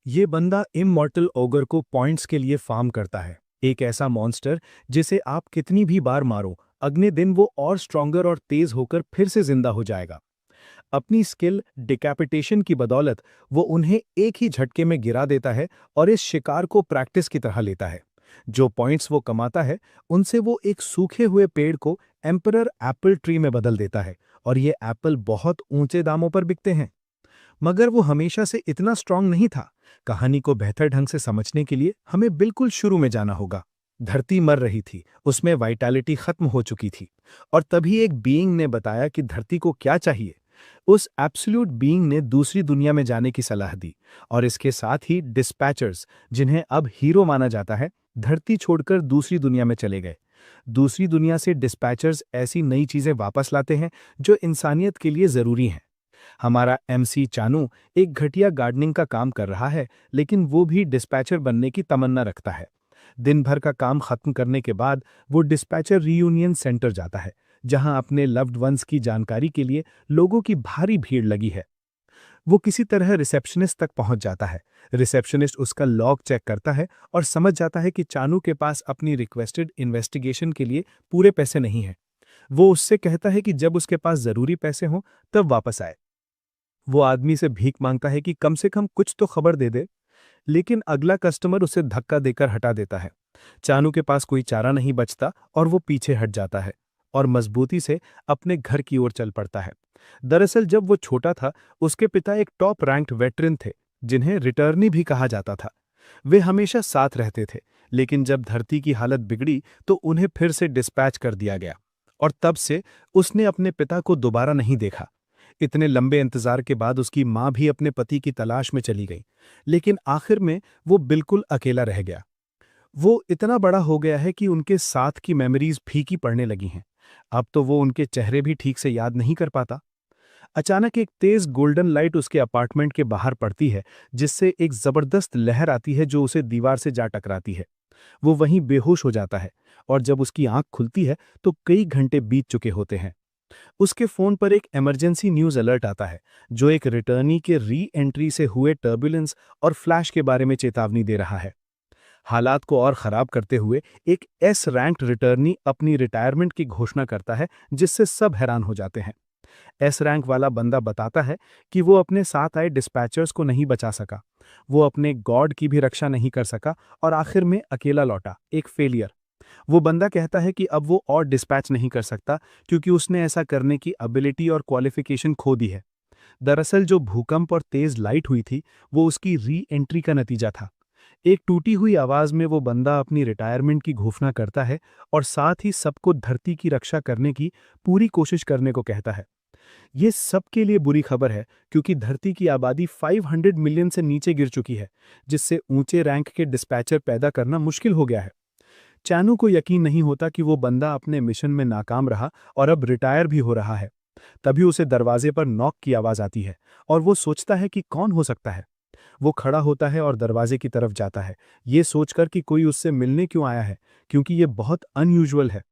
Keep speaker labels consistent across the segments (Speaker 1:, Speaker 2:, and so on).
Speaker 1: ये बंदा immortal ogre को पॉइंट्स के लिए फार्म करता है। एक ऐसा मॉन्स्टर जिसे आप कितनी भी बार मारो, अगले दिन वो और स्ट्रॉन्गर और तेज होकर फिर से जिंदा हो जाएगा। अपनी स्किल डिकैपिटेशन की बदौलत वो उन्हें एक ही झटके में गिरा देता है और इस शिकार को प्रैक्टिस की तरह लेता है। जो पॉइंट्स वो कमाता है, उनसे वो एक सूखे हुए पेड़ को एम्परर एप्पल ट्री में बदल देता है और ये एप्पल बहुत ऊंचे दामों पर बिकते हैं। मगर वो हमेशा से इतना स्ट्रांग नहीं था। कहानी को बेहतर ढंग से समझने के लिए हमें बिल्कुल शुरू में जाना होगा। धरती मर रही थी, उसमें वाइटैलिटी खत्म हो चुकी थी, और तभी एक बीइंग ने बताया कि धरती को क्या चाहिए। उस एब्सोल्यूट बीइंग ने दूसरी दुनिया में जाने की सलाह दी, और इसके साथ ही डिस्पैचर्स, जिन्हें अब हीरो माना जाता है, धरती छोड़कर दूसरी दुनिया में चले गए। दूसरी दुनिया से डिस्पैचर्स ऐसी नई चीजें वापस लाते हैं जो इंसानियत के लिए जरूरी हैं। हमारा एमसी चानू एक घटिया गार्डनिंग का काम कर रहा है, लेकिन वो भी डिस्पैचर बनने की तमन्ना रखता है। दिन भर का काम खत्म करने के बाद वो डिस्पैचर रियूनियन सेंटर जाता है, जहां अपने लव्ड वंस की जानकारी के लिए लोगों की भारी भीड़ लगी है। वो किसी तरह रिसेप्शनिस्ट तक पहुंच जाता है। रिसेप्शनिस्ट उसका लॉग चेक करता है और समझ जाता है कि चानू के पास अपनी रिक्वेस्टेड इन्वेस्टिगेशन के लिए पूरे पैसे नहीं हैं। वो उससे कहता है कि जब उसके पास जरूरी पैसे हों तब वापस आए। वो आदमी से भीख मांगता है कि कम से कम कुछ तो खबर दे दे, लेकिन अगला कस्टमर उसे धक्का देकर हटा देता है। चानू के पास कोई चारा नहीं बचता और वो पीछे हट जाता है और मजबूती से अपने घर की ओर चल पड़ता है। दरअसल जब वो छोटा था, उसके पिता एक टॉप रैंक्ड वेटरन थे, जिन्हें रिटर्नी भी कहा जाता था। वे हमेशा साथ रहते थे, लेकिन जब धरती की हालत बिगड़ी तो उन्हें फिर से डिस्पैच कर दिया गया, और तब से उसने अपने पिता को दोबारा नहीं देखा। इतने लंबे इंतजार के बाद उसकी मां भी अपने पति की तलाश में चली गई, लेकिन आखिर में वो बिल्कुल अकेला रह गया। वो इतना बड़ा हो गया है कि उनके साथ की मेमोरीज फीकी पड़ने लगी हैं। अब तो वो उनके चेहरे भी ठीक से याद नहीं कर पाता। अचानक एक तेज गोल्डन लाइट उसके अपार्टमेंट के बाहर पड़ती है, जिससे एक जबरदस्त लहर आती है जो उसे दीवार से जा टकराती है। वो वहीं बेहोश हो जाता है, और जब उसकी आंख खुलती है तो कई घंटे बीत चुके होते हैं। उसके फोन पर एक इमरजेंसी न्यूज अलर्ट आता है, जो एक रिटर्नी के री एंट्री से हुए टर्बुलेंस और फ्लैश के बारे में चेतावनी दे रहा है। हालात को और खराब करते हुए एक एस रैंक्ड रिटर्नी अपनी रिटायरमेंट की घोषणा करता है, जिससे सब हैरान हो जाते हैं। एस रैंक वाला बंदा बताता है कि वो अपने साथ आए डिस्पैचर्स को नहीं बचा सका, वो अपने गॉड की भी रक्षा नहीं कर सका, और आखिर में अकेला लौटा, एक फेलियर। वो बंदा कहता है कि अब वो और डिस्पैच नहीं कर सकता, क्योंकि उसने ऐसा करने की एबिलिटी और क्वालिफिकेशन खो दी है। दरअसल जो भूकंप और तेज लाइट हुई थी, वो उसकी री एंट्री का नतीजा था। एक टूटी हुई आवाज में वो बंदा अपनी रिटायरमेंट की घोषणा करता है, और साथ ही सबको धरती की रक्षा करने की पूरी कोशिश करने को कहता है। ये सबके लिए बुरी खबर है, क्योंकि धरती की आबादी 500 मिलियन से नीचे गिर चुकी है, जिससे ऊंचे रैंक के डिस्पैचर पैदा करना मुश्किल हो गया है। चानू को यकीन नहीं होता कि वो बंदा अपने मिशन में नाकाम रहा और अब रिटायर भी हो रहा है। तभी उसे दरवाजे पर नॉक की आवाज आती है, और वो सोचता है कि कौन हो सकता है। वो खड़ा होता है और दरवाजे की तरफ जाता है, ये सोचकर कि कोई उससे मिलने क्यों आया है, क्योंकि ये बहुत अनयूजुअल है।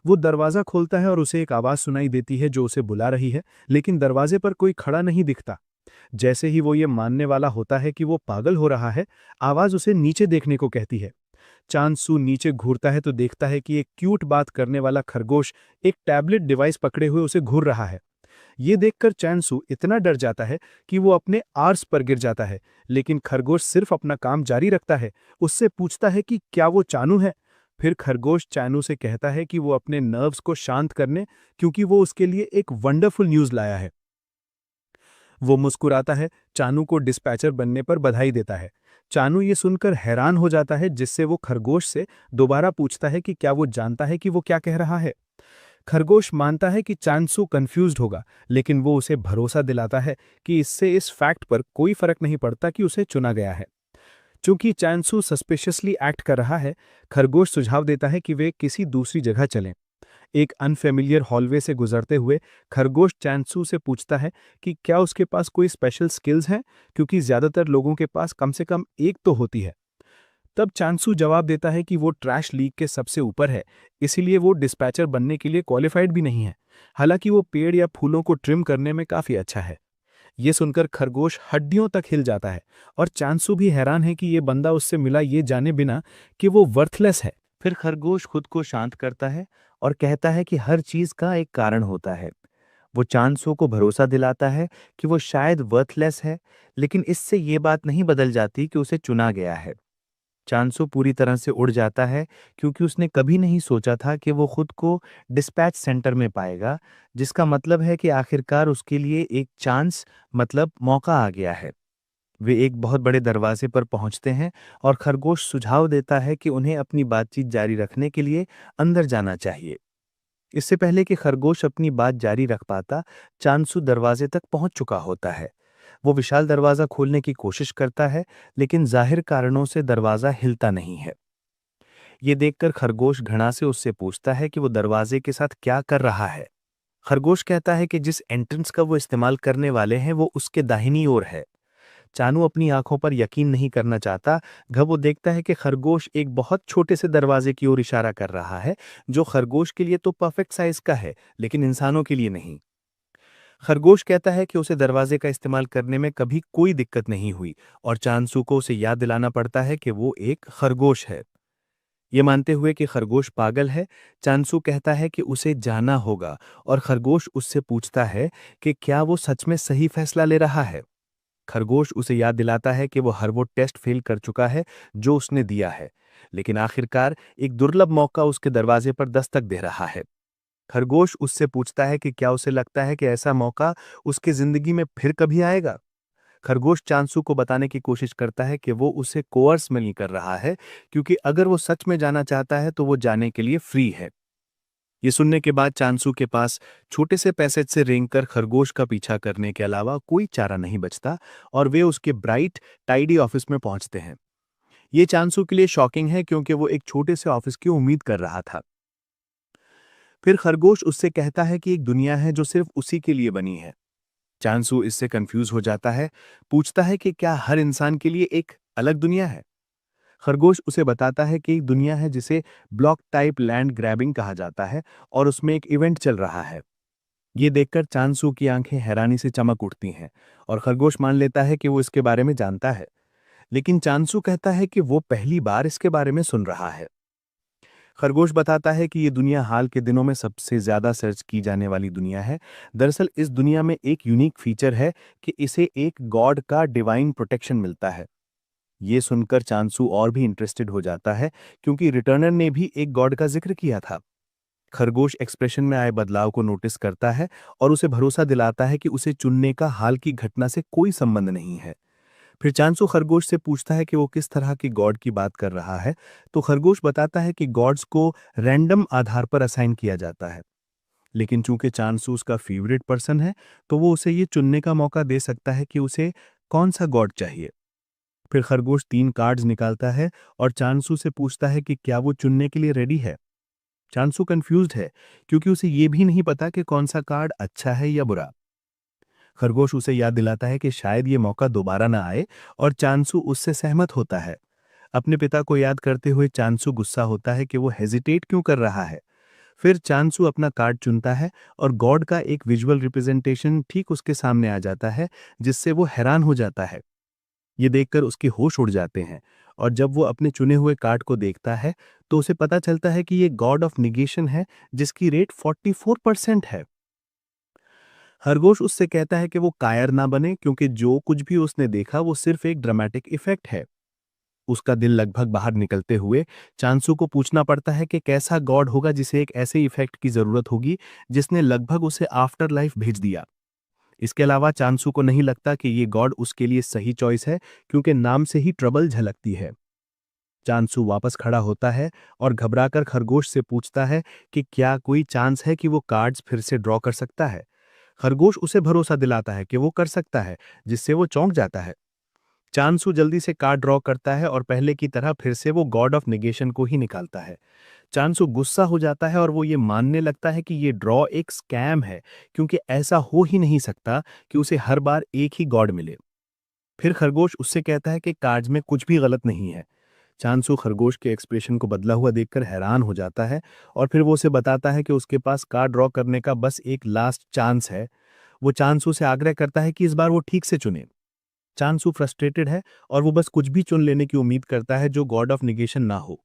Speaker 1: वो दरवाजा खोलता है और उसे एक आवाज सुनाई देती है जो उसे बुला रही है, लेकिन दरवाजे पर कोई खड़ा नहीं दिखता। जैसे ही वो ये मानने वाला होता है कि वो पागल हो रहा है, आवाज उसे नीचे देखने को कहती है। चांदसू नीचे घूरता है तो देखता है कि एक क्यूट बात करने वाला खरगोश एक टैबलेट डिवाइस पकड़े हुए उसे घूर रहा है। ये देखकर चांदसू इतना डर जाता है कि वो अपने आर्स पर गिर जाता है, लेकिन खरगोश सिर्फ अपना काम जारी रखता है। उससे पूछता है कि क्या वो चानू है। फिर खरगोश चानू से कहता है कि वो अपने नर्व्स को शांत करने, क्योंकि वो उसके लिए एक वंडरफुल न्यूज़ लाया है। वो मुस्कुराता है, चानू को डिस्पैचर बनने पर बधाई देता है। चानू ये सुनकर हैरान हो जाता है, जिससे वो खरगोश से दोबारा पूछता है कि क्या वो जानता है कि वो क्या कह रहा है। खरगोश मानता है कि चांदसू कंफ्यूज्ड होगा, लेकिन वो उसे भरोसा दिलाता है कि इससे इस फैक्ट पर कोई फर्क नहीं पड़ता कि उसे चुना गया है। चूंकि चांदसू सस्पिशियसली एक्ट कर रहा है, खरगोश सुझाव देता है कि वे किसी दूसरी जगह चलें। एक अनफेमिलियर हॉलवे से गुजरते हुए खरगोश चांदसू से पूछता है कि क्या उसके पास कोई स्पेशल स्किल्स हैं, क्योंकि ज्यादातर लोगों के पास कम से कम एक तो होती है। तब चांदसू जवाब देता है कि वो ट्रैश लीग के सबसे ऊपर है, इसीलिए वो डिस्पैचर बनने के लिए क्वालिफाइड भी नहीं है। हालांकि वो पेड़ या फूलों को ट्रिम करने में काफी अच्छा है। ये सुनकर खरगोश हड्डियों तक हिल जाता है और चांसू भी हैरान है कि ये बंदा उससे मिला ये जाने बिना कि वो वर्थलेस है। फिर खरगोश खुद को शांत करता है और कहता है कि हर चीज का एक कारण होता है। वो चांसू को भरोसा दिलाता है कि वो शायद वर्थलेस है, लेकिन इससे ये बात नहीं बदल जाती कि उसे चुना गया है। चांसू पूरी तरह से उड़ जाता है क्योंकि उसने कभी नहीं सोचा था कि वो खुद को डिस्पैच सेंटर में पाएगा, जिसका मतलब है कि आखिरकार उसके लिए एक चांस मतलब मौका आ गया है। वे एक बहुत बड़े दरवाजे पर पहुंचते हैं और खरगोश सुझाव देता है कि उन्हें अपनी बातचीत जारी रखने के लिए अंदर जाना चाहिए। इससे पहले कि खरगोश अपनी बात जारी रख पाता, चांसू दरवाजे तक पहुंच चुका होता है। वो विशाल दरवाजा खोलने की कोशिश करता है, लेकिन जाहिर कारणों से दरवाजा हिलता नहीं है। ये देखकर खरगोश घृणा से उससे पूछता है कि वो दरवाजे के साथ क्या कर रहा है। खरगोश कहता है कि जिस एंट्रेंस का वो इस्तेमाल करने वाले हैं वो उसके दाहिनी ओर है। चानू अपनी आंखों पर यकीन नहीं करना चाहता। जब वो देखता है कि खरगोश एक बहुत छोटे से दरवाजे की ओर इशारा कर रहा है, जो खरगोश के लिए तो परफेक्ट साइज का है, लेकिन इंसानों के लिए नहीं। खरगोश कहता है कि उसे दरवाजे का इस्तेमाल करने में कभी कोई दिक्कत नहीं हुई और चांसू को उसे याद दिलाना पड़ता है कि वो एक खरगोश है। ये मानते हुए कि खरगोश पागल है, चांसू कहता है कि उसे जाना होगा और खरगोश उससे पूछता है कि क्या वो सच में सही फैसला ले रहा है। खरगोश उसे याद दिलाता है कि वो हर वो टेस्ट फेल कर चुका है जो उसने दिया है, लेकिन आखिरकार एक दुर्लभ मौका उसके दरवाजे पर दस्तक दे रहा है। खरगोश उससे पूछता है कि क्या उसे लगता है कि ऐसा मौका उसकी जिंदगी में फिर कभी आएगा। खरगोश चांसू को बताने की कोशिश करता है कि वो उसे कोर्स में नहीं कर रहा है, क्योंकि अगर वो सच में जाना चाहता है तो वो जाने के लिए फ्री है। ये सुनने के बाद चांसू के पास छोटे से पैसेज से रेंगकर खरगोश का पीछा करने के अलावा कोई चारा नहीं बचता और वे उसके ब्राइट टाइडी ऑफिस में पहुंचते हैं। ये चांसू के लिए शॉकिंग है क्योंकि वो एक छोटे से ऑफिस की उम्मीद कर रहा था। फिर खरगोश उससे कहता है कि एक दुनिया है जो सिर्फ उसी के लिए बनी है। चांसू इससे कंफ्यूज हो जाता है, पूछता है कि क्या हर इंसान के लिए एक अलग दुनिया है। खरगोश उसे बताता है कि एक दुनिया है जिसे ब्लॉक टाइप लैंड ग्रैबिंग कहा जाता है और उसमें एक इवेंट चल रहा है। ये देखकर चांसू की आंखें हैरानी से चमक उठती हैं और खरगोश मान लेता है कि वो इसके बारे में जानता है, लेकिन चांसू कहता है कि वो पहली बार इसके बारे में सुन रहा है। खरगोश बताता है कि ये दुनिया हाल के दिनों में सबसे ज्यादा सर्च की जाने वाली दुनिया है। दरअसल इस दुनिया में एक यूनिक फीचर है कि इसे एक गॉड का डिवाइन प्रोटेक्शन मिलता है। ये सुनकर चांसू और भी इंटरेस्टेड हो जाता है, क्योंकि रिटर्नर ने भी एक गॉड का जिक्र किया था। खरगोश एक्सप्रेशन में आए बदलाव को नोटिस करता है और उसे भरोसा दिलाता है कि उसे चुनने का हाल की घटना से कोई संबंध नहीं है। फिर चांसू खरगोश से पूछता है कि वो किस तरह की गॉड की बात कर रहा है, तो खरगोश बताता है कि गॉड्स को रैंडम आधार पर असाइन किया जाता है, लेकिन चूंकि चांसू उसका फेवरेट पर्सन है, तो वो उसे ये चुनने का मौका दे सकता है कि उसे कौन सा गॉड चाहिए। फिर खरगोश 3 कार्ड्स निकालता है और चांसू से पूछता है कि क्या वो चुनने के लिए रेडी है। चांसू कंफ्यूज्ड है, क्योंकि उसे ये भी नहीं पता कि कौन सा कार्ड अच्छा है या बुरा। खरगोश उसे याद दिलाता है कि शायद ये मौका दोबारा ना आए और चांसू उससे सहमत होता है। अपने पिता को याद करते हुए चांसू गुस्सा होता है कि वो हेजिटेट क्यों कर रहा है। फिर चांसू अपना कार्ड चुनता है और गॉड का एक विजुअल रिप्रेजेंटेशन ठीक उसके सामने आ जाता है, जिससे वो हैरान हो जाता है। ये देखकर उसके होश उड़ जाते हैं और जब वो अपने चुने हुए कार्ड को देखता है, तो उसे पता चलता है कि ये गॉड ऑफ निगेशन है, जिसकी रेट 44% है। खरगोश उससे कहता है कि वो कायर ना बने, क्योंकि जो कुछ भी उसने देखा वो सिर्फ एक ड्रामेटिक इफेक्ट है। उसका दिल लगभग बाहर निकलते हुए चांसू को पूछना पड़ता है कि कैसा गॉड होगा जिसे एक ऐसे इफेक्ट की जरूरत होगी जिसने लगभग उसे आफ्टर लाइफ भेज दिया। इसके अलावा चांसू को नहीं लगता कि ये गॉड उसके लिए सही चॉइस है, क्योंकि नाम से ही ट्रबल झलकती है। चांसू वापस खड़ा होता है और घबराकर खरगोश से पूछता है कि क्या कोई चांस है कि वो कार्ड्स फिर से ड्रॉ कर सकता है। खरगोश उसे भरोसा दिलाता है कि वो कर सकता है, जिससे वो चौंक जाता है। चांसू जल्दी से कार्ड ड्रॉ करता है और पहले की तरह फिर से वो गॉड ऑफ नेगेशन को ही निकालता है। चांसू गुस्सा हो जाता है और वो ये मानने लगता है कि ये ड्रॉ एक स्कैम है, क्योंकि ऐसा हो ही नहीं सकता कि उसे हर बार एक ही गॉड मिले। फिर खरगोश उससे कहता है कि कार्ड्स में कुछ भी गलत नहीं है। चांसू खरगोश के एक्सप्रेशन को बदला हुआ देखकर हैरान हो जाता है और फिर वो उसे बताता है कि उसके पास कार्ड ड्रॉ करने का बस एक लास्ट चांस है। वो चांसू से आग्रह करता है कि इस बार वो ठीक से चुने। चांसू फ्रस्ट्रेटेड है और वो बस कुछ भी चुन लेने की उम्मीद करता है जो गॉड ऑफ निगेशन ना हो।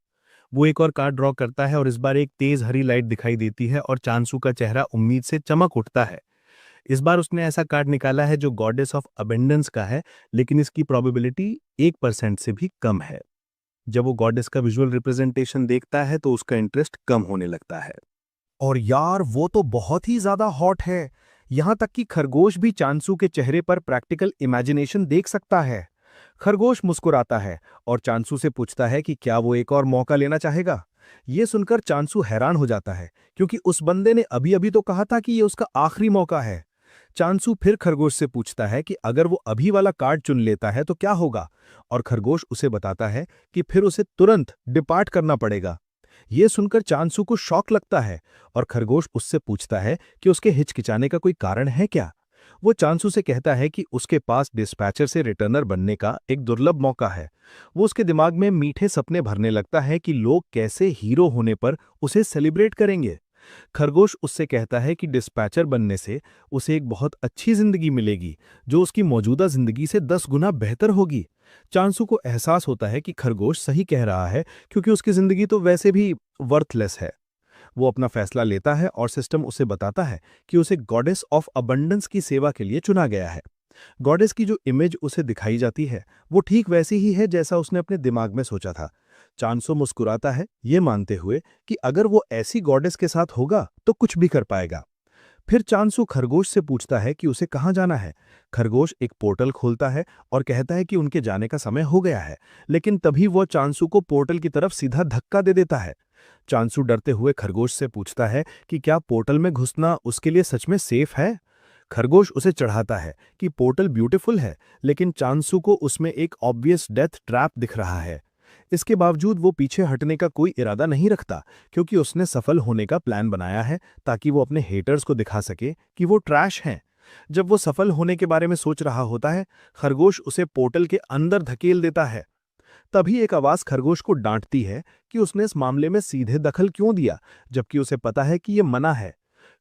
Speaker 1: वो एक और कार्ड ड्रॉ करता है और इस बार एक तेज हरी लाइट दिखाई देती है और चांसू का चेहरा उम्मीद से चमक उठता है। इस बार उसने ऐसा कार्ड निकाला है जो गॉडेस ऑफ अबेंडेंस का है, लेकिन इसकी प्रोबेबिलिटी 1% से भी कम है। जब वो गॉडेस का विजुअल रिप्रेजेंटेशन देखता है तो उसका इंटरेस्ट कम होने लगता है। और यार वो तो बहुत ही ज्यादा हॉट है। यहां तक कि खरगोश भी चांसू के चेहरे पर प्रैक्टिकल इमेजिनेशन देख सकता है। खरगोश मुस्कुराता है और चांसू से पूछता है कि क्या वो एक और मौका लेना चाहेगा। ये सुनकर चांसू हैरान हो जाता है, क्योंकि उस बंदे ने अभी अभी तो कहा था कि ये उसका आखिरी मौका है। चांसू फिर खरगोश से पूछता है कि अगर वो अभी वाला कार्ड चुन लेता है तो क्या होगा, और खरगोश उसे बताता है कि फिर उसे तुरंत डिपार्ट करना पड़ेगा। ये सुनकर चांसू को शॉक लगता है और खरगोश उससे पूछता है कि उसके हिचकिचाने का कोई कारण है क्या। वो चांसू से कहता है कि उसके पास डिस्पैचर से रिटर्नर बनने का एक दुर्लभ मौका है। वो उसके दिमाग में मीठे सपने भरने लगता है कि लोग कैसे हीरो होने पर उसे सेलिब्रेट करेंगे। खरगोश उससे कहता है कि डिस्पैचर बनने से उसे एक बहुत अच्छी जिंदगी मिलेगी, जो उसकी मौजूदा जिंदगी से 10 गुना बेहतर होगी। चांसू को एहसास होता है कि खरगोश सही कह रहा है, क्योंकि उसकी जिंदगी तो वैसे भी वर्थलेस है। वो अपना फैसला लेता है और सिस्टम उसे बताता है कि उसे गॉडेस ऑफ अबंडेंस की सेवा के लिए चुना गया है। गॉडेस की जो इमेज उसे दिखाई जाती है वो ठीक वैसी ही है जैसा उसने अपने दिमाग में सोचा था। चांसो मुस्कुराता है, ये मानते हुए कि अगर वो ऐसी गॉडेस के साथ होगा तो कुछ भी कर पाएगा। फिर चांसू खरगोश से पूछता है कि उसे कहाँ जाना है। खरगोश एक पोर्टल खोलता है और कहता है कि उनके जाने का समय हो गया है, लेकिन तभी वो चांसू को पोर्टल की तरफ सीधा धक्का दे देता है। चांसू डरते हुए खरगोश से पूछता है कि क्या पोर्टल में घुसना उसके लिए सच में सेफ है। खरगोश उसे चढ़ाता है कि पोर्टल ब्यूटीफुल है, लेकिन चांसू को उसमें एक ऑब्वियस डेथ ट्रैप दिख रहा है। इसके बावजूद वो पीछे हटने का कोई इरादा नहीं रखता, क्योंकि उसने सफल होने का प्लान बनाया है ताकि वो अपने हेटर्स को दिखा सके कि वो ट्रैश हैं। जब वो सफल होने के बारे में सोच रहा होता है, खरगोश उसे पोर्टल के अंदर धकेल देता है। तभी एक आवाज खरगोश को डांटती है कि उसने इस मामले में सीधे दखल क्यों दिया, जबकि उसे पता है कि ये मना है।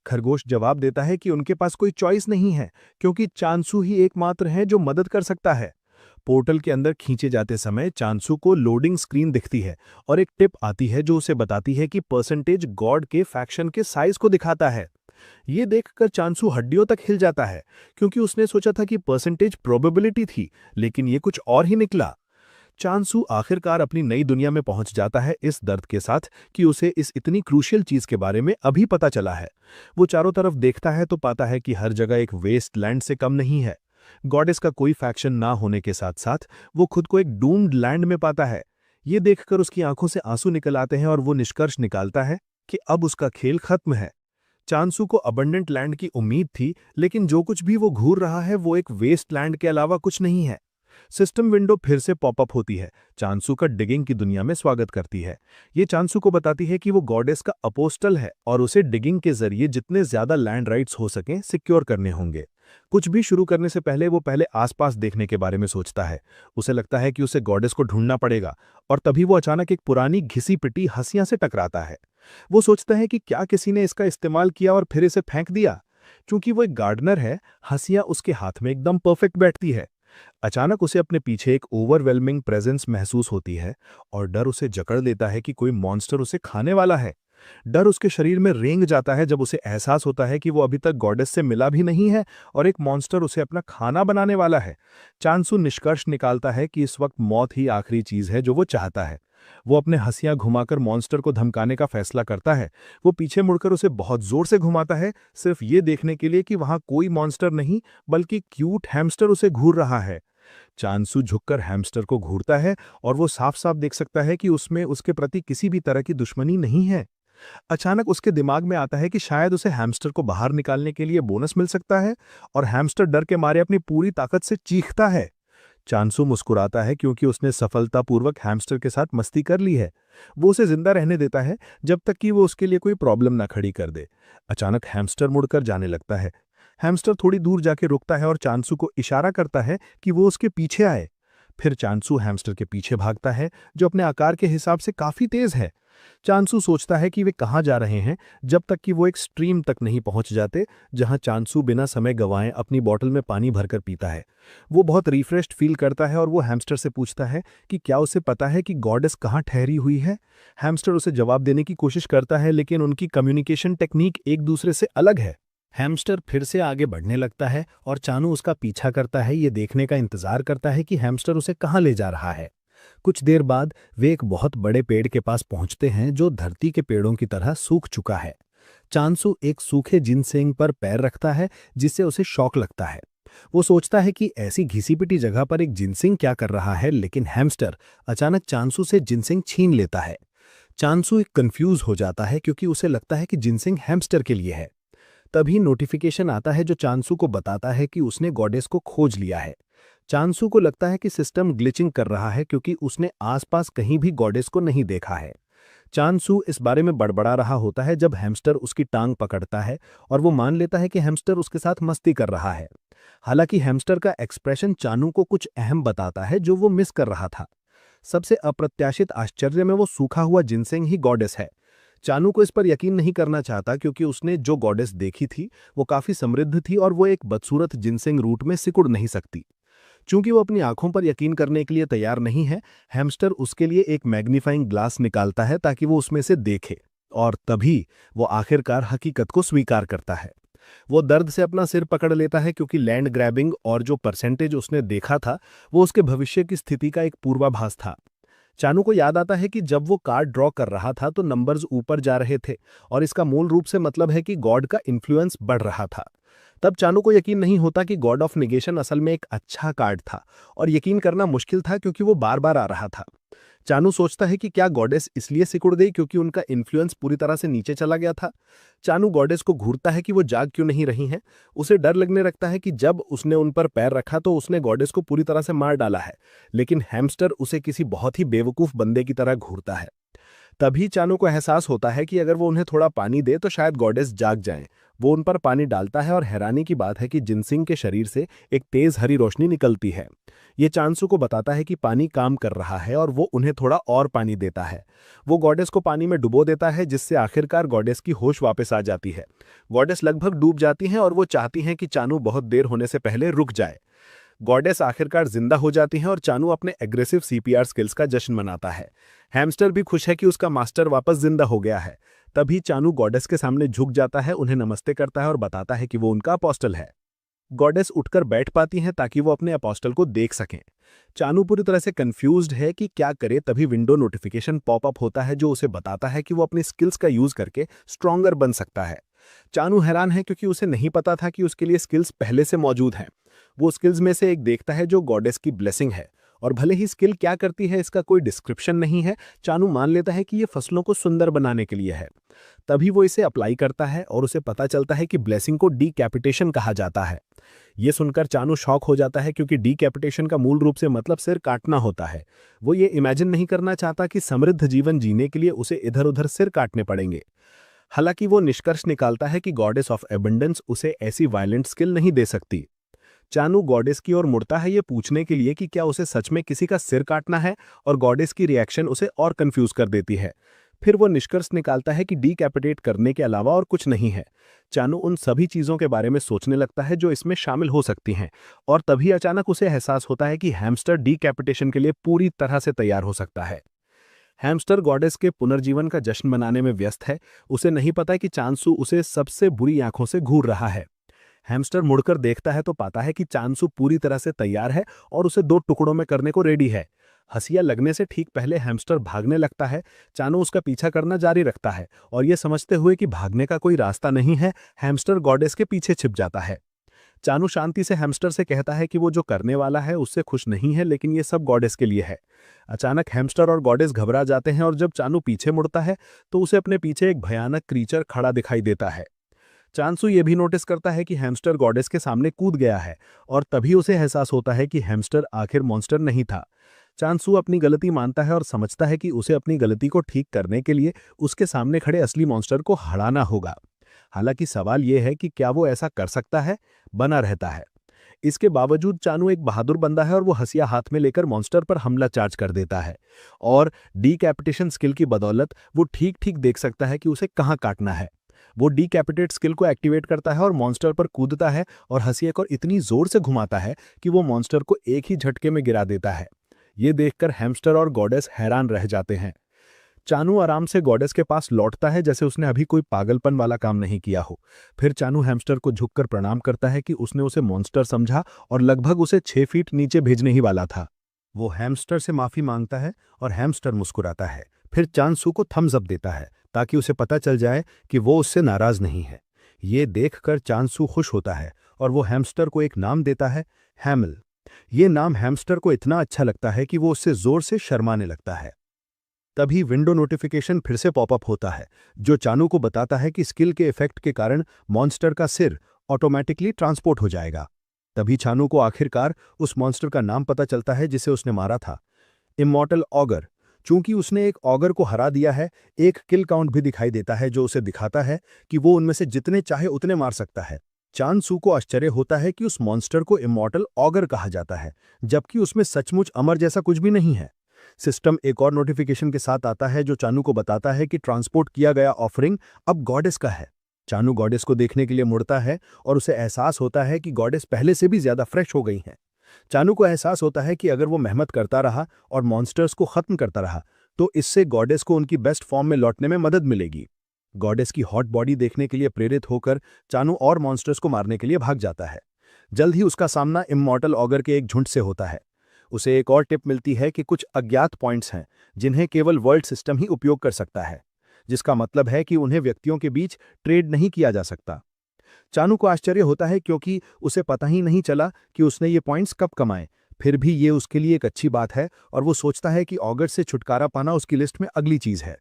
Speaker 1: खरगोश जवाब देता है कि उनके पास कोई चॉइस नहीं है, क्योंकि चांसू ही एकमात्र है जो मदद कर सकता है। पोर्टल के अंदर खींचे जाते समय चांसू को लोडिंग स्क्रीन दिखती है और एक टिप आती है जो उसे बताती है कि परसेंटेज गॉड के फैक्शन के साइज को दिखाता है। ये देखकर चांसू हड्डियों तक हिल जाता है, क्योंकि उसने सोचा था कि परसेंटेज प्रोबेबिलिटी थी, लेकिन ये कुछ और ही निकला। चांसू आखिरकार अपनी नई दुनिया में पहुंच जाता है, इस दर्द के साथ कि उसे इस इतनी क्रूशियल चीज के बारे में अभी पता चला है। वो चारों तरफ देखता है तो पाता है कि हर जगह एक वेस्ट लैंड से कम नहीं है। गॉडेस का कोई फैक्शन ना होने के साथ साथ वो खुद को एक डूम्ड लैंड में पाता है। ये देखकर उसकी आंखों से आंसू निकल आते हैं और वो निष्कर्ष निकालता है कि अब उसका खेल खत्म है। चांसू को अबंडेंट लैंड की उम्मीद थी, लेकिन जो कुछ भी वो घूर रहा है वो एक वेस्ट लैंड के अलावा कुछ नहीं है। सिस्टम विंडो फिर से पॉपअप होती है, चांसू का डिगिंग की दुनिया में स्वागत करती है। ये चांसू को बताती है कि वो गॉडेस का अपोस्टल है और उसे डिगिंग के जरिए जितने ज्यादा लैंड राइट्स हो सकें सिक्योर करने होंगे। कुछ भी शुरू करने से पहले वो पहले आसपास देखने के बारे में सोचता है। उसे लगता है कि उसे गॉडेस को ढूंढना पड़ेगा, और तभी वो अचानक एक पुरानी घिसी पिटी हंसिया से टकराता है। वो सोचता है कि क्या किसी ने इसका इस्तेमाल किया और फिर इसे फेंक दिया। चूंकि वो एक गार्डनर है, हंसिया उसके हाथ में एकदम परफेक्ट बैठती है। अचानक उसे अपने पीछे एक ओवरवेलमिंग प्रेजेंस महसूस होती है और डर उसे जकड़ लेता है कि कोई मॉन्स्टर उसे खाने वाला है। डर उसके शरीर में रेंग जाता है जब उसे एहसास होता है कि वो अभी तक गॉडेस से मिला भी नहीं है और एक मॉन्स्टर उसे अपना खाना बनाने वाला है। चांसू निष्कर्ष निकालता है कि इस वक्त मौत ही आखिरी चीज है जो वो चाहता है। वो अपने हंसियां घुमाकर मॉन्स्टर को धमकाने का फैसला करता है। वो पीछे मुड़कर उसे बहुत जोर से घुमाता है, सिर्फ ये देखने के लिए कि वहां कोई मॉन्स्टर नहीं बल्कि क्यूट हैमस्टर उसे घूर रहा है। चांसू झुककर हैमस्टर को घूरता है और वो साफ साफ देख सकता है कि उसमें उसके प्रति किसी भी तरह की दुश्मनी नहीं है। अचानक उसके दिमाग में आता है कि शायद उसे हैमस्टर को बाहर निकालने के लिए बोनस मिल सकता है, और हैमस्टर डर के मारे अपनी पूरी ताकत से चीखता है। चांसू मुस्कुराता है, क्योंकि उसने सफलतापूर्वक हैमस्टर के साथ मस्ती कर ली है। वो उसे जिंदा रहने देता है जब तक कि वो उसके लिए कोई प्रॉब्लम ना खड़ी कर दे। अचानक हैमस्टर मुड़कर जाने लगता है। हैमस्टर थोड़ी दूर जाके रुकता है और चांसू को इशारा करता है कि वो उसके पीछे आए। फिर चांसू हैमस्टर के पीछे भागता है, जो अपने आकार के हिसाब से काफी तेज है। चांसू सोचता है कि वे कहाँ जा रहे हैं, जब तक कि वो एक स्ट्रीम तक नहीं पहुंच जाते, जहां चांसू बिना समय गंवाए अपनी बोतल में पानी भरकर पीता है। वो बहुत रिफ्रेश्ड फील करता है और वो हैमस्टर से पूछता है कि क्या उसे पता है कि गॉडेस कहाँ ठहरी हुई है। हैमस्टर उसे जवाब देने की कोशिश करता है, लेकिन उनकी कम्युनिकेशन टेक्निक एक दूसरे से अलग है। हैमस्टर फिर से आगे बढ़ने लगता है और चानू उसका पीछा करता है, ये देखने का इंतजार करता है कि हैमस्टर उसे कहाँ ले जा रहा है। कुछ देर बाद वे एक बहुत बड़े पेड़ के पास पहुंचते हैं, जो धरती के पेड़ों की तरह सूख चुका है। चांसू एक सूखे जिनसेंग पर पैर रखता है, जिससे उसे शौक लगता है। वो सोचता है कि ऐसी घिसी-पिटी जगह पर एक जिनसेंग क्या कर रहा है, लेकिन हैमस्टर अचानक चांसू से जिनसेंग छीन लेता है। चांसू एक कंफ्यूज हो जाता है, क्योंकि उसे लगता है कि जिनसेंग हैमस्टर के लिए है। तभी नोटिफिकेशन आता है, जो चांसू को बताता है कि उसने गॉडेस को खोज लिया है। चांसू को लगता है कि सिस्टम ग्लिचिंग कर रहा है, क्योंकि उसने आसपास कहीं भी गॉडेस को नहीं देखा है। चांसू इस बारे में बड़बड़ा रहा होता है जब हैमस्टर उसकी टांग पकड़ता है और वो मान लेता है कि हैमस्टर उसके साथ मस्ती कर रहा है। हालांकि हैमस्टर का एक्सप्रेशन चानू को कुछ अहम बताता है, जो वो मिस कर रहा था। सबसे अप्रत्याशित आश्चर्य में वो सूखा हुआ जिनसेंग ही गॉडेस है। चानू को इस पर यकीन नहीं करना चाहता, क्योंकि उसने जो गॉडेस देखी थी वो काफी समृद्ध थी और वो एक बदसूरत जिनसेंग रूट में सिकुड़ नहीं सकती। चूंकि वो अपनी आंखों पर यकीन करने के लिए तैयार नहीं है, हैमस्टर उसके लिए एक मैग्नीफाइंग ग्लास निकालता है ताकि वो उसमें से देखे, और तभी वो आखिरकार हकीकत को स्वीकार करता है। वो दर्द से अपना सिर पकड़ लेता है, क्योंकि लैंड ग्रैबिंग और जो परसेंटेज उसने देखा था वो उसके भविष्य की स्थिति का एक पूर्वाभास था। चानू को याद आता है कि जब वो कार्ड ड्रॉ कर रहा था तो नंबर्स ऊपर जा रहे थे, और इसका मूल रूप से मतलब है कि गॉड का इन्फ्लुएंस बढ़ रहा था। तब चानू को यकीन नहीं होता कि गॉड ऑफ निगेशन असल में एक अच्छा कार्ड था, और यकीन करना मुश्किल था क्योंकि वो बार बार आ रहा था। चानू सोचता है कि क्या गॉडेस इसलिए सिकुड़ गई क्योंकि उनका इन्फ्लुएंस पूरी तरह से नीचे चला गया था। चानू गॉडेस को घूरता है कि वो जाग क्यों नहीं रही हैं। उसे डर लगने लगता है कि जब उसने उन पर पैर रखा तो उसने गॉडेस को पूरी तरह से मार डाला है, लेकिन हैमस्टर उसे किसी बहुत ही बेवकूफ बंदे की तरह घूरता है। तभी चानू को एहसास होता है कि अगर वो उन्हें थोड़ा पानी दे तो शायद गॉडेस जाग जाएं। वो उन पर पानी डालता है और हैरानी की बात है कि जिनसिंग के शरीर से एक तेज हरी रोशनी निकलती है। ये चांसू को बताता है कि पानी काम कर रहा है और वो उन्हें थोड़ा और पानी देता है। वो गॉडेस को पानी में डुबो देता है, जिससे आखिरकार गॉडेस की होश वापस आ जाती है। गॉडेस लगभग डूब जाती हैं और वो चाहती हैं कि चानू बहुत देर होने से पहले रुक जाए। गॉडेस आखिरकार जिंदा हो जाती हैं और चानू अपने एग्रेसिव सीपीआर स्किल्स का जश्न मनाता है। हैमस्टर भी खुश है कि उसका मास्टर वापस जिंदा हो गया है। तभी चानू गॉडेस के सामने झुक जाता है, उन्हें नमस्ते करता है और बताता है कि वो उनका अपोस्टल है। गॉडेस उठकर बैठ पाती हैं ताकि वो अपने अपोस्टल को देख सकें। चानू पूरी तरह से कंफ्यूज्ड है कि क्या करे, तभी विंडो नोटिफिकेशन पॉपअप होता है जो उसे बताता है कि वो अपनी स्किल्स का यूज करके स्ट्रॉन्गर बन सकता है। चानू हैरान है क्योंकि उसे नहीं पता था कि उसके लिए स्किल्स पहले से मौजूद हैं। वो स्किल्स में से एक देखता है जो गॉडेस की ब्लेसिंग है, और भले ही स्किल क्या करती है इसका कोई डिस्क्रिप्शन नहीं है, चानू मान लेता है कि ये फसलों को सुंदर बनाने के लिए है। तभी वो इसे अप्लाई करता है और उसे पता चलता है कि ब्लेसिंग को डीकैपिटेशन कहा जाता है। ये सुनकर चानू शॉक हो जाता है, क्योंकि डीकैपिटेशन का मूल रूप से मतलब सिर काटना होता है। वो ये इमेजिन नहीं करना चाहता कि समृद्ध जीवन जीने के लिए उसे इधर उधर सिर काटने पड़ेंगे। हालांकि वो निष्कर्ष निकालता है कि गॉडेस ऑफ एबंडेंस उसे ऐसी वायलेंट स्किल नहीं दे सकती। चानू गॉडेस की ओर मुड़ता है ये पूछने के लिए कि क्या उसे सच में किसी का सिर काटना है, और गॉडेस की रिएक्शन उसे और कंफ्यूज कर देती है। फिर वो निष्कर्ष निकालता है कि डीकैपिटेट करने के अलावा और कुछ नहीं है। चानू उन सभी चीजों के बारे में सोचने लगता है जो इसमें शामिल हो सकती हैं, और तभी अचानक उसे एहसास होता है कि हैमस्टर डीकैपिटेशन के लिए पूरी तरह से तैयार हो सकता है। हैमस्टर गॉडेस के पुनर्जीवन का जश्न मनाने में व्यस्त है। उसे नहीं पता कि चांसू उसे सबसे बुरी आंखों से घूर रहा है। हैमस्टर मुड़कर देखता है तो पाता है कि चांसू पूरी तरह से तैयार है और उसे दो टुकड़ों में करने को रेडी है। हंसिया लगने से ठीक पहले हैमस्टर भागने लगता है। चानू उसका पीछा करना जारी रखता है, और यह समझते हुए कि भागने का कोई रास्ता नहीं है, हैमस्टर गॉडेस के पीछे छिप जाता है। चानू शांति से हैमस्टर से कहता है कि वो जो करने वाला है उससे खुश नहीं है, लेकिन ये सब गॉडेस के लिए है। अचानक हैमस्टर और गॉडेस घबरा जाते हैं, और जब चानू पीछे मुड़ता है तो उसे अपने पीछे एक भयानक क्रीचर खड़ा दिखाई देता है। चांसू ये भी नोटिस करता है कि हैमस्टर गॉडेस के सामने कूद गया है, और तभी उसे एहसास होता है कि हैमस्टर आखिर मॉन्स्टर नहीं था। चांसू अपनी गलती मानता है और समझता है कि उसे अपनी गलती को ठीक करने के लिए उसके सामने खड़े असली मॉन्स्टर को हराना होगा। हालांकि सवाल यह है कि क्या वो ऐसा कर सकता है। बना रहता है। इसके बावजूद चानू एक बहादुर बंदा है और वो हंसिया हाथ में लेकर मॉन्स्टर पर हमला चार्ज कर देता है। और डीकैपिटेशन स्किल की बदौलत वो ठीक ठीक देख सकता है कि उसे कहाँ काटना है। वो डीकैपिटेट स्किल को एक्टिवेट करता है और मॉन्स्टर पर कूदता है और हंसिया को इतनी जोर से घुमाता है कि वो मॉन्स्टर को एक ही झटके में गिरा देता है। ये देखकर हैमस्टर और गॉडेस हैरान रह जाते हैं। चानू आराम से गॉडेस के पास लौटता है जैसे उसने अभी कोई पागलपन वाला काम नहीं किया हो। फिर चानू हैमस्टर को झुककर प्रणाम करता है कि उसने उसे मॉन्स्टर समझा और लगभग उसे 6 फीट नीचे भेजने ही वाला था। वो हैमस्टर से माफी मांगता है और हैमस्टर मुस्कुराता है। फिर चांसू को थम्स अप देता है ताकि उसे पता चल जाए कि वो उससे नाराज नहीं है। ये देखकर चांसू खुश होता है और वो हैमस्टर को एक नाम देता है, हैमल। ये नाम हैमस्टर को इतना अच्छा लगता है कि वो उससे जोर से शर्माने लगता है। तभी विंडो नोटिफिकेशन फिर से पॉपअप होता है जो चानू को बताता है कि स्किल के इफेक्ट के कारण मॉन्स्टर का सिर ऑटोमेटिकली ट्रांसपोर्ट हो जाएगा। तभी चानू को आखिरकार उस मॉन्स्टर का नाम पता चलता है जिसे उसने मारा था, इमॉर्टल ऑगर। चूंकि उसने एक ऑगर को हरा दिया है, एक किल काउंट भी दिखाई देता है जो उसे दिखाता है कि वो उनमें से जितने चाहे उतने मार सकता है। चांसू को आश्चर्य होता है कि उस मॉन्स्टर को इमॉर्टल ऑगर कहा जाता है, जबकि उसमें सचमुच अमर जैसा कुछ भी नहीं है। सिस्टम एक और नोटिफिकेशन के साथ आता है जो चानू को बताता है कि ट्रांसपोर्ट किया गया ऑफरिंग अब गॉडेस का है। चानू गॉडेस को देखने के लिए मुड़ता है और उसे एहसास होता है कि गॉडेस पहले से भी ज्यादा फ्रेश हो गई हैं। चानू को एहसास होता है कि अगर वो मेहनत करता रहा और मॉन्स्टर्स को खत्म करता रहा तो इससे गॉडेस को उनकी बेस्ट फॉर्म में लौटने में मदद मिलेगी। गॉडेस की हॉट बॉडी देखने के लिए प्रेरित होकर चानू और मॉन्स्टर्स को मारने के लिए भाग जाता है। जल्द ही उसका सामना इमॉर्टल ऑगर के एक झुंड से होता है। उसे एक और टिप मिलती है कि कुछ अज्ञात पॉइंट्स हैं जिन्हें केवल वर्ल्ड सिस्टम ही उपयोग कर सकता है, जिसका मतलब है कि उन्हें व्यक्तियों के बीच ट्रेड नहीं किया जा सकता। चानू को आश्चर्य होता है क्योंकि उसे पता ही नहीं चला कि उसने ये पॉइंट्स कब कमाए। फिर भी ये उसके लिए एक अच्छी बात है और वो सोचता है कि ऑगर से छुटकारा पाना उसकी लिस्ट में अगली चीज है।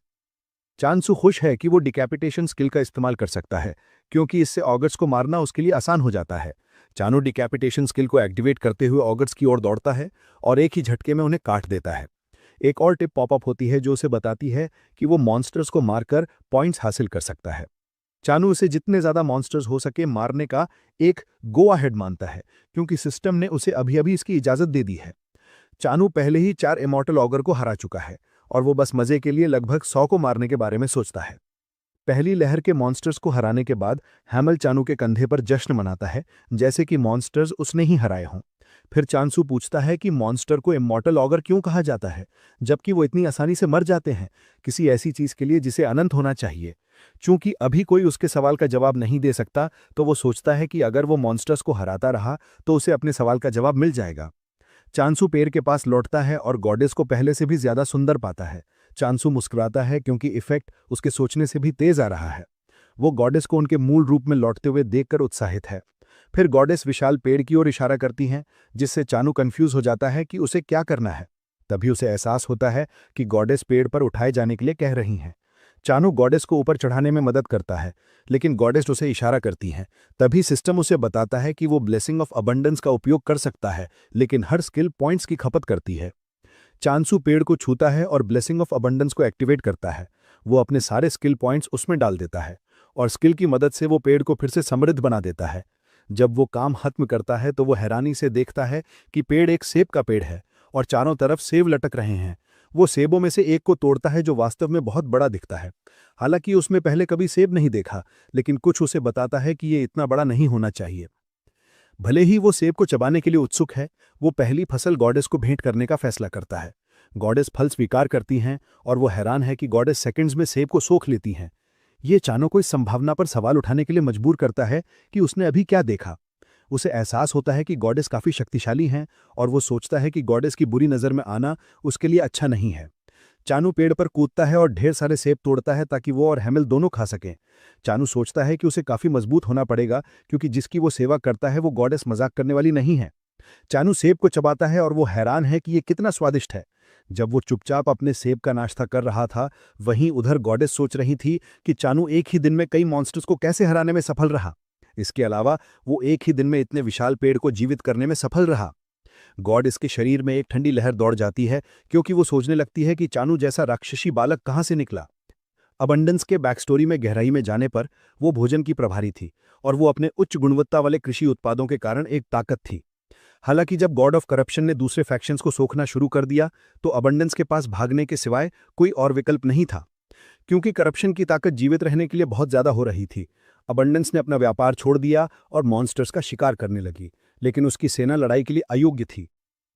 Speaker 1: चांसू खुश है कि वो डिकैपिटेशन स्किल का इस्तेमाल कर सकता है क्योंकि इससे ऑगर्स को मारना उसके लिए आसान हो जाता है। चानू डिकैपिटेशन स्किल को एक्टिवेट करते हुए ऑगर्स की ओर दौड़ता है और एक ही झटके में उन्हें काट देता है। एक और टिप पॉपअप होती है जो उसे बताती है कि वो मॉन्स्टर्स को मारकर पॉइंट्स हासिल कर सकता है। चानू उसे जितने ज्यादा मॉन्स्टर्स हो सके मारने का एक गो अहेड मानता है क्योंकि सिस्टम ने उसे अभी अभी इसकी इजाजत दे दी है। चानू पहले ही 4 इमॉर्टल ऑगर को हरा चुका है और वो बस मजे के लिए लगभग 100 को मारने के बारे में सोचता है। पहली लहर के मॉन्स्टर्स को हराने के बाद हैमल चानू के कंधे पर जश्न मनाता है जैसे कि मॉन्स्टर्स उसने ही हराए हों। फिर चांसू पूछता है कि मॉन्स्टर को इमॉर्टल ऑगर क्यों कहा जाता है जबकि वो इतनी आसानी से मर जाते हैं किसी ऐसी चीज के लिए जिसे अनंत होना चाहिए। चूंकि अभी कोई उसके सवाल का जवाब नहीं दे सकता तो वो सोचता है कि अगर वो मॉन्स्टर्स को हराता रहा तो उसे अपने सवाल का जवाब मिल जाएगा। चांसू पेड़ के पास लौटता है और गॉडेस को पहले से भी ज्यादा सुंदर पाता है। चांसू मुस्कुराता है क्योंकि इफेक्ट उसके सोचने से भी तेज आ रहा है। वो गॉडेस को उनके मूल रूप में लौटते हुए देखकर उत्साहित है। फिर गॉडेस विशाल पेड़ की ओर इशारा करती हैं जिससे चानू कंफ्यूज हो जाता है कि उसे क्या करना है। तभी उसे एहसास होता है कि गॉडेस पेड़ पर उठाए जाने के लिए कह रही हैं। चानू गॉडेस को ऊपर चढ़ाने में मदद करता है लेकिन गॉडेस उसे इशारा करती हैं। तभी सिस्टम उसे बताता है कि वो ब्लेसिंग ऑफ अबंडेंस का उपयोग कर सकता है लेकिन हर स्किल पॉइंट्स की खपत करती है। चांसू पेड़ को छूता है और ब्लेसिंग ऑफ अबंडेंस को एक्टिवेट करता है। वो अपने सारे स्किल पॉइंट्स उसमें डाल देता है और स्किल की मदद से वो पेड़ को फिर से समृद्ध बना देता है। जब वो काम खत्म करता है तो वो हैरानी से देखता है कि पेड़ एक सेब का पेड़ है और चारों तरफ सेब लटक रहे हैं। वो सेबों में से एक को तोड़ता है जो वास्तव में बहुत बड़ा दिखता है। हालांकि उसमें पहले कभी सेब नहीं देखा लेकिन कुछ उसे बताता है कि ये इतना बड़ा नहीं होना चाहिए। भले ही वो सेब को चबाने के लिए उत्सुक है, वो पहली फसल गॉडेस को भेंट करने का फैसला करता है। गॉडेस फल स्वीकार करती हैं और वो हैरान है कि गॉडेस सेकंड्स में सेब को सोख लेती हैं। ये चानू को इस संभावना पर सवाल उठाने के लिए मजबूर करता है कि उसने अभी क्या देखा। उसे एहसास होता है कि गॉडेस काफी शक्तिशाली हैं और वो सोचता है कि गॉडेस की बुरी नजर में आना उसके लिए अच्छा नहीं है। चानू पेड़ पर कूदता है और ढेर सारे सेब तोड़ता है ताकि वो और हैमिल दोनों खा सकें। चानू सोचता है कि उसे काफी मजबूत होना पड़ेगा क्योंकि जिसकी वो सेवा करता है वो गॉडेस मजाक करने वाली नहीं है। चानू सेब को चबाता है और वो हैरान है कि ये कितना स्वादिष्ट है। जब वो चुपचाप अपने सेब का नाश्ता कर रहा था वहीं उधर गॉडेस सोच रही थी कि चानू एक ही दिन में कई मॉन्स्टर्स को कैसे हराने में सफल रहा। इसके अलावा वो एक ही दिन में इतने विशाल पेड़ को जीवित करने में सफल रहा। गॉड इसके शरीर में एक ठंडी लहर दौड़ जाती है क्योंकि वो सोचने लगती है कि चानू जैसा राक्षसी बालक कहाँ से निकला। अबंडेंस के बैकस्टोरी में गहराई में जाने पर वो भोजन की प्रभारी थी और वो अपने उच्च गुणवत्ता वाले कृषि उत्पादों के कारण एक ताकत थी। हालांकि जब गॉड ऑफ करप्शन ने दूसरे फैक्शंस को सोखना शुरू कर दिया तो अबंडेंस के पास भागने के सिवाय कोई और विकल्प नहीं था। क्योंकि करप्शन की ताकत जीवित रहने के लिए बहुत ज्यादा हो रही थी, अबंडेंस ने अपना व्यापार छोड़ दिया और मॉन्स्टर्स का शिकार करने लगी। लेकिन उसकी सेना लड़ाई के लिए अयोग्य थी।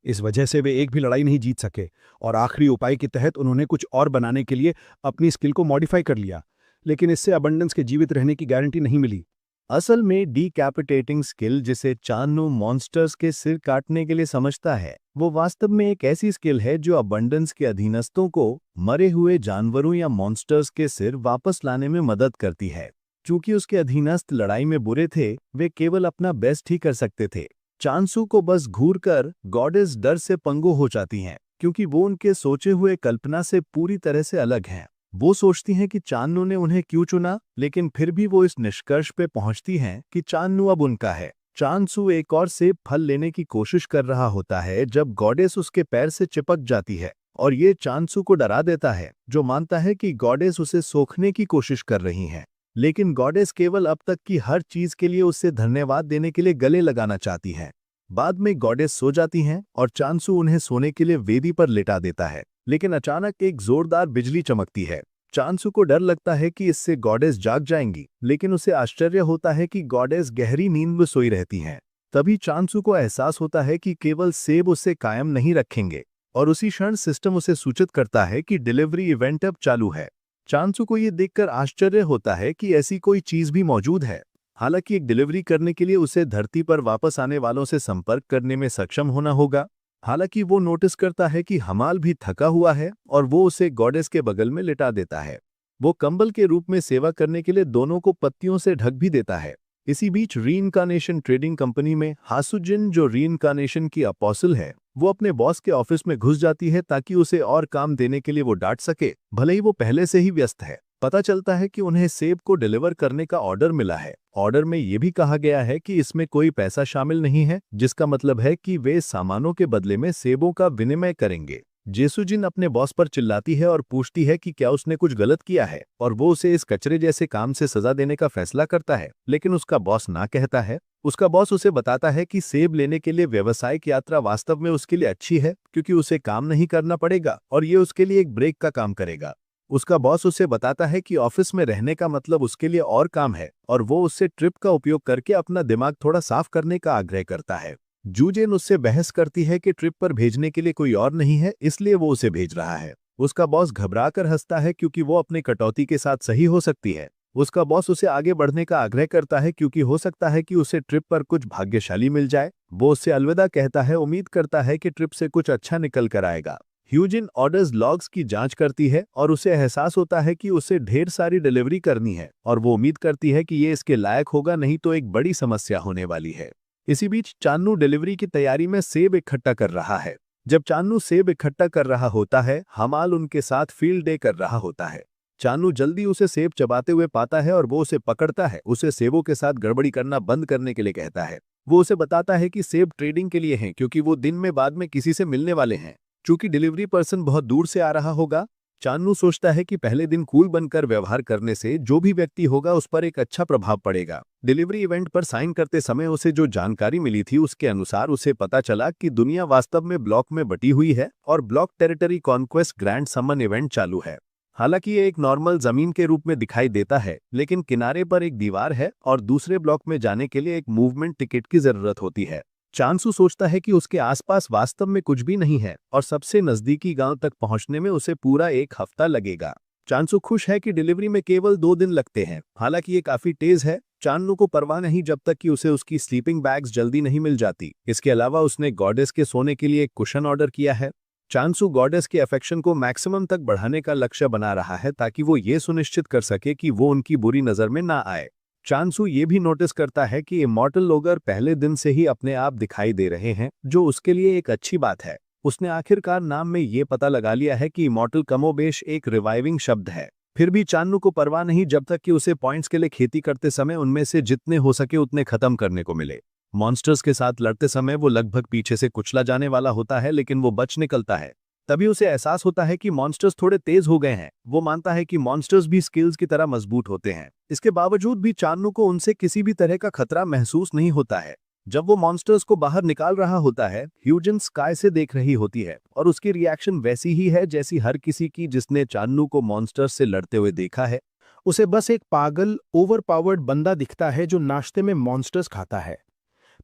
Speaker 1: इस वजह से वे एक भी लड़ाई नहीं जीत सके और आखिरी उपाय के तहत उन्होंने कुछ और बनाने के लिए अपनी स्किल को मॉडिफाई कर लिया। लेकिन इससे अबंडेंस के जीवित रहने की गारंटी नहीं मिली।
Speaker 2: असल में डीकैपिटेटिंग स्किल, जिसे चानू मॉन्स्टर्स के सिर काटने के लिए समझता है, वो वास्तव में एक ऐसी स्किल है जो अबंडेंस के अधीनस्थों को मरे हुए जानवरों या मॉन्स्टर्स के सिर वापस लाने में मदद करती है। चूंकि उसके अधीनस्थ लड़ाई में बुरे थे, वे केवल अपना बेस्ट ही कर सकते थे। चांसू को बस घूरकर गॉडेस डर से पंगु हो जाती हैं, क्योंकि वो उनके सोचे हुए कल्पना से पूरी तरह से अलग हैं। वो सोचती हैं कि चान्नू ने उन्हें क्यों चुना, लेकिन फिर भी वो इस निष्कर्ष पे पहुंचती हैं कि चान्नू अब उनका है। चांसू एक और सेब फल लेने की कोशिश कर रहा होता है जब गॉडेस उसके पैर से चिपक जाती है, और ये चांसू को डरा देता है, जो मानता है कि गॉडेस उसे सोखने की कोशिश कर रही हैं। लेकिन गॉडेस केवल अब तक की हर चीज के लिए उसे धन्यवाद देने के लिए गले लगाना चाहती हैं। बाद में गॉडेस सो जाती हैं और चांसू उन्हें सोने के लिए वेदी पर लिटा देता है। लेकिन अचानक एक जोरदार बिजली चमकती है। चांसू को डर लगता है कि इससे गॉडेस जाग जाएंगी, लेकिन उसे आश्चर्य होता है कि गॉडेस गहरी नींद में सोई रहती हैं। तभी चांसू को एहसास होता है कि केवल सेब उसे कायम नहीं रखेंगे, और उसी क्षण सिस्टम उसे सूचित करता है कि डिलीवरी इवेंट अब चालू है। चांसू को यह देखकर आश्चर्य होता है कि ऐसी कोई चीज भी मौजूद है। हालांकि एक डिलीवरी करने के लिए उसे धरती पर वापस आने वालों से संपर्क करने में सक्षम होना होगा। हालांकि वो नोटिस करता है कि हमाल भी थका हुआ है और वो उसे गॉडेस के बगल में लिटा देता है। वो कंबल के रूप में सेवा करने के लिए दोनों को पत्तियों से ढक भी देता है। इसी बीच रीइंकार्नेशन ट्रेडिंग कंपनी में हासुजिन, जो रीइंकार्नेशन की अपोस्टल है, वो अपने बॉस के ऑफिस में घुस जाती है ताकि उसे और काम देने के लिए वो डांट सके, भले ही वो पहले से ही व्यस्त है। पता चलता है कि उन्हें सेब को डिलीवर करने का ऑर्डर मिला है। ऑर्डर में यह भी कहा गया है कि इसमें कोई पैसा शामिल नहीं है, जिसका मतलब है कि वे सामानों के बदले में सेबों का विनिमय करेंगे। जेसुजिन अपने बॉस पर चिल्लाती है और पूछती है कि क्या उसने कुछ गलत किया है, और वो उसे इस कचरे जैसे काम से सजा देने का फैसला करता है। लेकिन उसका बॉस ना कहता है। उसका बॉस उसे बताता है कि सेब लेने के लिए व्यावसायिक यात्रा वास्तव में उसके लिए अच्छी है, क्योंकि उसे काम नहीं करना पड़ेगा और ये उसके लिए एक ब्रेक का काम करेगा। उसका बॉस उसे बताता है कि ऑफिस में रहने का मतलब उसके लिए और काम है, और वो उससे ट्रिप का उपयोग करके अपना दिमाग थोड़ा साफ करने का आग्रह करता है। जूजेन उससे बहस करती है कि ट्रिप पर भेजने के लिए कोई और नहीं है, इसलिए वो उसे भेज रहा है। उसका बॉस घबराकर हंसता है क्योंकि वो अपनी कटौती के साथ सही हो सकती है। उसका बॉस उसे आगे बढ़ने का आग्रह करता है क्योंकि हो सकता है कि उसे ट्रिप पर कुछ भाग्यशाली मिल जाए। वो उससे अलविदा कहता है, उम्मीद करता है कि ट्रिप से कुछ अच्छा निकल कर आएगा। ह्यूजिन ऑर्डर्स लॉग्स की जांच करती है और उसे एहसास होता है कि उसे ढेर सारी डिलीवरी करनी है, और वो उम्मीद करती है कि ये इसके लायक होगा, नहीं तो एक बड़ी समस्या होने वाली है। इसी बीच चान्नू डिलीवरी की तैयारी में सेब इकट्ठा कर रहा है। जब चान्नू सेब इकट्ठा कर रहा होता है, हमाल उनके साथ फील्ड डे कर रहा होता है। चान्नू जल्दी उसे सेब चबाते हुए पाता है और वो उसे पकड़ता है, उसे सेबों के साथ गड़बड़ी करना बंद करने के लिए कहता है। वो उसे बताता है कि सेब ट्रेडिंग के लिए हैं, क्योंकि वो दिन में बाद में किसी से मिलने वाले हैं। चूंकि डिलीवरी पर्सन बहुत दूर से आ रहा होगा, चान्नू सोचता है कि पहले दिन कूल बनकर व्यवहार करने से जो भी व्यक्ति होगा उस पर एक अच्छा प्रभाव पड़ेगा। डिलीवरी इवेंट पर साइन करते समय उसे जो जानकारी मिली थी उसके अनुसार उसे पता चला कि दुनिया वास्तव में ब्लॉक में बटी हुई है और ब्लॉक टेरिटरी कॉन्क्वेस्ट ग्रैंड समन इवेंट चालू है। हालांकि ये एक नॉर्मल जमीन के रूप में दिखाई देता है, लेकिन किनारे पर एक दीवार है और दूसरे ब्लॉक में जाने के लिए एक मूवमेंट टिकट की जरूरत होती है। चांसू सोचता है कि उसके आसपास वास्तव में कुछ भी नहीं है और सबसे नजदीकी गांव तक पहुंचने में उसे पूरा एक हफ्ता लगेगा। चांसू खुश है कि डिलीवरी में केवल 2 दिन लगते हैं। हालांकि ये काफी तेज है। चान्नू को परवाह नहीं जब तक कि उसे उसकी स्लीपिंग बैग्स जल्दी नहीं मिल जाती। इसके अलावा उसने गॉडेस के सोने के लिए एक कुशन ऑर्डर किया है। चांसू गॉडेस के अफेक्शन को मैक्सिमम तक बढ़ाने का लक्ष्य बना रहा है ताकि वो ये सुनिश्चित कर सके कि वो उनकी बुरी नजर में ना आए। चांसू ये भी नोटिस करता है कि इमॉर्टल लोगर पहले दिन से ही अपने आप दिखाई दे रहे हैं, जो उसके लिए एक अच्छी बात है। उसने आखिरकार नाम में ये पता लगा लिया है कि इमॉर्टल कमोबेश एक रिवाइविंग शब्द है। फिर भी चान्नू को परवाह नहीं जब तक कि उसे पॉइंट्स के लिए खेती करते समय उनमें से जितने हो सके उतने खत्म करने को मिले। मॉन्स्टर्स के साथ लड़ते समय वो लगभग पीछे से कुचला जाने वाला होता है, लेकिन वो बच निकलता है। तभी उसे एहसास होता है कि मॉन्स्टर्स थोड़े तेज हो गए हैं। वो मानता है कि मॉन्स्टर्स भी स्किल्स की तरह मजबूत होते हैं। इसके बावजूद भी चान्नू को उनसे किसी भी तरह का खतरा महसूस नहीं होता है। जब वो मॉन्स्टर्स को बाहर निकाल रहा होता है, ह्यूजन स्काई से देख रही होती है और उसकी रिएक्शन वैसी ही है जैसी हर किसी की जिसने चान्नू को मॉन्स्टर्स से लड़ते हुए देखा है।
Speaker 1: उसे बस एक पागल ओवरपावर्ड बंदा दिखता है जो नाश्ते में मॉन्स्टर्स खाता है।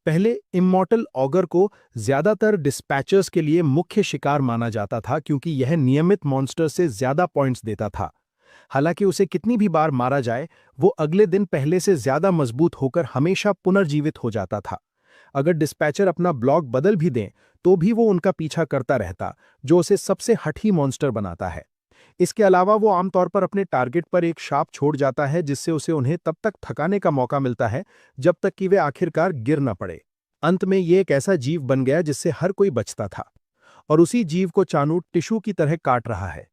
Speaker 1: पहले इमॉर्टल ऑगर को ज्यादातर डिस्पैचर्स के लिए मुख्य शिकार माना जाता था क्योंकि यह नियमित मॉन्स्टर से ज्यादा पॉइंट्स देता था। हालांकि उसे कितनी भी बार मारा जाए, वो अगले दिन पहले से ज्यादा मजबूत होकर हमेशा पुनर्जीवित हो जाता था। अगर डिस्पैचर अपना ब्लॉक बदल भी दें तो भी वो उनका पीछा करता रहता, जो उसे सबसे हठी मॉन्स्टर बनाता है। इसके अलावा वो आमतौर पर अपने टारगेट पर एक शाप छोड़ जाता है जिससे उसे उन्हें तब तक थकाने का मौका मिलता है जब तक कि वे आखिरकार गिर न पड़े। अंत में ये एक ऐसा जीव बन गया जिससे हर कोई बचता था, और उसी जीव को चानू टिश्यू की तरह काट रहा है।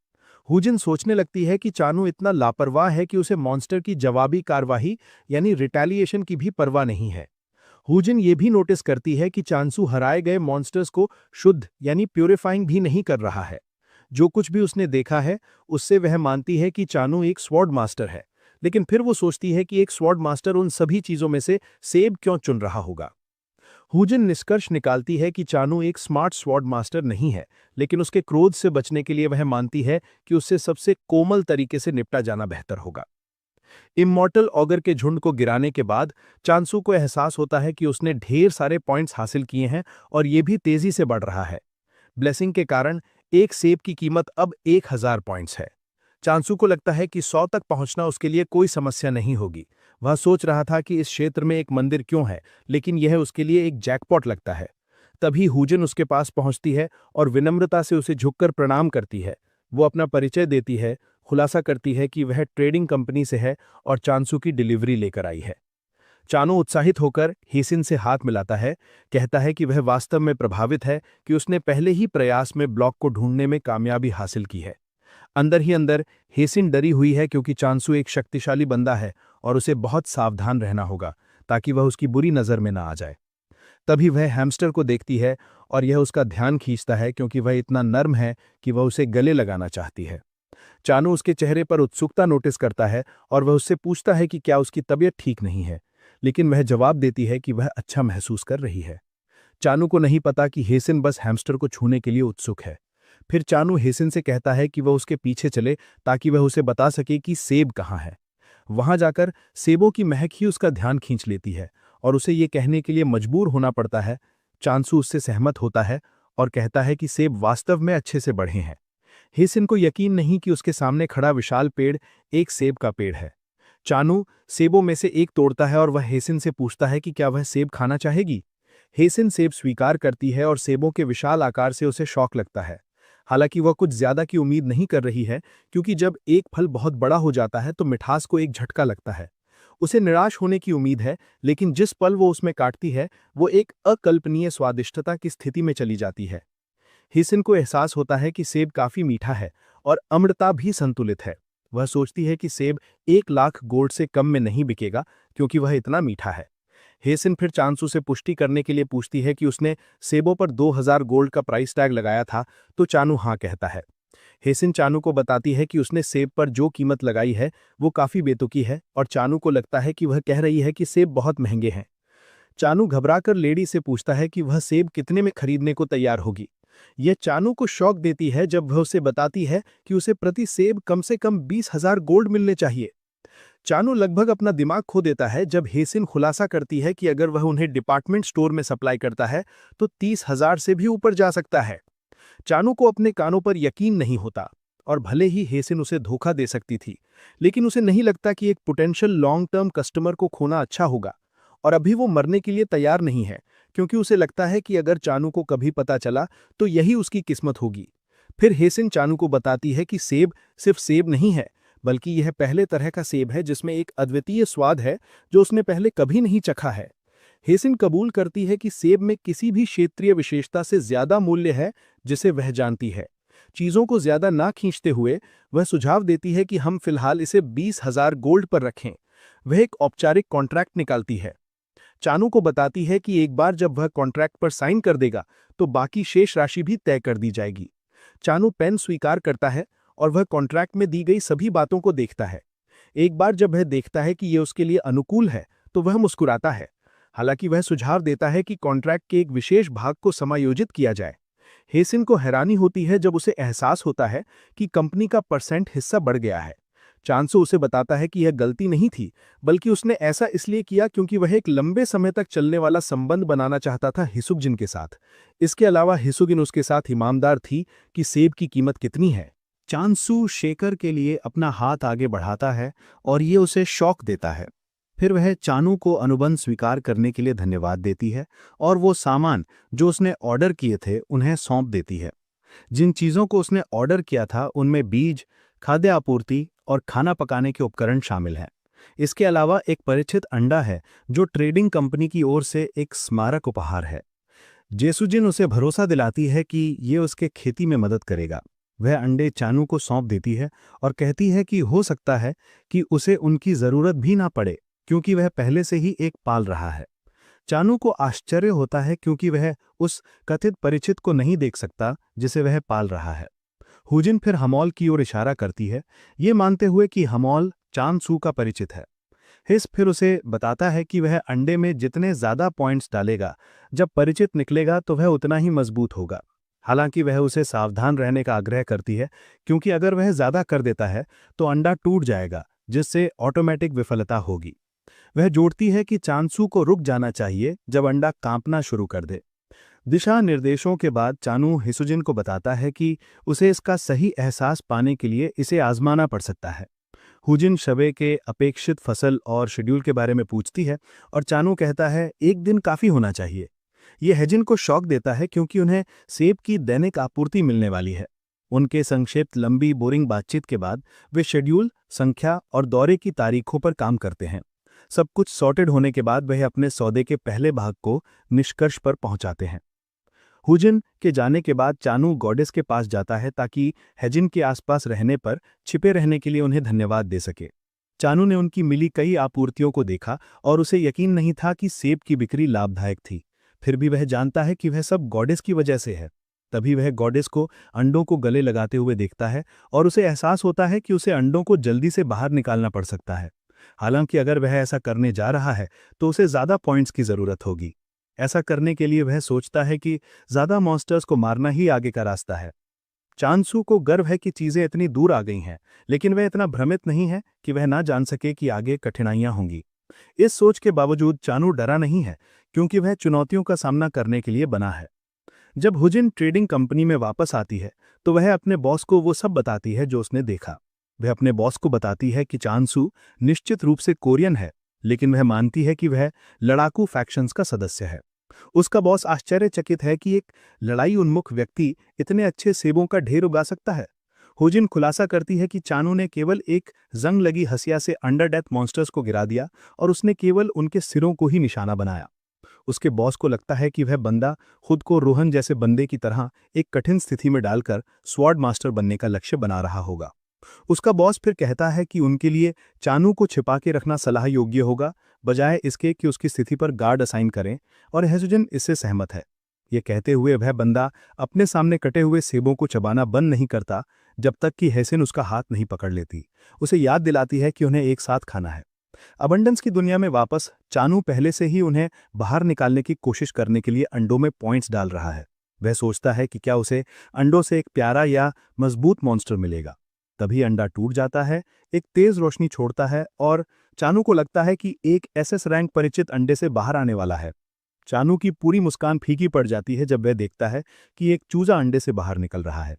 Speaker 1: हुजिन सोचने लगती है कि चानू इतना लापरवाह है कि उसे मॉन्स्टर की जवाबी कार्रवाई यानी रिटेलिएशन की भी परवाह नहीं है। हुजिन ये भी नोटिस करती है कि चांसू हराए गए मॉन्स्टर्स को शुद्ध यानी प्यूरिफाइंग भी नहीं कर रहा है। जो कुछ भी उसने देखा है उससे वह मानती है कि चानू एक स्वॉर्ड मास्टर है, लेकिन फिर वो सोचती है कि एक स्वॉर्ड मास्टर उन सभी चीजों में से सेब क्यों चुन रहा होगा। हुजिन निष्कर्ष निकालती है कि चानू एक स्मार्ट स्वॉर्ड मास्टर नहीं है, लेकिन उसके क्रोध से बचने के लिए वह मानती है कि उससे सबसे कोमल तरीके से निपटा जाना बेहतर होगा। इमॉर्टल ऑगर के झुंड को गिराने के बाद चांसू को एहसास होता है कि उसने ढेर सारे पॉइंट्स हासिल किए हैं और ये भी तेजी से बढ़ रहा है। ब्लेसिंग के कारण एक सेब की कीमत अब 1000 पॉइंट्स है। चांसू को लगता है कि 100 तक पहुंचना उसके लिए कोई समस्या नहीं होगी। वह सोच रहा था कि इस क्षेत्र में एक मंदिर क्यों है, लेकिन यह उसके लिए एक जैकपॉट लगता है। तभी हुजिन उसके पास पहुंचती है और विनम्रता से उसे झुककर प्रणाम करती है। वो अपना परिचय देती है, खुलासा करती है कि वह ट्रेडिंग कंपनी से है और चांसू की डिलीवरी लेकर आई है। चानो उत्साहित होकर हेसिन से हाथ मिलाता है, कहता है कि वह वास्तव में प्रभावित है कि उसने पहले ही प्रयास में ब्लॉक को ढूंढने में कामयाबी हासिल की है। अंदर ही अंदर हेसिन डरी हुई है क्योंकि चांसू एक शक्तिशाली बंदा है और उसे बहुत सावधान रहना होगा ताकि वह उसकी बुरी नज़र में ना आ जाए। तभी वह हैमस्टर को देखती है और यह उसका ध्यान खींचता है क्योंकि वह इतना नर्म है कि वह उसे गले लगाना चाहती है। चानू उसके चेहरे पर उत्सुकता नोटिस करता है और वह उससे पूछता है कि क्या उसकी तबीयत ठीक नहीं है, लेकिन वह जवाब देती है कि वह अच्छा महसूस कर रही है। चानू को नहीं पता कि हेसिन बस हैमस्टर को छूने के लिए उत्सुक है। फिर चानू हेसिन से कहता है कि वह उसके पीछे चले ताकि वह उसे बता सके कि सेब कहाँ है। वहां जाकर सेबों की महक ही उसका ध्यान खींच लेती है और उसे ये कहने के लिए मजबूर होना पड़ता है। चांसू उससे सहमत होता है और कहता है कि सेब वास्तव में अच्छे से बढ़े हैं। हेसिन को यकीन नहीं कि उसके सामने खड़ा विशाल पेड़ एक सेब का पेड़ है। चानू सेबों में से एक तोड़ता है और वह हेसिन से पूछता है कि क्या वह सेब खाना चाहेगी। हेसिन सेब स्वीकार करती है और सेबों के विशाल आकार से उसे शौक लगता है। हालांकि वह कुछ ज्यादा की उम्मीद नहीं कर रही है क्योंकि जब एक फल बहुत बड़ा हो जाता है तो मिठास को एक झटका लगता है। उसे निराश होने की उम्मीद है, लेकिन जिस पल वो उसमें काटती है वो एक अकल्पनीय स्वादिष्टता की स्थिति में चली जाती है। हिसिन को एहसास होता है कि सेब काफी मीठा है और अम्लता भी संतुलित है। वह सोचती है कि सेब 1 लाख गोल्ड से कम में नहीं बिकेगा क्योंकि वह इतना मीठा है। हेसिन फिर चांसू से पुष्टि करने के लिए पूछती है कि उसने सेबों पर 2000 गोल्ड का प्राइस टैग लगाया था, तो चानू हाँ कहता है। हेसिन चानू को बताती है कि उसने सेब पर जो कीमत लगाई है वो काफी बेतुकी है और चानू को लगता है कि वह कह रही है कि सेब बहुत महंगे हैं। चानू घबराकर लेडी से पूछता है कि वह सेब कितने में खरीदने को तैयार होगी। यह चानू को शौक देती है जब वह उसे बताती है कि उसे प्रति सेब कम से कम 20,000 गोल्ड मिलने चाहिए। चानू लगभग अपना दिमाग खो देता है जब हेसिन खुलासा करती है कि अगर वह उन्हें डिपार्टमेंट स्टोर में सप्लाई करता है तो 30,000 से भी ऊपर जा सकता है। चानू को अपने कानों पर यकीन नहीं होता और भले ही हेसिन उसे धोखा दे सकती थी, लेकिन उसे नहीं लगता कि एक पोटेंशियल लॉन्ग टर्म कस्टमर को खोना अच्छा होगा। और अभी वो मरने के लिए तैयार नहीं है क्योंकि उसे लगता है कि अगर चानू को कभी पता चला तो यही उसकी किस्मत होगी। फिर हेसिन चानू को बताती है कि सेब सिर्फ सेब नहीं है, बल्कि यह पहले तरह का सेब है जिसमें एक अद्वितीय स्वाद है जो उसने पहले कभी नहीं चखा है। हेसिन कबूल करती है कि सेब में किसी भी क्षेत्रीय विशेषता से ज्यादा मूल्य है जिसे वह जानती है। चीजों को ज्यादा ना खींचते हुए वह सुझाव देती है कि हम फिलहाल इसे 20,000 गोल्ड पर रखें। वह एक औपचारिक कॉन्ट्रैक्ट निकालती है। चानू को बताती है कि एक बार जब वह कॉन्ट्रैक्ट पर साइन कर देगा तो बाकी शेष राशि भी तय कर दी जाएगी। चानू पेन स्वीकार करता है और वह कॉन्ट्रैक्ट में दी गई सभी बातों को देखता है। एक बार जब वह देखता है कि यह उसके लिए अनुकूल है तो वह मुस्कुराता है। हालांकि वह सुझाव देता है कि कॉन्ट्रैक्ट के एक विशेष भाग को समायोजित किया जाए। हेसिन को हैरानी होती है जब उसे एहसास होता है कि कंपनी का परसेंट हिस्सा बढ़ गया है। चांसू उसे बताता है कि यह गलती नहीं थी, बल्कि उसने ऐसा इसलिए किया क्योंकि वह एक लंबे समय तक चलने वाला संबंध बनाना चाहता था हिसुकजिन के साथ। इसके अलावा हिसुगिन उसके साथ ईमानदार थी कि सेब की कीमत कितनी है। चांसू शेखर के लिए अपना हाथ आगे बढ़ाता है और ये उसे शौक देता है। फिर वह चानू को अनुबंध स्वीकार करने के लिए धन्यवाद देती है और वो सामान जो उसने ऑर्डर किए थे उन्हें सौंप देती है। जिन चीज़ों को उसने ऑर्डर किया था उनमें बीज, खाद्य आपूर्ति और खाना पकाने के उपकरण शामिल हैं। इसके अलावा एक परिचित अंडा है जो ट्रेडिंग कंपनी की ओर से एक स्मारक उपहार है। जेसुजिन उसे भरोसा दिलाती है कि ये उसके खेती में मदद करेगा। वह अंडे चानू को सौंप देती है और कहती है कि हो सकता है कि उसे उनकी ज़रूरत भी ना पड़े, क्योंकि वह पहले से ही एक पाल रहा है। चानू को आश्चर्य होता है क्योंकि वह उस कथित परिचित को नहीं देख सकता जिसे वह पाल रहा है। हुजिन फिर हमौल की ओर इशारा करती है, ये मानते हुए कि हमौल चांसू का परिचित है। हिस फिर उसे बताता है कि वह अंडे में जितने ज्यादा पॉइंट्स डालेगा, जब परिचित निकलेगा तो वह उतना ही मजबूत होगा। हालांकि वह उसे सावधान रहने का आग्रह करती है, क्योंकि अगर वह ज्यादा कर देता है तो अंडा टूट जाएगा, जिससे ऑटोमेटिक विफलता होगी। वह जोड़ती है कि चांसू को रुक जाना चाहिए जब अंडा कांपना शुरू कर दे। दिशा निर्देशों के बाद चानू हिसुजिन को बताता है कि उसे इसका सही एहसास पाने के लिए इसे आजमाना पड़ सकता है। हुजिन शबे के अपेक्षित फसल और शेड्यूल के बारे में पूछती है और चानू कहता है एक दिन काफी होना चाहिए। यह हेजिन को शौक देता है क्योंकि उन्हें सेब की दैनिक आपूर्ति मिलने वाली है। उनके संक्षिप्त लंबी बोरिंग बातचीत के बाद वे शेड्यूल, संख्या और दौरे की तारीखों पर काम करते हैं। सब कुछ सॉर्टेड होने के बाद वह अपने सौदे के पहले भाग को निष्कर्ष पर पहुंचाते हैं। हुजिन के जाने के बाद चानू गॉडेस के पास जाता है ताकि हेजिन के आसपास रहने पर छिपे रहने के लिए उन्हें धन्यवाद दे सके। चानू ने उनकी मिली कई आपूर्तियों को देखा और उसे यकीन नहीं था कि सेब की बिक्री लाभदायक थी। फिर भी वह जानता है कि वह सब गॉडेस की वजह से है। तभी वह गॉडेस को अंडों को गले लगाते हुए देखता है और उसे एहसास होता है कि उसे अंडों को जल्दी से बाहर निकालना पड़ सकता है। हालांकि अगर वह ऐसा करने जा रहा है तो उसे ज्यादा पॉइंट्स की जरूरत होगी। ऐसा करने के लिए वह सोचता है कि ज्यादा मॉन्स्टर्स को मारना ही आगे का रास्ता है। चांसू को गर्व है कि चीजें इतनी दूर आ गई हैं, लेकिन वह इतना भ्रमित नहीं है कि वह ना जान सके कि आगे कठिनाइयां होंगी। इस सोच के बावजूद चानू डरा नहीं है, क्योंकि वह चुनौतियों का सामना करने के लिए बना है। जब हुजिन ट्रेडिंग कंपनी में वापस आती है तो वह अपने बॉस को वो सब बताती है जो उसने देखा। वह अपने बॉस को बताती है कि चांसू निश्चित रूप से कोरियन है, लेकिन वह मानती है कि वह लड़ाकू फैक्शंस का सदस्य है। उसका बॉस आश्चर्यचकित है कि एक लड़ाई उन्मुख व्यक्ति इतने अच्छे सेबों का ढेर उगा सकता है। हुजिन खुलासा करती है कि चानू ने केवल एक जंग लगी हसिया से अंडर डेथ मॉन्स्टर्स को गिरा दिया और उसने केवल उनके सिरों को ही निशाना बनाया। उसके बॉस को लगता है कि वह बंदा खुद को रोहन जैसे बंदे की तरह एक कठिन स्थिति में डालकर स्वॉर्ड मास्टर बनने का लक्ष्य बना रहा होगा। उसका बॉस फिर कहता है कि उनके लिए चानू को छिपा के रखना सलाह योग्य होगा, बजाय इसके कि उसकी स्थिति पर गार्ड असाइन करें, और हेसुजिन इससे सहमत है। ये कहते हुए वह बंदा अपने सामने कटे हुए सेबों को चबाना बंद नहीं करता जब तक कि हेसिन उसका हाथ नहीं पकड़ लेती, उसे याद दिलाती है कि उन्हें एक साथ खाना है। अबंडेंस की दुनिया में वापस चानू पहले से ही उन्हें बाहर निकालने की कोशिश करने के लिए अंडों में पॉइंट्स डाल रहा है। वह सोचता है कि क्या उसे अंडों से एक प्यारा या मजबूत मॉन्स्टर मिलेगा। तभी अंडा टूट जाता है, एक तेज रोशनी छोड़ता है और चानू को लगता है कि एक एसएस रैंक परिचित अंडे से बाहर आने वाला है। चानू की पूरी मुस्कान फीकी पड़ जाती है जब वह देखता है कि एक चूजा अंडे से बाहर निकल रहा है।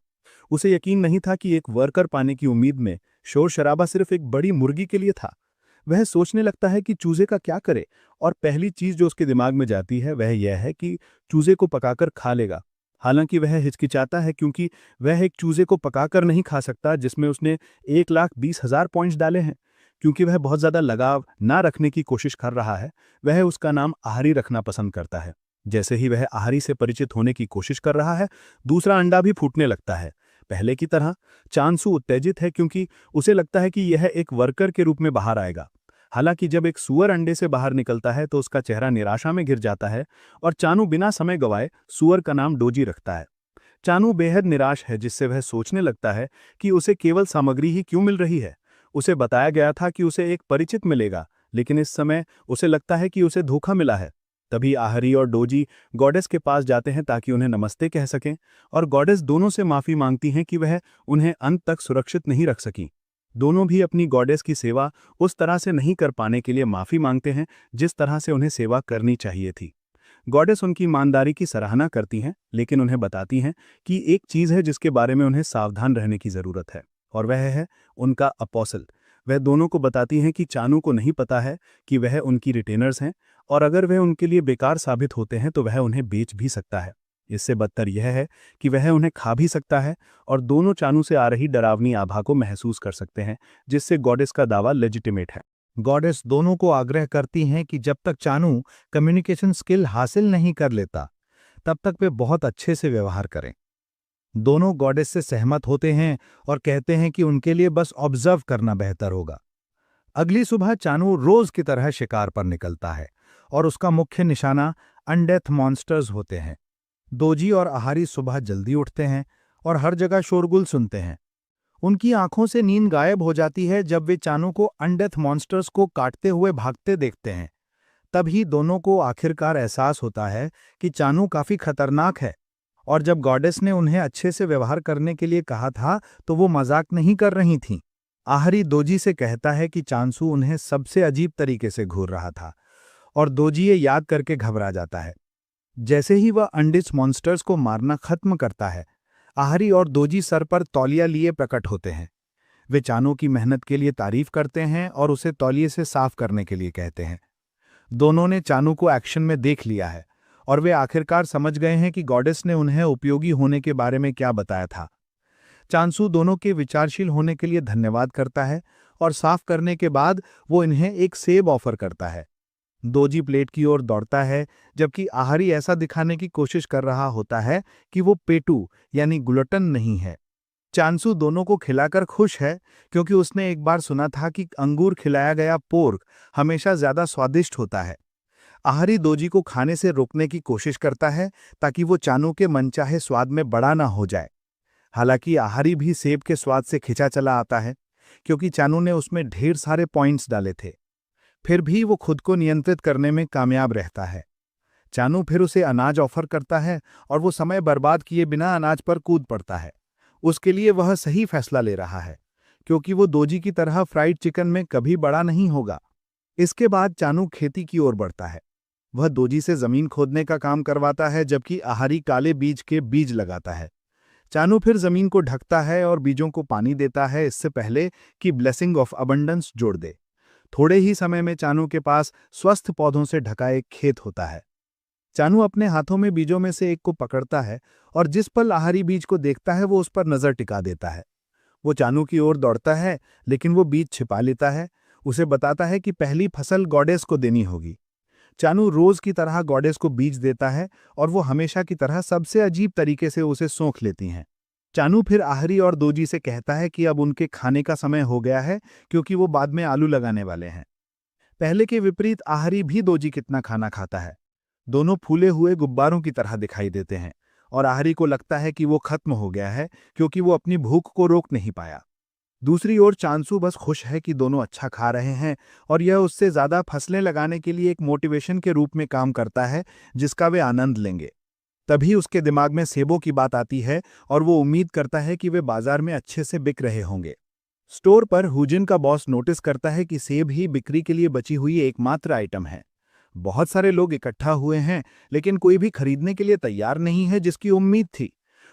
Speaker 1: उसे यकीन नहीं था कि एक वर्कर पाने की उम्मीद में शोर शराबा सिर्फ एक बड़ी मुर्गी के लिए था। वह सोचने लगता है कि चूजे का क्या करे, और पहली चीज जो उसके दिमाग में जाती है वह यह है कि चूजे को पकाकर खा लेगा। हालांकि वह हिचकिचाता है क्योंकि वह एक चूजे को पकाकर नहीं खा सकता जिसमें उसने 1,20,000 पॉइंट्स डाले हैं। क्योंकि वह बहुत ज्यादा लगाव ना रखने की कोशिश कर रहा है, वह उसका नाम आहारी रखना पसंद करता है। जैसे ही वह आहारी से परिचित होने की कोशिश कर रहा है, दूसरा अंडा भी फूटने लगता है। पहले की तरह चांसू उत्तेजित है क्योंकि उसे लगता है कि यह एक वर्कर के रूप में बाहर आएगा। हालांकि जब एक सूअर अंडे से बाहर निकलता है तो उसका चेहरा निराशा में घिर जाता है और चानू बिना समय गवाए सूअर का नाम डोजी रखता है। चानू बेहद निराश है, जिससे वह सोचने लगता है कि उसे केवल सामग्री ही क्यों मिल रही है। उसे बताया गया था कि उसे एक परिचित मिलेगा, लेकिन इस समय उसे लगता है कि उसे धोखा मिला है।
Speaker 2: तभी आहरी और डोजी गॉडेस के पास जाते हैं ताकि उन्हें नमस्ते कह सकें, और गॉडेस दोनों से माफी मांगती हैं कि वह उन्हें अंत तक सुरक्षित नहीं रख सकी। दोनों भी अपनी गॉडेस की सेवा उस तरह से नहीं कर पाने के लिए माफी मांगते हैं जिस तरह से उन्हें सेवा करनी चाहिए थी। गॉडेस उनकी ईमानदारी की सराहना करती हैं, लेकिन उन्हें बताती हैं कि एक चीज़ है जिसके बारे में उन्हें सावधान रहने की ज़रूरत है, और वह है उनका अपोस्टल। वह दोनों को बताती हैं कि चानू को नहीं पता है कि वह उनकी रिटेनर्स हैं, और अगर वह उनके लिए बेकार साबित होते हैं तो वह उन्हें बेच भी सकता है। इससे बदतर यह है कि वह उन्हें खा भी सकता है, और दोनों चानू से आ रही डरावनी आभा को महसूस कर सकते हैं, जिससे गॉडेस का दावा लेजिटिमेट है।
Speaker 1: गॉडेस दोनों को आग्रह करती हैं कि जब तक चानू कम्युनिकेशन स्किल हासिल नहीं कर लेता, तब तक वे बहुत अच्छे से व्यवहार करें। दोनों गॉडेस से सहमत होते हैं और कहते हैं कि उनके लिए बस ऑब्जर्व करना बेहतर होगा। अगली सुबह चानू रोज की तरह शिकार पर निकलता है और उसका मुख्य निशाना अनडेथ मॉन्स्टर्स होते हैं। दोजी और आहारी सुबह जल्दी उठते हैं और हर जगह शोरगुल सुनते हैं। उनकी आंखों से नींद गायब हो जाती है जब वे चानू को अनडेथ मॉन्स्टर्स को काटते हुए भागते देखते हैं। तभी दोनों को आखिरकार एहसास होता है कि चानू काफी खतरनाक है, और जब गॉडेस ने उन्हें अच्छे से व्यवहार करने के लिए कहा था तो वो मजाक नहीं कर रही थीं। आहरी दोजी से कहता है कि चांसू उन्हें सबसे अजीब तरीके से घूर रहा था, और दोजी ये याद करके घबरा जाता है। जैसे ही वह अनडेथ मॉन्स्टर्स को मारना खत्म करता है, आहरी और दोजी सर पर तौलिया लिए प्रकट होते हैं। वे चानू की मेहनत के लिए तारीफ करते हैं और उसे तौलिए से साफ करने के लिए कहते हैं। दोनों ने चानू को एक्शन में देख लिया है, और वे आखिरकार समझ गए हैं कि गॉडेस ने उन्हें उपयोगी होने के बारे में क्या बताया था। चांसू दोनों के विचारशील होने के लिए धन्यवाद करता है, और साफ करने के बाद वो इन्हें एक सेब ऑफर करता है। दोजी प्लेट की ओर दौड़ता है, जबकि आहारी ऐसा दिखाने की कोशिश कर रहा होता है कि वो पेटू यानी ग्लूटन नहीं है। चांसू दोनों को खिलाकर खुश है, क्योंकि उसने एक बार सुना था कि अंगूर खिलाया गया पोर्क हमेशा ज्यादा स्वादिष्ट होता है। आहारी दोजी को खाने से रोकने की कोशिश करता है ताकि वो चानू के मनचाहे स्वाद में बड़ा ना हो जाए। हालांकि आहारी भी सेब के स्वाद से खिंचा चला आता है, क्योंकि चानू ने उसमें ढेर सारे पॉइंट्स डाले थे। फिर भी वो खुद को नियंत्रित करने में कामयाब रहता है। चानू फिर उसे अनाज ऑफर करता है, और वो समय बर्बाद किए बिना अनाज पर कूद पड़ता है। उसके लिए वह सही फैसला ले रहा है, क्योंकि वो दोजी की तरह फ्राइड चिकन में कभी बड़ा नहीं होगा। इसके बाद चानू खेती की ओर बढ़ता है। वह दोजी से जमीन खोदने का काम करवाता है, जबकि आहारी काले बीज के बीज लगाता है। चानू फिर जमीन को ढकता है और बीजों को पानी देता है, इससे पहले कि ब्लेसिंग ऑफ अबंडेंस जोड़ दे। थोड़े ही समय में चानू के पास स्वस्थ पौधों से ढका एक खेत होता है। चानू अपने हाथों में बीजों में से एक को पकड़ता है, और जिस पल आहारी बीज को देखता है वो उस पर नजर टिका देता है। वो चानू की ओर दौड़ता है, लेकिन वो बीज छिपा लेता है। उसे बताता है कि पहली फसल गॉडेस को देनी होगी। चानू रोज की तरह गॉडेस को बीज देता है, और वो हमेशा की तरह सबसे अजीब तरीके से उसे सोख लेती हैं। चानू फिर आहरी और दोजी से कहता है कि अब उनके खाने का समय हो गया है, क्योंकि वो बाद में आलू लगाने वाले हैं। पहले के विपरीत आहरी भी दोजी कितना खाना खाता है। दोनों फूले हुए गुब्बारों की तरह दिखाई देते हैं, और आहरी को लगता है कि वो खत्म हो गया है, क्योंकि वो अपनी भूख को रोक नहीं पाया। दूसरी ओर चांसू बस खुश है कि दोनों अच्छा खा रहे हैं, और यह उससे ज्यादा फसलें लगाने के लिए एक मोटिवेशन के रूप में काम करता है, जिसका वे आनंद लेंगे। तभी उसके दिमाग में सेबों की बात आती है, और वो उम्मीद करता है कि वे बाजार में अच्छे से बिक रहे होंगे। स्टोर पर हुजिन का बॉस नोटिस करता है कि सेब ही बिक्री के लिए बची हुई एकमात्र आइटम है। बहुत सारे लोग इकट्ठा हुए हैं, लेकिन कोई भी खरीदने के लिए तैयार नहीं है जिसकी उम्मीद थी।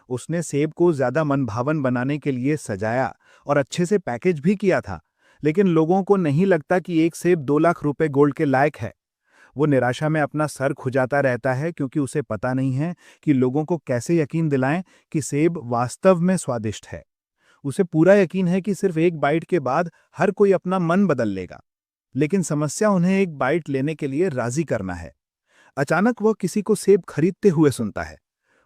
Speaker 1: उसने सेब को ज्यादा मनभावन बनाने के लिए सजाया और अच्छे से पैकेज भी किया था, लेकिन लोगों को नहीं लगता कि एक सेब 2 लाख रुपए गोल्ड के लायक है। वो निराशा में अपना सर खुजाता रहता है, क्योंकि उसे पता नहीं है कि लोगों को कैसे यकीन दिलाएं कि सेब वास्तव में स्वादिष्ट है। उसे पूरा यकीन है कि सिर्फ एक बाइट के बाद हर कोई अपना मन बदल लेगा, लेकिन समस्या उन्हें एक बाइट लेने के लिए राजी करना है। अचानक वह किसी को सेब खरीदते हुए सुनता है।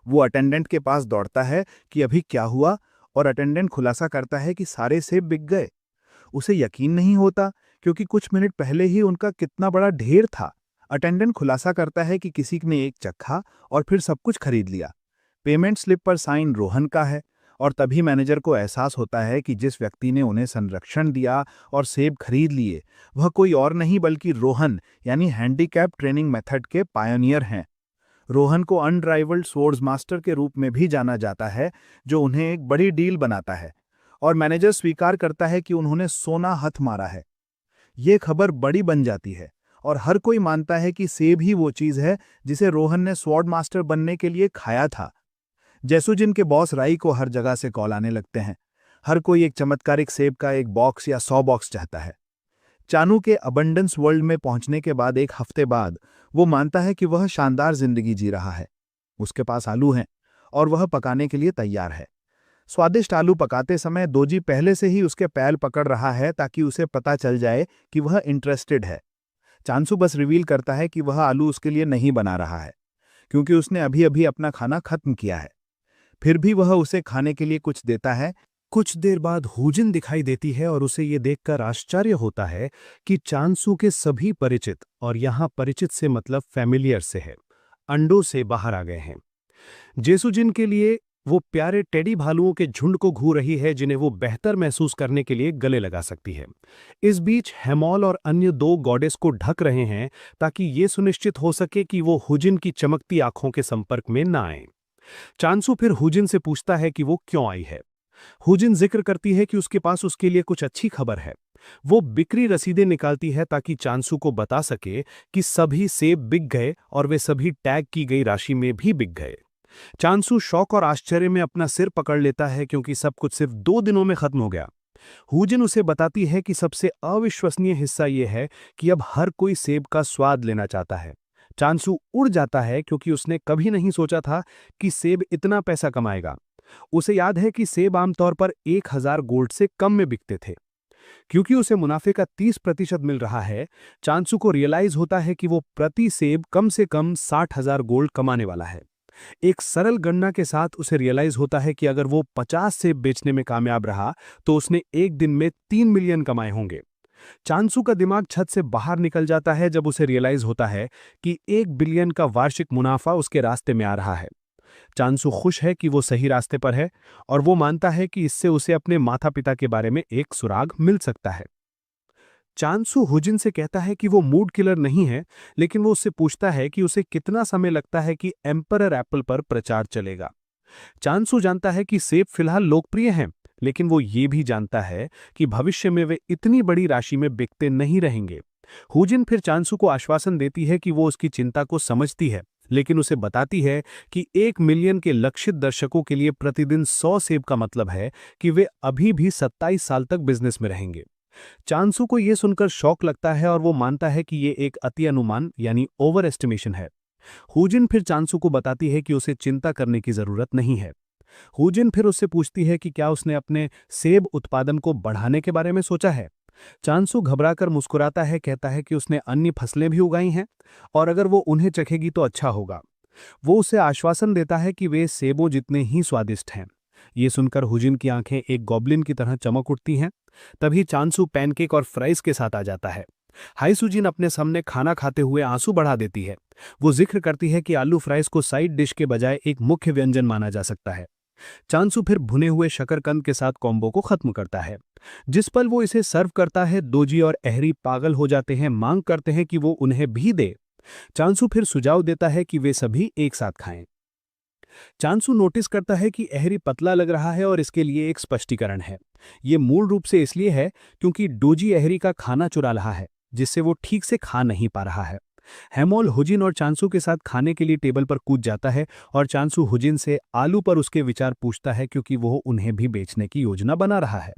Speaker 1: वो अटेंडेंट के पास दौड़ता है कि अभी क्या हुआ, और अटेंडेंट खुलासा करता है कि सारे सेब बिक गए। उसे यकीन नहीं होता, क्योंकि कुछ मिनट पहले ही उनका कितना बड़ा ढेर था। अटेंडेंट खुलासा करता है कि किसी ने एक चखा और फिर सब कुछ खरीद लिया। पेमेंट स्लिप पर साइन रोहन का है,
Speaker 2: और तभी मैनेजर को एहसास होता है कि जिस व्यक्ति ने उन्हें संरक्षण दिया और सेब खरीद लिए, वह कोई और नहीं बल्कि रोहन यानी हैंडीकैप ट्रेनिंग मेथड के पायनियर हैं। रोहन को अनराइवल्ड स्वॉर्ड्स मास्टर के रूप में भी जाना जाता है, जो उन्हें एक बड़ी डील बनाता है, और मैनेजर स्वीकार करता है कि उन्होंने सोना हथ मारा है। ये खबर बड़ी बन जाती है और हर कोई मानता है कि सेब ही वो चीज है जिसे रोहन ने स्वॉर्ड मास्टर बनने के लिए खाया था। जैसुजिन के बॉस राई को हर जगह से कॉल आने लगते हैं। हर कोई एक चमत्कारिक सेब का एक बॉक्स या 100 बॉक्स चाहता है। चानू के अबंडेंस वर्ल्ड में पहुंचने के बाद एक हफ्ते बाद वो मानता है कि वह शानदार जिंदगी जी रहा है। उसके पास आलू हैं और वह पकाने के लिए तैयार है। स्वादिष्ट आलू पकाते समय दोजी पहले से ही उसके पैर पकड़ रहा है ताकि उसे पता चल जाए कि वह इंटरेस्टेड है। चांसू बस रिवील करता है कि वह आलू उसके लिए नहीं बना रहा है, क्योंकि उसने अभी अभी अपना खाना खत्म किया है। फिर भी वह उसे खाने के लिए कुछ देता है।
Speaker 1: कुछ देर बाद हुजिन दिखाई देती है और उसे ये देखकर आश्चर्य होता है कि चांसू के सभी परिचित, और यहाँ परिचित से मतलब फैमिलियर से है, अंडों से बाहर आ गए हैं। जेसुजिन के लिए वो प्यारे टेडी भालुओं के झुंड को घूर रही है जिन्हें वो बेहतर महसूस करने के लिए गले लगा सकती है। इस बीच हेमॉल और अन्य 2 गॉडेस को ढक रहे हैं ताकि ये सुनिश्चित हो सके कि वो हुजिन की चमकती आंखों के संपर्क में ना आए। चांसू फिर हुजिन से पूछता है कि वो क्यों आई है। हुजिन जिक्र करती है कि उसके पास उसके लिए कुछ अच्छी खबर है। वो बिक्री रसीदें निकालती है ताकि चांसू को बता सके कि सभी सेब बिक गए और वे सभी टैग की गई राशि में भी बिक गए। चांसू शौक और आश्चर्य में अपना सिर पकड़ लेता है क्योंकि सब कुछ सिर्फ 2 दिनों में खत्म हो गया। हुजिन उसे बताती है कि सबसे अविश्वसनीय हिस्सा यह है कि अब हर कोई सेब का स्वाद लेना चाहता है। चांसू उड़ जाता है क्योंकि उसने कभी नहीं सोचा था कि सेब इतना पैसा कमाएगा। उसे याद है कि सेब आमतौर पर 1000 गोल्ड से कम में बिकते थे। क्योंकि उसे मुनाफे का 30% मिल रहा है, चांसू को रियलाइज होता है कि वो प्रति सेब कम से कम 60,000 गोल्ड कमाने वाला है। एक सरल गणना के साथ उसे रियलाइज होता है कि अगर वो 50 सेब बेचने में कामयाब रहा तो उसने एक दिन में 3 मिलियन कमाए होंगे। चांसू का दिमाग छत से बाहर निकल जाता है जब उसे रियलाइज होता है कि 1 बिलियन का वार्षिक मुनाफा उसके रास्ते में आ रहा है। चांसू खुश है कि वो सही रास्ते पर है और वो मानता है कि इससे उसे अपने माता पिता के बारे में एक सुराग मिल सकता है। चांसू हुजिन से कहता है कि वो मूड किलर नहीं है, लेकिन वो उससे पूछता है कि उसे कितना समय लगता है कि एम्परर एप्पल पर प्रचार चलेगा। चांसू जानता है कि सेब फिलहाल लोकप्रिय हैं, लेकिन वो ये भी जानता है कि भविष्य में वे इतनी बड़ी राशि में बिकते नहीं रहेंगे। हुजिन फिर चांसू को आश्वासन देती है कि वो उसकी चिंता को समझती है, लेकिन उसे बताती है कि 1 मिलियन के लक्षित दर्शकों के लिए प्रतिदिन 100 सेब का मतलब है कि वे अभी भी 27 साल तक बिजनेस में रहेंगे। चांसू को यह सुनकर शौक लगता है और वो मानता है कि ये एक अति अनुमान यानी ओवर एस्टिमेशन है। हुजिन फिर चांसू को बताती है कि उसे चिंता करने की जरूरत नहीं है। हुजिन फिर उससे पूछती है कि क्या उसने अपने सेब उत्पादन को बढ़ाने के बारे में सोचा है। चांसू घबराकर मुस्कुराता है, कहता है कि उसने अन्य फसलें भी उगाई हैं और अगर वो उन्हें चखेगी तो अच्छा होगा। वो उसे आश्वासन देता है कि वे सेबों जितने ही स्वादिष्ट हैं। ये सुनकर हुजिन की आंखें एक गॉब्लिन की तरह चमक उठती हैं। तभी चांसू पैनकेक और फ्राइज के साथ आ जाता है। हाईसुजिन अपने सामने खाना खाते हुए आंसू बढ़ा देती है। वो जिक्र करती है कि आलू फ्राइज को साइड डिश के बजाय एक मुख्य व्यंजन माना जा सकता है। चांसू फिर भुने हुए शकरकंद के साथ कॉम्बो को खत्म करता है। जिस पल वो इसे सर्व करता है, दोजी और एहरी पागल हो जाते हैं, मांग करते हैं कि वो उन्हें भी दे। चांसू फिर सुझाव देता है कि वे सभी एक साथ खाएं। चांसू नोटिस करता है कि एहरी पतला लग रहा है और इसके लिए एक स्पष्टीकरण है। ये मूल रूप से इसलिए है क्योंकि डोजी एहरी का खाना चुरा रहा है, जिससे वो ठीक से खा नहीं पा रहा है। हेमोल हुजिन और चांसू के साथ खाने के लिए टेबल पर कूद जाता है और चांसू हुजिन से आलू पर उसके विचार पूछता है क्योंकि वो उन्हें भी बेचने की योजना बना रहा है।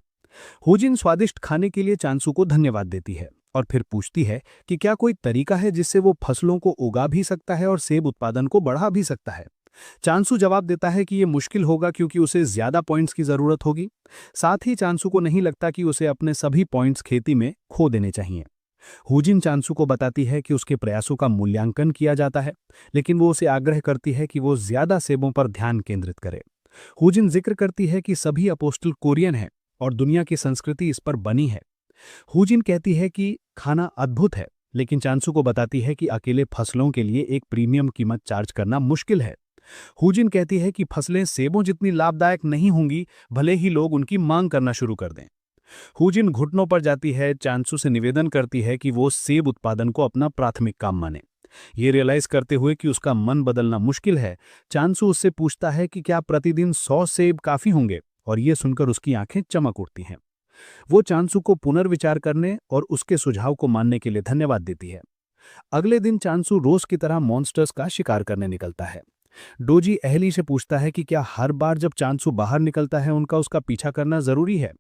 Speaker 1: हुजिन स्वादिष्ट खाने के लिए चांसू को धन्यवाद देती है और फिर पूछती है कि क्या कोई तरीका है जिससे वो फसलों को उगा भी सकता है और सेब उत्पादन को बढ़ा भी सकता है। चांसू जवाब देता है कि यह मुश्किल होगा क्योंकि उसे ज्यादा पॉइंट्स की जरूरत होगी। साथ ही चांसू को नहीं लगता कि उसे अपने सभी पॉइंट्स खेती में खो देने चाहिए। हुजिन चांसू को बताती है कि उसके प्रयासों का मूल्यांकन किया जाता है, लेकिन वो उसे आग्रह करती है कि वो ज्यादा सेबों पर ध्यान केंद्रित करे। हुजिन जिक्र करती है कि सभी अपोस्टल कोरियन हैं और दुनिया की संस्कृति इस पर बनी है। हुजिन कहती है कि खाना अद्भुत है, लेकिन चांसू को बताती है कि अकेले फसलों के लिए एक प्रीमियम कीमत चार्ज करना मुश्किल है।
Speaker 3: हुजिन कहती है कि फसलें सेबों जितनी लाभदायक नहीं होंगी, भले ही लोग उनकी मांग करना शुरू कर दें। हुजिन घुटनों पर जाती है, चांसू से निवेदन करती है कि वो सेब उत्पादन को अपना प्राथमिक काम माने। ये रियलाइज करते हुए कि उसका मन बदलना मुश्किल है, चांसू उससे पूछता है कि क्या प्रतिदिन 100 सेब काफी होंगे, और ये सुनकर उसकी आंखें चमक उठती हैं। वो चांसू को पुनर्विचार करने और उसके सुझाव को मानने के लिए धन्यवाद देती है। अगले दिन चांसू रोज की तरह मॉन्स्टर्स का शिकार करने निकलता है। डोजी अहली से पूछता है कि क्या हर बार जब चांसू बाहर निकलता है उनका उसका पीछा करना जरूरी है,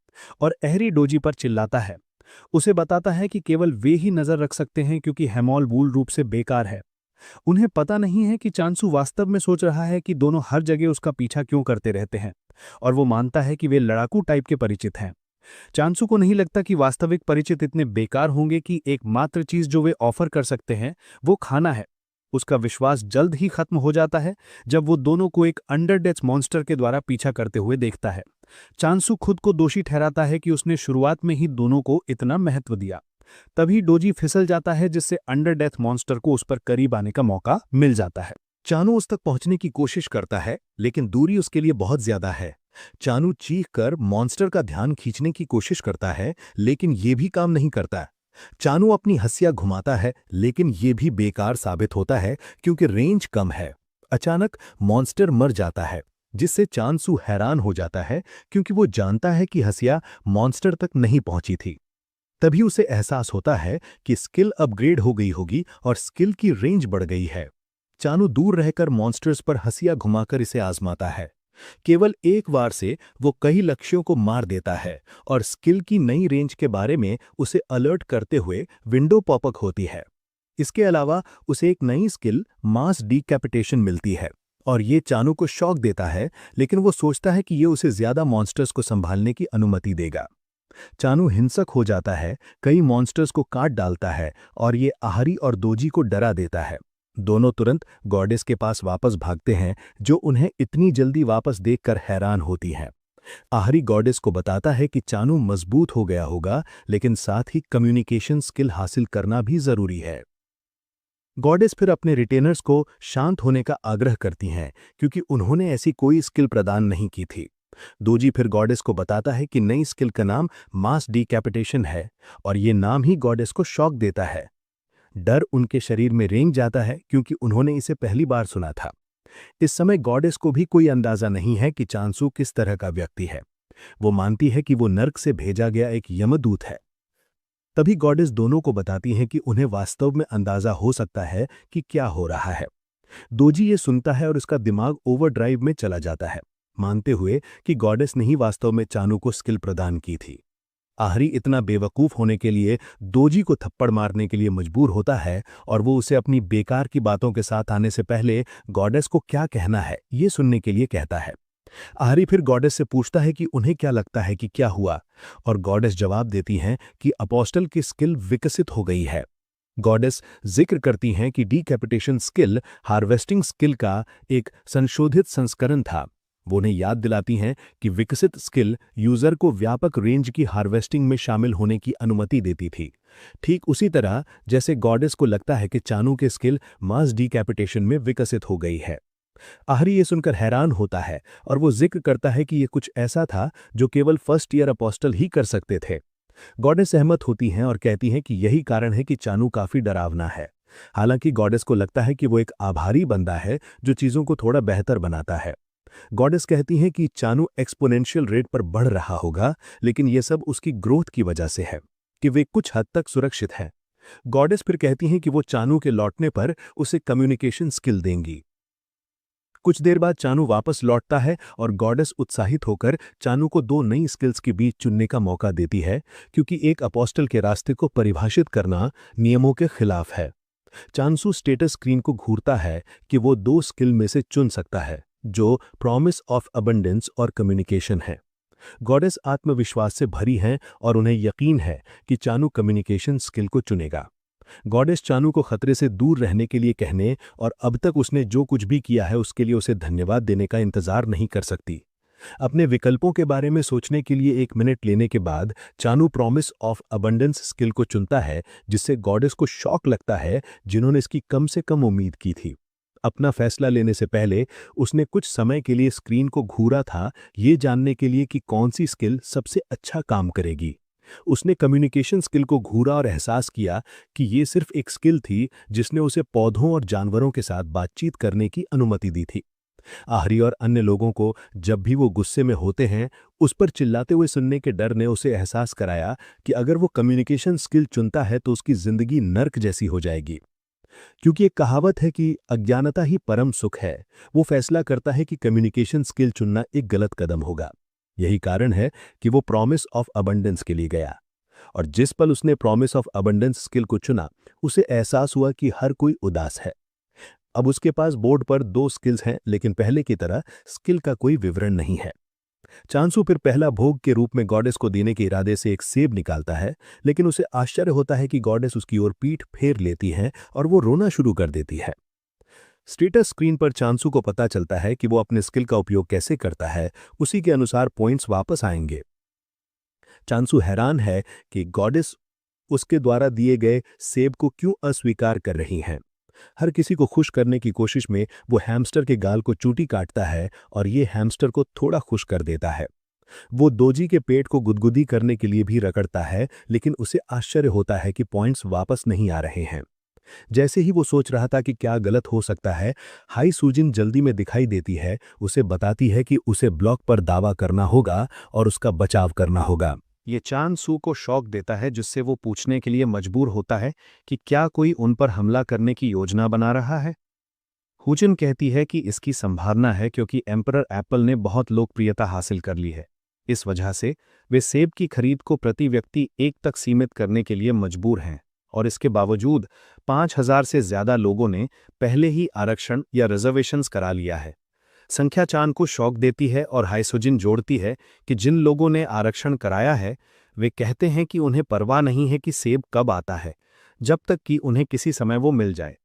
Speaker 3: और अहरी डोजी पर चिल्लाता है। उसे बताता है कि केवल वे ही नजर रख सकते हैं क्योंकि हेमॉल मूल रूप से बेकार है। उन्हें पता नहीं है कि चांसू वास्तव में सोच रहा है कि दोनों हर जगह उसका पीछा क्यों करते रहते हैं, और वो मानता है कि वे लड़ाकू टाइप के परिचित हैं। चांसू को नहीं लगता कि वास्तविक परिचित इतने बेकार होंगे कि एकमात्र चीज जो वे ऑफर कर सकते हैं वो खाना है। उसका विश्वास जल्द ही खत्म हो जाता है जब वो दोनों को एक अंडरडेथ मॉन्स्टर के द्वारा पीछा करते हुए देखता है। चांसू खुद को दोषी ठहराता है कि उसने शुरुआत में ही दोनों को इतना महत्व दिया। तभी डोजी फिसल जाता है, जिससे अंडरडेथ मॉन्स्टर को उस पर करीब आने का मौका मिल जाता है।
Speaker 2: चानू उस तक पहुंचने की कोशिश करता है, लेकिन दूरी उसके लिए बहुत ज्यादा है। चानू चीख कर मॉन्स्टर का ध्यान खींचने की कोशिश करता है, लेकिन ये भी काम नहीं करता। चानू अपनी हंसिया घुमाता है, लेकिन ये भी बेकार साबित होता है क्योंकि रेंज कम है। अचानक मॉन्स्टर मर जाता है, जिससे चांसू हैरान हो जाता है क्योंकि वो जानता है कि हंसिया मॉन्स्टर तक नहीं पहुंची थी। तभी उसे एहसास होता है कि स्किल अपग्रेड हो गई होगी और स्किल की रेंज बढ़ गई है। चानू दूर रहकर मॉन्स्टर्स पर हंसिया घुमाकर इसे आजमाता है। केवल एक बार से वो कई लक्ष्यों को मार देता है और स्किल की नई रेंज के बारे में उसे अलर्ट करते हुए विंडो पॉपअप होती है। इसके अलावा उसे एक नई स्किल मास डीकैपिटेशन मिलती है और ये चानू को शॉक देता है, लेकिन वो सोचता है कि ये उसे ज्यादा मॉन्स्टर्स को संभालने की अनुमति देगा। चानू हिंसक हो जाता है, कई मॉन्स्टर्स को काट डालता है और ये आहारी और दोजी को डरा देता है। दोनों तुरंत गॉडेस के पास वापस भागते हैं, जो उन्हें इतनी जल्दी वापस देखकर हैरान होती हैं। आहारी गॉडेस को बताता है कि चानू मजबूत हो गया होगा, लेकिन साथ ही कम्युनिकेशन स्किल हासिल करना भी जरूरी है। गॉडेस फिर अपने रिटेनर्स को शांत होने का आग्रह करती हैं क्योंकि उन्होंने ऐसी कोई स्किल प्रदान नहीं की थी। दोजी फिर गॉडेस को बताता है कि नई स्किल का नाम मास डीकैपिटेशन है और ये नाम ही गॉडेस को शॉक देता है। डर उनके शरीर में रेंग जाता है क्योंकि उन्होंने इसे पहली बार सुना था। इस समय गॉडेस को भी कोई अंदाजा नहीं है कि चांसू किस तरह का व्यक्ति है। वो मानती है कि वो नर्क से भेजा गया एक यमदूत है। तभी गॉडेस दोनों को बताती हैं कि उन्हें वास्तव में अंदाजा हो सकता है कि क्या हो रहा है। दोजी ये सुनता है और उसका दिमाग ओवरड्राइव में चला जाता है, मानते हुए कि गॉडेस ने ही वास्तव में चानू को स्किल प्रदान की थी। आहारी इतना बेवकूफ होने के लिए दोजी को थप्पड़ मारने के लिए मजबूर होता है और वो उसे अपनी बेकार की बातों के साथ आने से पहले गॉडेस को क्या कहना है ये सुनने के लिए कहता है। आहारी फिर गॉडेस से पूछता है कि उन्हें क्या लगता है कि क्या हुआ, और गॉडेस जवाब देती हैं कि अपोस्टल की स्किल विकसित हो गई है। गॉडेस जिक्र करती हैं कि डीकैपिटेशन स्किल हार्वेस्टिंग स्किल का एक संशोधित संस्करण था। वो उन्हें याद दिलाती हैं कि विकसित स्किल यूजर को व्यापक रेंज की हार्वेस्टिंग में शामिल होने की अनुमति देती थी, ठीक उसी तरह जैसे गॉडेस को लगता है कि चानू के स्किल मास डीकैपिटेशन में विकसित हो गई है। आहारी ये सुनकर हैरान होता है और वो जिक्र करता है कि ये कुछ ऐसा था जो केवल फर्स्ट ईयर अपोस्टल ही कर सकते थे। गॉडेस सहमत होती हैं और कहती हैं कि यही कारण है कि चानू काफी डरावना है। हालांकि गॉडेस को लगता है कि वो एक आभारी बंदा है जो चीजों को थोड़ा बेहतर बनाता है। गॉडेस कहती हैं कि चानू एक्सपोनेंशियल रेट पर बढ़ रहा होगा, लेकिन यह सब उसकी ग्रोथ की वजह से है, कि वे कुछ हद तक सुरक्षित हैं। गॉडेस फिर कहती हैं कि वो चानू के लौटने पर उसे कम्युनिकेशन स्किल देंगी। कुछ देर बाद चानू वापस लौटता है और गॉडेस उत्साहित होकर चानू को दो नई स्किल्स के बीच चुनने का मौका देती है, क्योंकि एक अपोस्टल के रास्ते को परिभाषित करना नियमों के खिलाफ है। चांसू स्टेटस स्क्रीन को घूरता है कि वो दो स्किल में से चुन सकता है, जो प्रॉमिस ऑफ अबंडेंस और कम्युनिकेशन है। गॉडेस आत्मविश्वास से भरी हैं और उन्हें यकीन है कि चानू कम्युनिकेशन स्किल को चुनेगा। गॉडेस चानू को खतरे से दूर रहने के लिए कहने और अब तक उसने जो कुछ भी किया है उसके लिए उसे धन्यवाद देने का इंतजार नहीं कर सकती। अपने विकल्पों के बारे में सोचने के लिए 1 मिनट लेने के बाद Chanu promise of abundance skill को चुनता है, जिससे गॉडेस को शॉक लगता है, जिन्होंने इसकी कम से कम उम्मीद की थी। अपना फैसला लेने से पहले उसने कुछ समय के लिए स्क्रीन को घूरा था, ये जानने के लिए कि कौन सी स्किल सबसे अच्छा काम करेगी। उसने कम्युनिकेशन स्किल को घूरा और एहसास किया कि ये सिर्फ एक स्किल थी जिसने उसे पौधों और जानवरों के साथ बातचीत करने की अनुमति दी थी। आहरी और अन्य लोगों को जब भी वो गुस्से में होते हैं, उस पर चिल्लाते हुए सुनने के डर ने उसे एहसास कराया कि अगर वो कम्युनिकेशन स्किल चुनता है तो उसकी जिंदगी नर्क जैसी हो जाएगी। क्योंकि एक कहावत है कि अज्ञानता ही परम सुख है, वो फैसला करता है कि कम्युनिकेशन स्किल चुनना एक गलत कदम होगा। यही कारण है कि वो प्रॉमिस ऑफ अबंडेंस के लिए गया। और जिस पल उसने प्रॉमिस ऑफ अबंडेंस स्किल को चुना, उसे एहसास हुआ कि हर कोई उदास है। अब उसके पास बोर्ड पर 2 स्किल्स हैं, लेकिन पहले की तरह स्किल का कोई विवरण नहीं है। चांसू फिर पहला भोग के रूप में गॉडेस को देने के इरादे से एक सेब निकालता है, लेकिन उसे आश्चर्य होता है कि गॉडेस उसकी ओर पीठ फेर लेती है और वो रोना शुरू कर देती है। स्टेटस स्क्रीन पर चांसू को पता चलता है कि वो अपने स्किल का उपयोग कैसे करता है, उसी के अनुसार पॉइंट्स वापस आएंगे। चांसू हैरान है कि गॉडेस उसके द्वारा दिए गए सेब को क्यों अस्वीकार कर रही हैं। हर किसी को खुश करने की कोशिश में वो हैमस्टर के गाल को चूंटी काटता है और ये हैमस्टर को थोड़ा खुश कर देता है। वो दोजी के पेट को गुदगुदी करने के लिए भी रगड़ता है, लेकिन उसे आश्चर्य होता है कि पॉइंट्स वापस नहीं आ रहे हैं। जैसे ही वो सोच रहा था कि क्या गलत हो सकता है, हाई सूजिन जल्दी में दिखाई देती है। उसे बताती है कि उसे ब्लॉक पर दावा करना होगा और उसका बचाव करना होगा।
Speaker 3: ये चांसू को शॉक देता है, जिससे वो पूछने के लिए मजबूर होता है कि क्या कोई उन पर हमला करने की योजना बना रहा है। हुजिन कहती है कि इसकी संभावना है, क्योंकि एम्परर एप्पल ने बहुत लोकप्रियता हासिल कर ली है। इस वजह से वे सेब की खरीद को प्रति व्यक्ति 1 तक सीमित करने के लिए मजबूर हैं, और इसके बावजूद 5,000 से ज्यादा लोगों ने पहले ही आरक्षण या रिजर्वेशंस करा लिया है। संख्या चांद को शौक देती है और हाइसोजिन जोड़ती है कि जिन लोगों ने आरक्षण कराया है, वे कहते हैं कि उन्हें परवाह नहीं है कि सेब कब आता है, जब तक कि उन्हें किसी समय वो मिल जाए।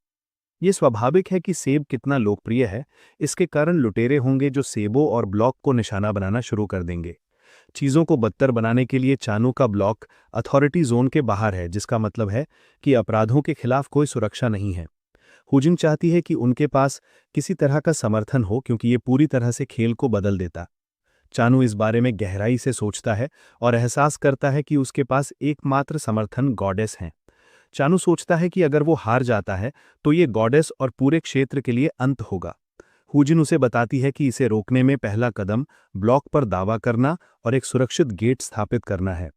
Speaker 3: ये स्वाभाविक है कि सेब कितना लोकप्रिय है, इसके कारण लुटेरे होंगे जो सेबों और ब्लॉक को निशाना बनाना शुरू कर देंगे। चीज़ों को बदतर बनाने के लिए चानू का ब्लॉक अथॉरिटी जोन के बाहर है, जिसका मतलब है कि अपराधों के खिलाफ कोई सुरक्षा नहीं है। हुजिन चाहती है कि उनके पास किसी तरह का समर्थन हो, क्योंकि ये पूरी तरह से खेल को बदल देता। चानू इस बारे में गहराई से सोचता है और एहसास करता है कि उसके पास एकमात्र समर्थन गॉडेस हैं। चानू सोचता है कि अगर वो हार जाता है तो ये गॉडेस और पूरे क्षेत्र के लिए अंत होगा। हुजिन उसे बताती है कि इसे रोकने में पहला कदम ब्लॉक पर दावा करना और एक सुरक्षित गेट स्थापित करना है।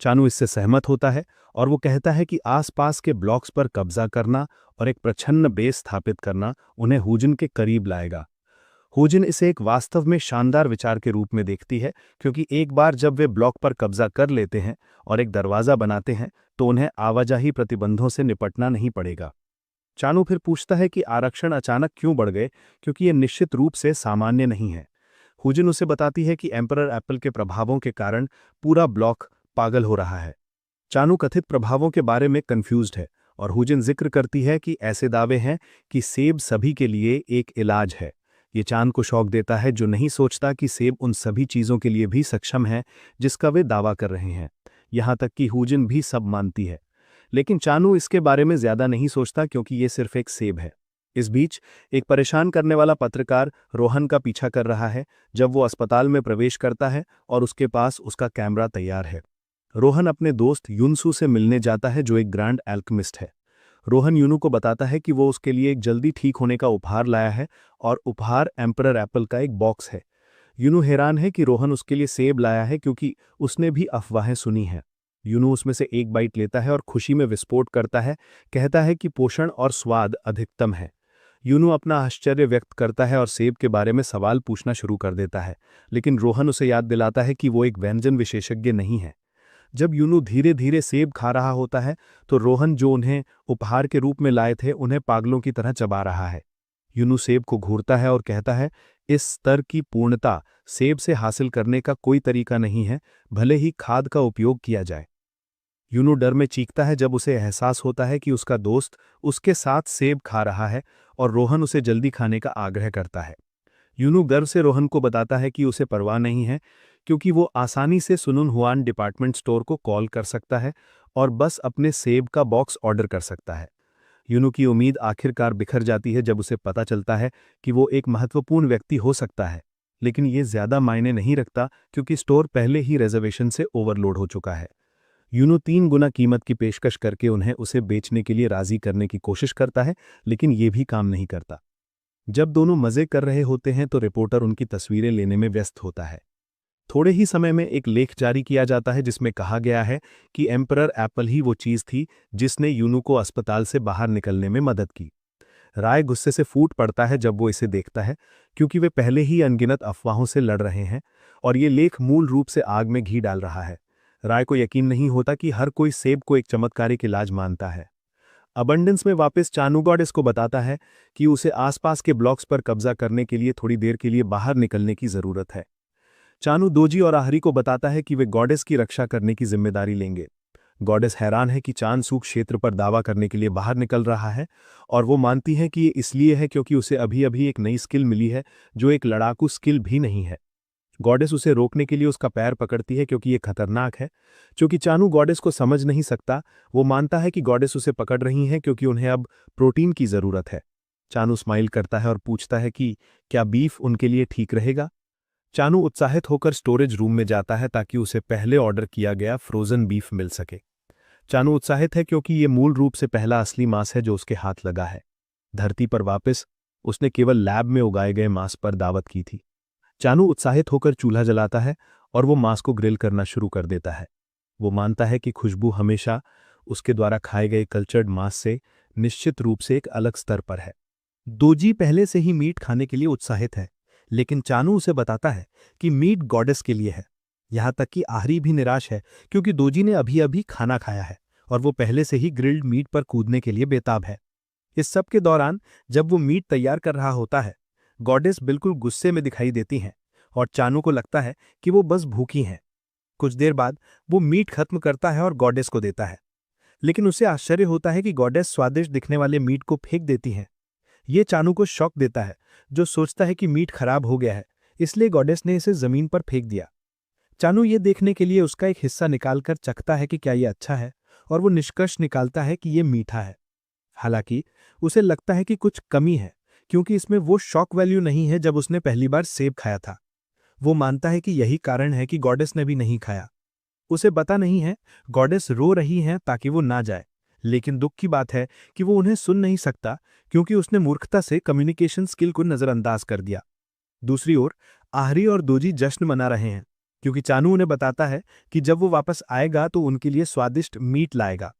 Speaker 3: चानू इससे सहमत होता है और वो कहता है कि आसपास के ब्लॉक्स पर कब्जा करना और एक प्रच्छन्न बेस स्थापित करना उन्हें हुजिन के करीब लाएगा। हुजिन इसे एक वास्तव में शानदार विचार के रूप में देखती है, क्योंकि एक बार जब वे ब्लॉक पर कब्जा कर लेते हैं और एक दरवाज़ा बनाते हैं तो उन्हें आवाजाही प्रतिबंधों से निपटना नहीं पड़ेगा। चानू फिर पूछता है कि आरक्षण अचानक क्यों बढ़ गए, क्योंकि ये निश्चित रूप से सामान्य नहीं है। हुजिन उसे बताती है कि एम्परर एप्पल के प्रभावों के कारण पूरा ब्लॉक पागल हो रहा है। चानू कथित प्रभावों के बारे में कंफ्यूज्ड है और हुजिन जिक्र करती है कि ऐसे दावे हैं कि सेब सभी के लिए एक इलाज है। ये चांद को शौक देता है, जो नहीं सोचता कि सेब उन सभी चीज़ों के लिए भी सक्षम है जिसका वे दावा कर रहे हैं। यहाँ तक कि हुजिन भी सब मानती है, लेकिन चानू इसके बारे में ज्यादा नहीं सोचता, क्योंकि ये सिर्फ एक सेब है। इस बीच एक परेशान करने वाला पत्रकार रोहन का पीछा कर रहा है जब वो अस्पताल में प्रवेश करता है और उसके पास उसका कैमरा तैयार है। रोहन अपने दोस्त युनसू से मिलने जाता है, जो एक ग्रैंड एल्केमिस्ट है। रोहन यूनू को बताता है कि वो उसके लिए एक जल्दी ठीक होने का उपहार लाया है और उपहार एम्परर एप्पल का एक बॉक्स है। यूनू हैरान है कि रोहन उसके लिए सेब लाया है, क्योंकि उसने भी अफवाहें सुनी हैं। यूनू उसमें से एक बाइट लेता है और खुशी में विस्फोट करता है, कहता है कि पोषण और स्वाद अधिकतम है। यूनू अपना आश्चर्य व्यक्त करता है और सेब के बारे में सवाल पूछना शुरू कर देता है, लेकिन रोहन उसे याद दिलाता है कि वो एक व्यंजन विशेषज्ञ नहीं है। जब यूनू धीरे धीरे सेब खा रहा होता है तो रोहन, जो उन्हें उपहार के रूप में लाए थे, उन्हें पागलों की तरह चबा रहा है। यूनू सेब को घूरता है और कहता है, इस स्तर की पूर्णता सेब से हासिल करने का कोई तरीका नहीं है, भले ही खाद का उपयोग किया जाए। यूनू डर में चीखता है जब उसे एहसास होता है कि उसका दोस्त उसके साथ सेब खा रहा है और रोहन उसे जल्दी खाने का आग्रह करता है। यूनू गर्व से रोहन को बताता है कि उसे परवाह नहीं है, क्योंकि वो आसानी से सुनुन हुआन डिपार्टमेंट स्टोर को कॉल कर सकता है और बस अपने सेब का बॉक्स ऑर्डर कर सकता है। यूनू की उम्मीद आखिरकार बिखर जाती है जब उसे पता चलता है कि वो एक महत्वपूर्ण व्यक्ति हो सकता है, लेकिन ये ज्यादा मायने नहीं रखता क्योंकि स्टोर पहले ही रिजर्वेशन से ओवरलोड हो चुका है। यूनो 3 गुना कीमत की पेशकश करके उन्हें उसे बेचने के लिए राजी करने की कोशिश करता है, लेकिन ये भी काम नहीं करता। जब दोनों मजे कर रहे होते हैं तो रिपोर्टर उनकी तस्वीरें लेने में व्यस्त होता है। थोड़े ही समय में एक लेख जारी किया जाता है जिसमें कहा गया है कि एम्परर एप्पल ही वो चीज थी जिसने यूनो को अस्पताल से बाहर निकलने में मदद की। राय गुस्से से फूट पड़ता है जब वो इसे देखता है, क्योंकि वे पहले ही अनगिनत अफवाहों से लड़ रहे हैं और ये लेख मूल रूप से आग में घी डाल रहा है। राय को यकीन नहीं होता कि हर कोई सेब को एक चमत्कारिक इलाज मानता है। अबंडेंस में वापस चानू गॉडेस को बताता है कि उसे आसपास के ब्लॉक्स पर कब्जा करने के लिए थोड़ी देर के लिए बाहर निकलने की जरूरत है। चानू दोजी और आहरी को बताता है कि वे गॉडेस की रक्षा करने की जिम्मेदारी लेंगे। गॉडेस हैरान है कि चानसू क्षेत्र पर दावा करने के लिए बाहर निकल रहा है और वो मानती है कि ये इसलिए है क्योंकि उसे अभी अभी एक नई स्किल मिली है जो एक लड़ाकू स्किल भी नहीं है। गॉडेस उसे रोकने के लिए उसका पैर पकड़ती है क्योंकि ये खतरनाक है। चूंकि चानू गॉडेस को समझ नहीं सकता, वो मानता है कि गॉडेस उसे पकड़ रही हैं क्योंकि उन्हें अब प्रोटीन की जरूरत है। चानू स्माइल करता है और पूछता है कि क्या बीफ उनके लिए ठीक रहेगा। चानू उत्साहित होकर स्टोरेज रूम में जाता है ताकि उसे पहले ऑर्डर किया गया फ्रोजन बीफ मिल सके। चानू उत्साहित है क्योंकि ये मूल रूप से पहला असली मांस है जो उसके हाथ लगा है। धरती पर वापस उसने केवल लैब में उगाए गए मांस पर दावत की थी। चानू उत्साहित होकर चूल्हा जलाता है और वो मांस को ग्रिल करना शुरू कर देता है। वो मानता है कि खुशबू हमेशा उसके द्वारा खाए गए कल्चर्ड मांस से निश्चित रूप से एक अलग स्तर पर है। दोजी पहले से ही मीट खाने के लिए उत्साहित है, लेकिन चानू उसे बताता है कि मीट गॉडेस के लिए है। यहां तक कि आहरी भी निराश है क्योंकि दोजी ने अभी अभी खाना खाया है और वो पहले से ही ग्रिल्ड मीट पर कूदने के लिए बेताब है। इस सब के दौरान जब वो मीट तैयार कर रहा होता है, गॉडेस बिल्कुल गुस्से में दिखाई देती हैं और चानू को लगता है कि वो बस भूखी हैं। कुछ देर बाद वो मीट खत्म करता है और गॉडेस को देता है, लेकिन उसे आश्चर्य होता है कि गॉडेस स्वादिष्ट दिखने वाले मीट को फेंक देती हैं। ये चानू को शॉक देता है, जो सोचता है कि मीट खराब हो गया है, इसलिए गॉडेस ने इसे जमीन पर फेंक दिया। चानू ये देखने के लिए उसका एक हिस्सा निकालकर चखता है कि क्या ये अच्छा है, और वो निष्कर्ष निकालता है कि ये मीठा है। हालांकि उसे लगता है कि कुछ कमी है, क्योंकि इसमें वो शॉक वैल्यू नहीं है जब उसने पहली बार सेब खाया था। वो मानता है कि यही कारण है कि गॉडेस ने भी नहीं खाया। उसे पता नहीं है गॉडेस रो रही हैं ताकि वो ना जाए, लेकिन दुख की बात है कि वो उन्हें सुन नहीं सकता क्योंकि उसने मूर्खता से कम्युनिकेशन स्किल को नजरअंदाज कर दिया। दूसरी ओर आहरी और दोजी जश्न मना रहे हैं क्योंकि चानू उन्हें बताता है कि जब वो वापस आएगा तो उनके लिए स्वादिष्ट मीट लाएगा।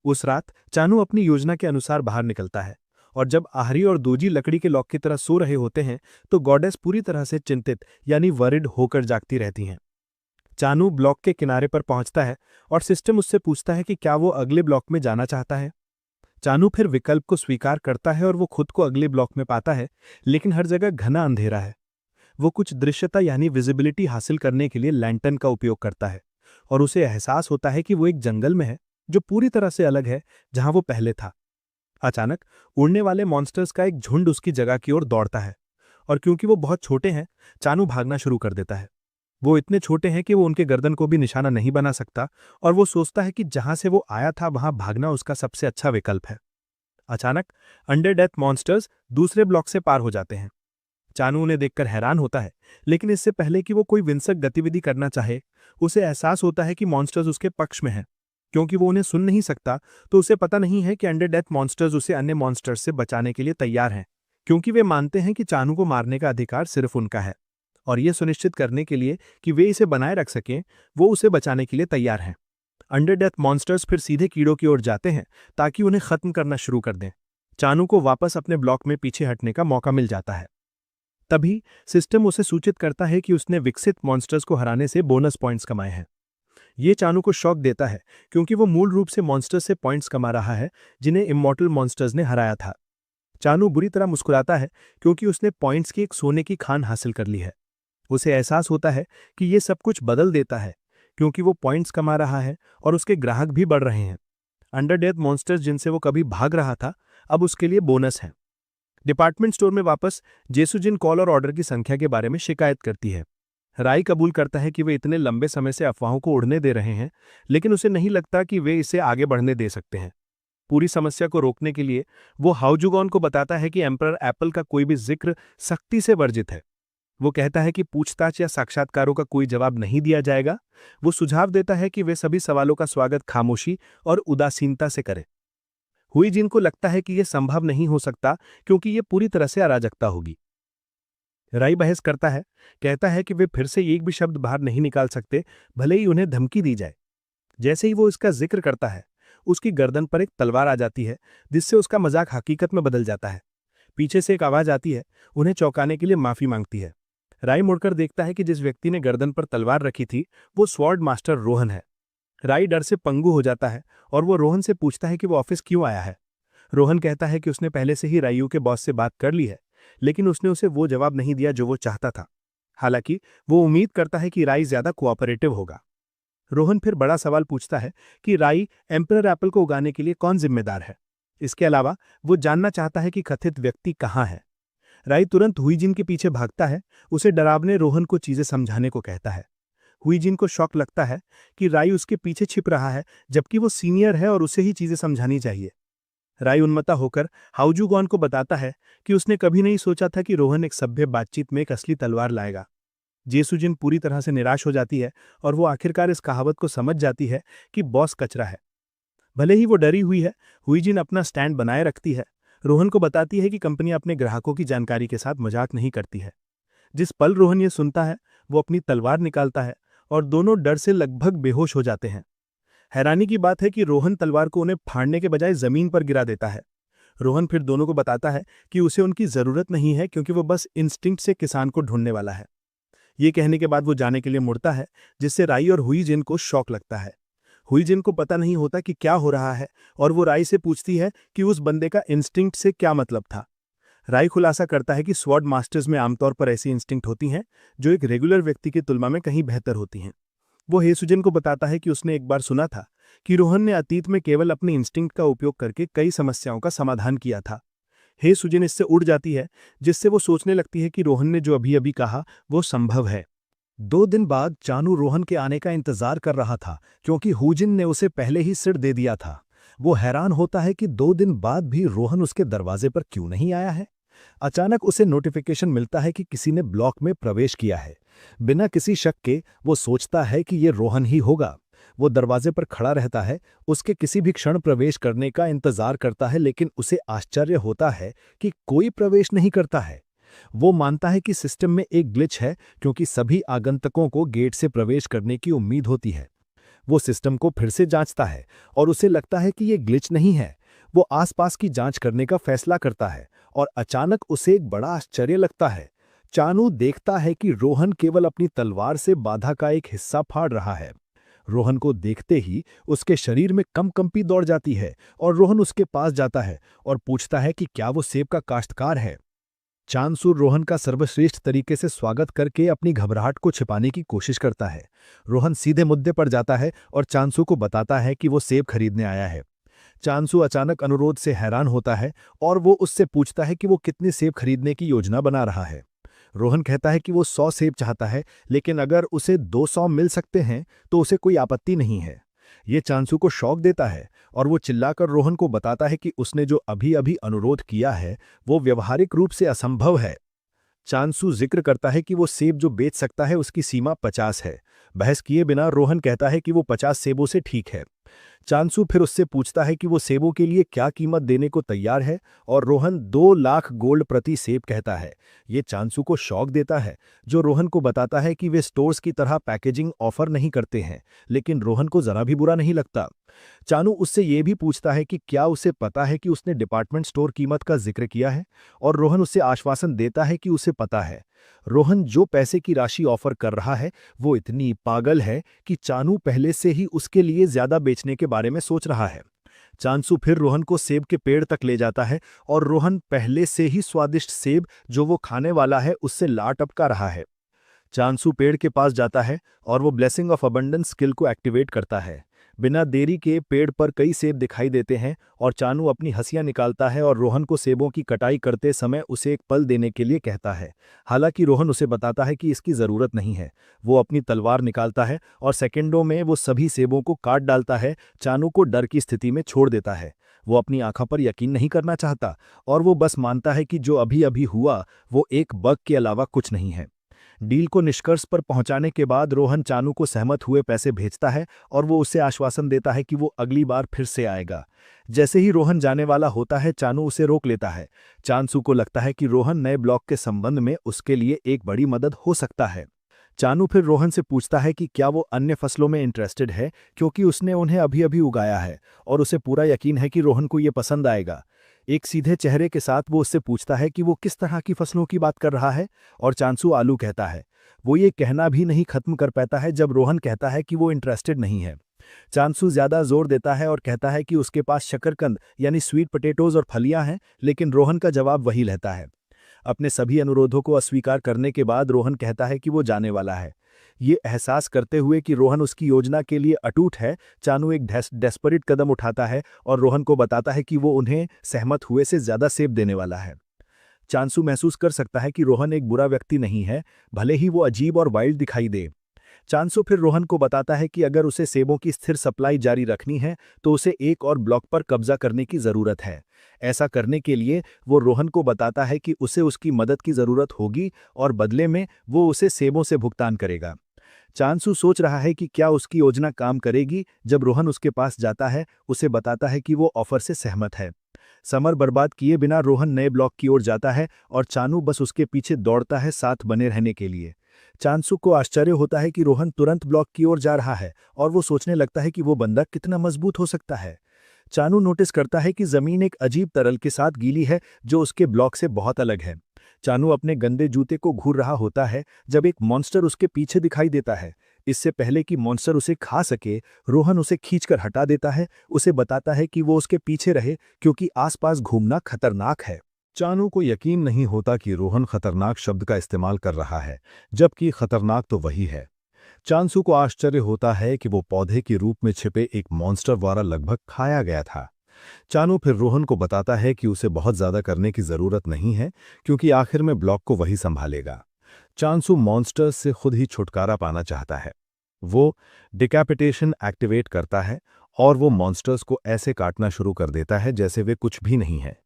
Speaker 3: उस रात चानू अपनी योजना के अनुसार बाहर निकलता है और जब आहरी और दोजी लकड़ी के लॉक की तरह सो रहे होते हैं तो गॉडेस पूरी तरह से चिंतित यानी वरिड होकर जागती रहती हैं। चानू ब्लॉक के किनारे पर पहुंचता है और सिस्टम उससे पूछता है कि क्या वो अगले ब्लॉक में जाना चाहता है। चानू फिर विकल्प को स्वीकार करता है और वो खुद को अगले ब्लॉक में पाता है, लेकिन हर जगह घना अंधेरा है। वो कुछ दृश्यता यानी विजिबिलिटी हासिल करने के लिए लैंटर्न का उपयोग करता है और उसे एहसास होता है कि वो एक जंगल में है जो पूरी तरह से अलग है जहां वो पहले था। अचानक उड़ने वाले मॉन्स्टर्स का एक झुंड उसकी जगह की ओर दौड़ता है और क्योंकि वो बहुत छोटे हैं, चानू भागना शुरू कर देता है। वो इतने छोटे हैं कि वो उनके गर्दन को भी निशाना नहीं बना सकता और वो सोचता है कि जहां से वो आया था वहां भागना उसका सबसे अच्छा विकल्प है। अचानक अंडर डेथ मॉन्स्टर्स दूसरे ब्लॉक से पार हो जाते हैं। चानू उन्हें देखकर हैरान होता है, लेकिन इससे पहले कि वो कोई विंसक गतिविधि करना चाहे, उसे एहसास होता है कि मॉन्स्टर्स उसके पक्ष में हैं। क्योंकि वो उन्हें सुन नहीं सकता, तो उसे पता नहीं है कि अंडर डेथ मॉन्स्टर्स उसे अन्य मॉन्स्टर्स से बचाने के लिए तैयार हैं, क्योंकि वे मानते हैं कि चानू को मारने का अधिकार सिर्फ उनका है और ये सुनिश्चित करने के लिए कि वे इसे बनाए रख सकें, वो उसे बचाने के लिए तैयार हैं। अंडर डेथ मॉन्स्टर्स फिर सीधे कीड़ों की ओर जाते हैं ताकि उन्हें खत्म करना शुरू कर दें। चानू को वापस अपने ब्लॉक में पीछे हटने का मौका मिल जाता है। तभी सिस्टम उसे सूचित करता है कि उसने विकसित मॉन्स्टर्स को हराने से बोनस पॉइंट्स कमाए हैं। ये चानू को शॉक देता है क्योंकि वो मूल रूप से मॉन्स्टर्स से पॉइंट्स कमा रहा है जिन्हें इमॉर्टल मॉन्स्टर्स ने हराया था। चानू बुरी तरह मुस्कुराता है क्योंकि उसने पॉइंट्स की एक सोने की खान हासिल कर ली है। उसे एहसास होता है कि ये सब कुछ बदल देता है क्योंकि वो पॉइंट्स कमा रहा है और उसके ग्राहक भी बढ़ रहे हैं। अंडर डेथ मॉन्स्टर्स जिनसे वो कभी भाग रहा था, अब उसके लिए बोनस है। डिपार्टमेंट स्टोर में वापस जेसुजिन कॉल और ऑर्डर की संख्या के बारे में शिकायत करती है। राय कबूल करता है कि वे इतने लंबे समय से अफवाहों को उड़ने दे रहे हैं, लेकिन उसे नहीं लगता कि वे इसे आगे बढ़ने दे सकते हैं। पूरी समस्या को रोकने के लिए वो हाओजुगॉन को बताता है कि एम्परर एप्पल का कोई भी जिक्र सख्ती से वर्जित है। वो कहता है कि पूछताछ या साक्षात्कारों का कोई जवाब नहीं दिया जाएगा। वो सुझाव देता है कि वे सभी सवालों का स्वागत खामोशी और उदासीनता से करें। हुई जिनको लगता है कि यह संभव नहीं हो सकता क्योंकि यह पूरी तरह से अराजकता होगी। राई बहस करता है, कहता है कि वे फिर से एक भी शब्द बाहर नहीं निकाल सकते, भले ही उन्हें धमकी दी जाए। जैसे ही वो इसका जिक्र करता है, उसकी गर्दन पर एक तलवार आ जाती है, जिससे उसका मजाक हकीकत में बदल जाता है। पीछे से एक आवाज आती है, उन्हें चौंकाने के लिए माफी मांगती है। राई मुड़कर देखता है कि जिस व्यक्ति ने गर्दन पर तलवार रखी थी वो स्वॉर्ड मास्टर रोहन है। राई डर से पंगु हो जाता है और वो रोहन से पूछता है कि वो ऑफिस क्यों आया है। रोहन कहता है कि उसने पहले से ही राइयू के बॉस से बात कर ली है, लेकिन उसने उसे वो जवाब नहीं दिया जो वो चाहता था। हालांकि वो उम्मीद करता है कि राई ज्यादा कोऑपरेटिव होगा। रोहन फिर बड़ा सवाल पूछता है कि राई एम्परर एप्पल को उगाने के लिए कौन जिम्मेदार है। इसके अलावा वो जानना चाहता है कि कथित व्यक्ति कहाँ है। राई तुरंत हुईजिन के पीछे भागता है, उसे डरावने रोहन को चीजें समझाने को कहता है। हुईजिन को शौक लगता है कि राई उसके पीछे छिप रहा है, जबकि वो सीनियर है और उसे ही चीजें समझानी चाहिए। राई उन्मत्ता होकर हाओजुगॉन को बताता है कि उसने कभी नहीं सोचा था कि रोहन एक सभ्य बातचीत में एक असली तलवार लाएगा। जेसुजिन पूरी तरह से निराश हो जाती है और वो आखिरकार इस कहावत को समझ जाती है कि बॉस कचरा है। भले ही वो डरी हुई है, हुईजिन अपना स्टैंड बनाए रखती है। रोहन को बताती है कि कंपनी अपने ग्राहकों की जानकारी के साथ मजाक नहीं करती है। जिस पल रोहन ये सुनता है, वो अपनी तलवार निकालता है और दोनों डर से लगभग बेहोश हो जाते हैं। हैरानी की बात है कि रोहन तलवार को उन्हें फाड़ने के बजाय जमीन पर गिरा देता है। रोहन फिर दोनों को बताता है कि उसे उनकी जरूरत नहीं है क्योंकि वो बस इंस्टिंक्ट से किसान को ढूंढने वाला है। ये कहने के बाद वो जाने के लिए मुड़ता है, जिससे राई और हुईजिन को शौक लगता है। हुईजिन को पता नहीं होता कि क्या हो रहा है और वो राई से पूछती है कि उस बंदे का इंस्टिंक्ट से क्या मतलब था। राई खुलासा करता है कि स्वॉर्ड मास्टर्स में आमतौर पर ऐसी इंस्टिंक्ट होती हैं जो एक रेगुलर व्यक्ति की तुलना में कहीं बेहतर होती हैं। वो हेसुजिन को बताता है कि उसने एक बार सुना था कि रोहन ने अतीत में केवल अपनी इंस्टिंक्ट का उपयोग करके कई समस्याओं का समाधान किया था। हेसुजिन इससे उड़ जाती है, जिससे वो सोचने लगती है कि रोहन ने जो अभी अभी कहा वो संभव है।
Speaker 2: 2 दिन बाद चानू रोहन के आने का इंतजार कर रहा था क्योंकि हुजिन ने उसे पहले ही सिर दे दिया था। वो हैरान होता है कि 2 दिन बाद भी रोहन उसके दरवाजे पर क्यों नहीं आया है। अचानक उसे नोटिफिकेशन मिलता है कि किसी ने ब्लॉक में प्रवेश किया है। बिना किसी शक के वो सोचता है कि ये रोहन ही होगा। वो दरवाजे पर खड़ा रहता है, उसके किसी भी क्षण प्रवेश करने का इंतजार करता है, लेकिन उसे आश्चर्य होता है कि कोई प्रवेश नहीं करता है। वो मानता है कि सिस्टम में एक ग्लिच है क्योंकि सभी आगंतुकों को गेट से प्रवेश करने की उम्मीद होती है। वो सिस्टम को फिर से जांचता है और उसे लगता है कि ये ग्लिच नहीं है। वो आसपास की जांच करने का फैसला करता है और अचानक उसे एक बड़ा आश्चर्य लगता है। चानू देखता है कि रोहन केवल अपनी तलवार से बाधा का एक हिस्सा फाड़ रहा है। रोहन को देखते ही उसके शरीर में कंपी दौड़ जाती है और रोहन उसके पास जाता है और पूछता है कि क्या वो सेब का काश्तकार है। चांसू रोहन का सर्वश्रेष्ठ तरीके से स्वागत करके अपनी घबराहट को छिपाने की कोशिश करता है। रोहन सीधे मुद्दे पर जाता है और चांसू को बताता है कि वो सेब खरीदने आया है। चांसू अचानक अनुरोध से हैरान होता है और वो उससे पूछता है कि वो कितने सेब खरीदने की योजना बना रहा है। रोहन कहता है कि वो 100 सेब चाहता है, लेकिन अगर उसे 200 मिल सकते हैं तो उसे कोई आपत्ति नहीं है। ये चांसू को शौक देता है और वो चिल्लाकर रोहन को बताता है कि उसने जो अभी अभी अनुरोध किया है वो व्यवहारिक रूप से असंभव है। चांसू जिक्र करता है कि वो सेब जो बेच सकता है उसकी सीमा 50 है। बहस किए बिना रोहन कहता है कि वो 50 सेबों से ठीक है। चांसू फिर उससे पूछता है कि वो सेबों के लिए क्या कीमत देने को तैयार है और रोहन 2 लाख गोल्ड प्रति सेब कहता है। ये चांसू को शौक देता है, जो रोहन को बताता है कि वे स्टोर्स की तरह पैकेजिंग ऑफर नहीं करते हैं, लेकिन रोहन को जरा भी बुरा नहीं लगता। चानू उससे ये भी पूछता है कि क्या उसे पता है कि उसने डिपार्टमेंट स्टोर कीमत का जिक्र किया है, और रोहन उसे आश्वासन देता है कि उसे पता है। रोहन जो पैसे की राशि ऑफर कर रहा है वो इतनी पागल है कि चानू पहले से ही उसके लिए ज्यादा बेचने के बारे में सोच रहा है। चांसू फिर रोहन को सेब के पेड़ तक ले जाता है और रोहन पहले से ही स्वादिष्ट सेब जो वो खाने वाला है उससे ला टपका रहा है। चांसू पेड़ के पास जाता है और वो ब्लेसिंग ऑफ अबंडेंस स्किल को एक्टिवेट करता है। बिना देरी के पेड़ पर कई सेब दिखाई देते हैं और चानू अपनी हंसियां निकालता है और रोहन को सेबों की कटाई करते समय उसे एक पल देने के लिए कहता है। हालांकि रोहन उसे बताता है कि इसकी ज़रूरत नहीं है। वो अपनी तलवार निकालता है और सेकंडों में वो सभी सेबों को काट डालता है। चानू को डर की स्थिति में छोड़ देता है। वो अपनी आंखों पर यकीन नहीं करना चाहता और वो बस मानता है कि जो अभी अभी हुआ वो एक बग के अलावा कुछ नहीं है। डील को निष्कर्ष पर पहुंचाने के बाद रोहन चानू को सहमत हुए पैसे भेजता है और वो उसे आश्वासन देता है कि वो अगली बार फिर से आएगा। जैसे ही रोहन जाने वाला होता है चानू उसे रोक लेता है। चांसू को लगता है कि रोहन नए ब्लॉक के संबंध में उसके लिए एक बड़ी मदद हो सकता है। चानू फिर रोहन से पूछता है कि क्या वो अन्य फसलों में इंटरेस्टेड है, क्योंकि उसने उन्हें अभी अभी उगाया है और उसे पूरा यकीन है कि रोहन को ये पसंद आएगा। एक सीधे चेहरे के साथ वो उससे पूछता है कि वो किस तरह की फसलों की बात कर रहा है, और चांसू आलू कहता है। वो ये कहना भी नहीं खत्म कर पाता है जब रोहन कहता है कि वो इंटरेस्टेड नहीं है। चांसू ज्यादा जोर देता है और कहता है कि उसके पास शकरकंद यानी स्वीट पोटैटोज और फलियां हैं, लेकिन रोहन का जवाब वही रहता है। अपने सभी अनुरोधों को अस्वीकार करने के बाद रोहन कहता है कि वो जाने वाला है। ये एहसास करते हुए कि रोहन उसकी योजना के लिए अटूट है, चानू एक डेस्परेट कदम उठाता है और रोहन को बताता है कि वो उन्हें सहमत हुए से ज्यादा सेब देने वाला है। चांसू महसूस कर सकता है कि रोहन एक बुरा व्यक्ति नहीं है, भले ही वो अजीब और वाइल्ड दिखाई दे। चांसू फिर रोहन को बताता है कि अगर उसे सेबों की स्थिर सप्लाई जारी रखनी है तो उसे एक और ब्लॉक पर कब्जा करने की जरूरत है। ऐसा करने के लिए वो रोहन को बताता है कि उसे उसकी मदद की जरूरत होगी और बदले में वो उसे सेबों से भुगतान करेगा। चांसू सोच रहा है कि क्या उसकी योजना काम करेगी जब रोहन उसके पास जाता है, उसे बताता है कि वो ऑफर से सहमत है। समर बर्बाद किए बिना रोहन नए ब्लॉक की ओर जाता है और चानू बस उसके पीछे दौड़ता है साथ बने रहने के लिए। चांसू को आश्चर्य होता है कि रोहन तुरंत ब्लॉक की ओर जा रहा है और वो सोचने लगता है कि वो बंदा कितना मजबूत हो सकता है। चानू नोटिस करता है कि जमीन एक अजीब तरल के साथ गीली है जो उसके ब्लॉक से बहुत अलग है। चानू अपने गंदे जूते को घूर रहा होता है जब एक मॉन्स्टर उसके पीछे दिखाई देता है। इससे पहले कि मॉन्स्टर उसे खा सके, रोहन उसे खींचकर हटा देता है, उसे बताता है कि वो उसके पीछे रहे क्योंकि आसपास घूमना खतरनाक है। चानू को यकीन नहीं होता कि रोहन खतरनाक शब्द का इस्तेमाल कर रहा है, जबकि खतरनाक तो वही है। चांसू को आश्चर्य होता है कि वो पौधे के रूप में छिपे एक मॉन्स्टर द्वारा लगभग खाया गया था। चानू फिर रोहन को बताता है कि उसे बहुत ज्यादा करने की जरूरत नहीं है, क्योंकि आखिर में ब्लॉक को वही संभालेगा। चांसू मॉन्स्टर्स से खुद ही छुटकारा पाना चाहता है। वो डिकैपिटेशन एक्टिवेट करता है और वो मॉन्स्टर्स को ऐसे काटना शुरू कर देता है जैसे वे कुछ भी नहीं है।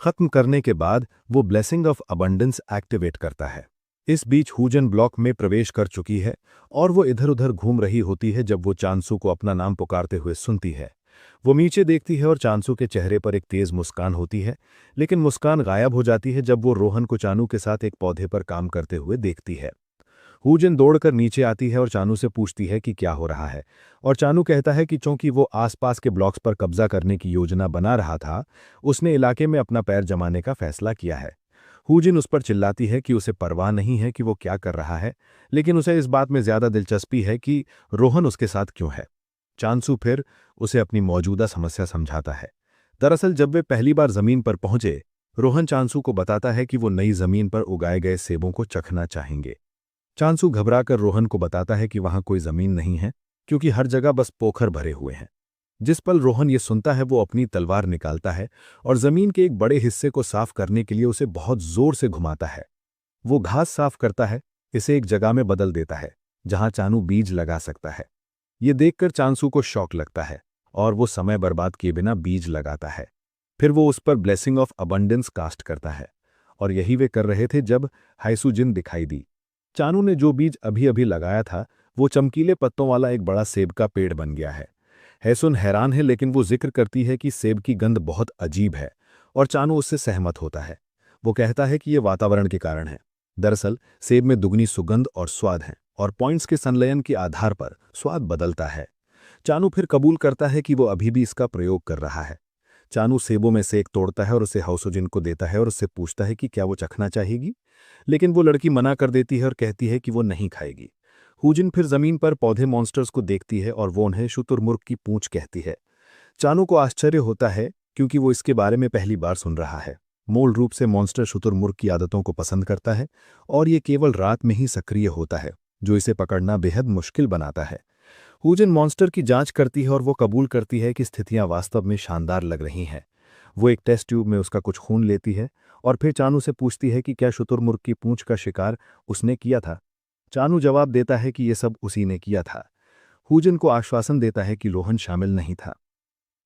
Speaker 2: खत्म करने के बाद वो ब्लेसिंग ऑफ अबंडेंस एक्टिवेट करता है। इस बीच हुजन ब्लॉक में प्रवेश कर चुकी है और वो इधर उधर घूम रही होती है जब वो चांसू को अपना नाम पुकारते हुए सुनती है। वो नीचे देखती है और चांसू के चेहरे पर एक तेज मुस्कान होती है, लेकिन मुस्कान गायब हो जाती है जब वो रोहन को चानू के साथ एक पौधे पर काम करते हुए देखती है। हुजन दौड़कर नीचे आती है और चानू से पूछती है कि क्या हो रहा है, और चानू कहता है कि चूंकि वो आसपास के ब्लॉक्स पर कब्जा करने की योजना बना रहा था, उसने इलाके में अपना पैर जमाने का फैसला किया है। हुजिन उस पर चिल्लाती है कि उसे परवाह नहीं है कि वो क्या कर रहा है, लेकिन उसे इस बात में ज्यादा दिलचस्पी है कि रोहन उसके साथ क्यों है। चांसू फिर उसे अपनी मौजूदा समस्या समझाता है। दरअसल जब वे पहली बार जमीन पर पहुंचे, रोहन चांसू को बताता है कि वो नई जमीन पर उगाए गए सेबों को चखना चाहेंगे। चांसू घबराकर रोहन को बताता है कि वहां कोई जमीन नहीं है, क्योंकि हर जगह बस पोखर भरे हुए हैं। जिस पल रोहन ये सुनता है वो अपनी तलवार निकालता है और जमीन के एक बड़े हिस्से को साफ करने के लिए उसे बहुत जोर से घुमाता है। वो घास साफ करता है, इसे एक जगह में बदल देता है जहां चानू बीज लगा सकता है। ये देखकर चांसू को शौक लगता है और वो समय बर्बाद किए बिना बीज लगाता है। फिर वो उस पर ब्लेसिंग ऑफ अबंडेंस कास्ट करता है, और यही वे कर रहे थे जब हाइसुजिन दिखाई दी। चानू ने जो बीज अभी अभी लगाया था वो चमकीले पत्तों वाला एक बड़ा सेब का पेड़ बन गया है। हैसुन हैरान है, लेकिन वो जिक्र करती है कि सेब की गंध बहुत अजीब है और चानू उससे सहमत होता है। वो कहता है कि ये वातावरण के कारण है। दरअसल सेब में दुगनी सुगंध और स्वाद है और पॉइंट्स के संलयन के आधार पर स्वाद बदलता है। चानू फिर कबूल करता है कि वो अभी भी इसका प्रयोग कर रहा है। चानू सेबों में से एक तोड़ता है और उसे हाउसुजिन को देता है और उससे पूछता है कि क्या वो चखना चाहेगी, लेकिन वो लड़की मना कर देती है और कहती है कि वो नहीं खाएगी। हुजिन फिर जमीन पर पौधे मॉन्स्टर्स को देखती है और वो उन्हें शुतुरमुर्ग की पूंछ कहती है। चानू को आश्चर्य होता है क्योंकि वो इसके बारे में पहली बार सुन रहा है। मूल रूप से मॉन्स्टर शुतुरमुर्ग की आदतों को पसंद करता है और ये केवल रात में ही सक्रिय होता है, जो इसे पकड़ना बेहद मुश्किल बनाता है। हुजिन मॉन्स्टर की जांच करती है और वो कबूल करती है कि स्थितियां वास्तव में शानदार लग रही हैं। वो एक टेस्ट ट्यूब में उसका कुछ खून लेती है और फिर चानू से पूछती है कि क्या शुतुरमुर्ग की पूंछ का शिकार उसने किया था। चानू जवाब देता है कि ये सब उसी ने किया था। हुजिन को आश्वासन देता है कि रोहन शामिल नहीं था।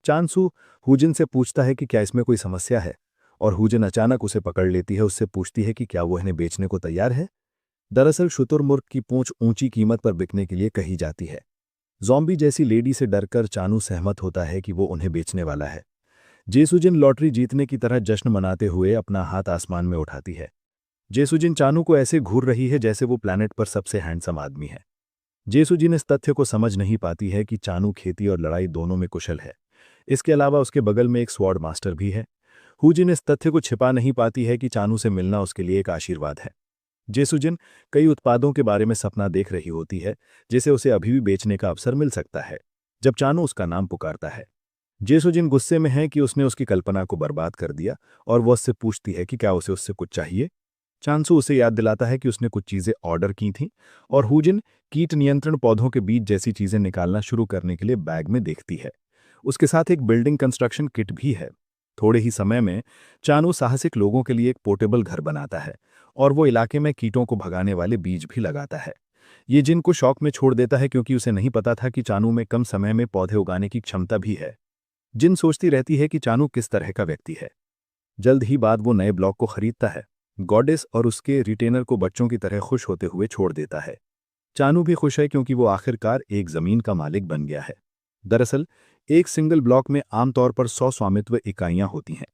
Speaker 2: चांसू हुजिन से पूछता है कि क्या इसमें कोई समस्या है, और हुजिन अचानक उसे पकड़ लेती है, उससे पूछती है कि क्या वो इन्हें बेचने को तैयार है। दरअसल शुतुरमुर्ग की पूंछ ऊंची कीमत पर बिकने के लिए कही जाती है। ज़ॉम्बी जैसी लेडी से डरकर चानू सहमत होता है कि वो उन्हें बेचने वाला है। जेसुजिन लॉटरी जीतने की तरह जश्न मनाते हुए अपना हाथ आसमान में उठाती है। जेसुजिन चानू को ऐसे घूर रही है जैसे वो प्लैनेट पर सबसे हैंडसम आदमी है। जेसुजिन इस तथ्य को समझ नहीं पाती है कि चानू खेती और लड़ाई दोनों में कुशल है। इसके अलावा उसके बगल में एक स्वॉर्ड मास्टर भी है। हुजिन इस तथ्य को छिपा नहीं पाती है कि चानू से मिलना उसके लिए एक आशीर्वाद है। जेसुजिन कई उत्पादों के बारे में सपना देख रही होती है, जिसे उसे अभी भी बेचने का अवसर मिल सकता है, जब चानू उसका नाम पुकारता है। जेसुजिन गुस्से में है कि उसने उसकी कल्पना को बर्बाद कर दिया, और वो उससे पूछती है कि क्या उसे उससे कुछ चाहिए। चांसू उसे याद दिलाता है कि उसने कुछ चीजें ऑर्डर की थीं, और हुजिन कीट नियंत्रण पौधों के बीज जैसी चीजें निकालना शुरू करने के लिए बैग में देखती है। उसके साथ एक बिल्डिंग कंस्ट्रक्शन किट भी है। थोड़े ही समय में चानू साहसिक लोगों के लिए एक पोर्टेबल घर बनाता है, और वो इलाके में कीटों को भगाने वाले बीज भी लगाता है। ये जिन को शौक में छोड़ देता है, क्योंकि उसे नहीं पता था कि चानू में कम समय में पौधे उगाने की क्षमता भी है। जिन सोचती रहती है कि चानू किस तरह का व्यक्ति है। जल्द ही बाद वो नए ब्लॉक को खरीदता है। गॉडेस और उसके रिटेनर को बच्चों की तरह खुश होते हुए छोड़ देता है। चानू भी खुश है, क्योंकि वो आखिरकार एक जमीन का मालिक बन गया है। दरअसल एक सिंगल ब्लॉक में आमतौर पर 100 स्वामित्व इकाइयां होती हैं,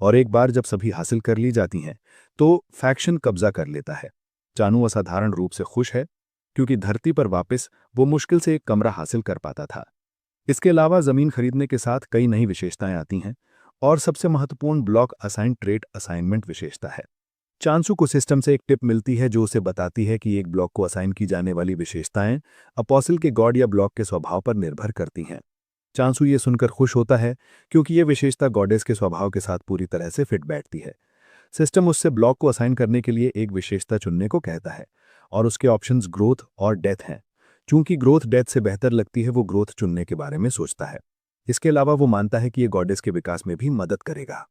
Speaker 2: और एक बार जब सभी हासिल कर ली जाती हैं तो फैक्शन कब्जा कर लेता है। चानू असाधारण रूप से खुश है, क्योंकि धरती पर वापस वो मुश्किल से एक कमरा हासिल कर पाता था। इसके अलावा जमीन खरीदने के साथ कई नई विशेषताएं आती हैं, और सबसे महत्वपूर्ण ब्लॉक असाइन ट्रेट असाइनमेंट विशेषता है। चांसू को सिस्टम से एक टिप मिलती है जो उसे बताती है कि एक ब्लॉक को असाइन की जाने वाली विशेषताएं अपोसिल के गॉड या ब्लॉक के स्वभाव पर निर्भर करती हैं। चांसू ये सुनकर खुश होता है, क्योंकि ये विशेषता गॉडेस के स्वभाव के साथ पूरी तरह से फिट बैठती है। सिस्टम उससे ब्लॉक को असाइन करने के लिए एक विशेषता चुनने को कहता है, और उसके ऑप्शंस ग्रोथ और डेथ हैं। चूंकि ग्रोथ डेथ से बेहतर लगती है, वो ग्रोथ चुनने के बारे में सोचता है। इसके अलावा वो मानता है कि ये गॉडेस के विकास में भी मदद करेगा।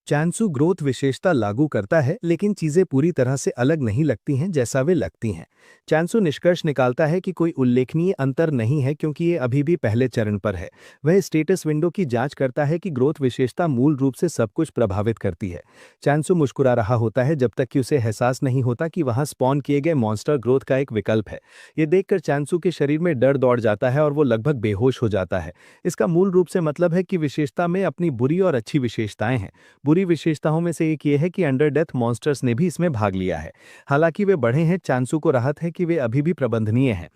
Speaker 1: चांसू ग्रोथ विशेषता लागू करता है, लेकिन चीजें पूरी तरह से अलग नहीं लगती हैं जैसा वे लगती हैं। चांसू निष्कर्ष निकालता है कि कोई उल्लेखनीय अंतर नहीं है, क्योंकि ये अभी भी पहले चरण पर है। वह स्टेटस विंडो की जांच करता है कि ग्रोथ विशेषता मूल रूप से सब कुछ प्रभावित करती है। चांसू मुस्कुरा रहा होता है जब तक कि उसे एहसास नहीं होता कि वहां स्पॉन किए गए मॉन्स्टर ग्रोथ का एक विकल्प है। ये देखकर चांसू के शरीर में डर दौड़ जाता है और वो लगभग बेहोश हो जाता है। इसका मूल रूप से मतलब है कि विशेषता में अपनी बुरी और अच्छी विशेषताएं हैं। बुरी विशेषताओं में से एक ये है कि अंडर डेथ मॉन्स्टर्स ने भी इसमें भाग लिया है। हालांकि वे बढ़े हैं, चांसू को राहत है कि वे अभी भी प्रबंधनीय हैं।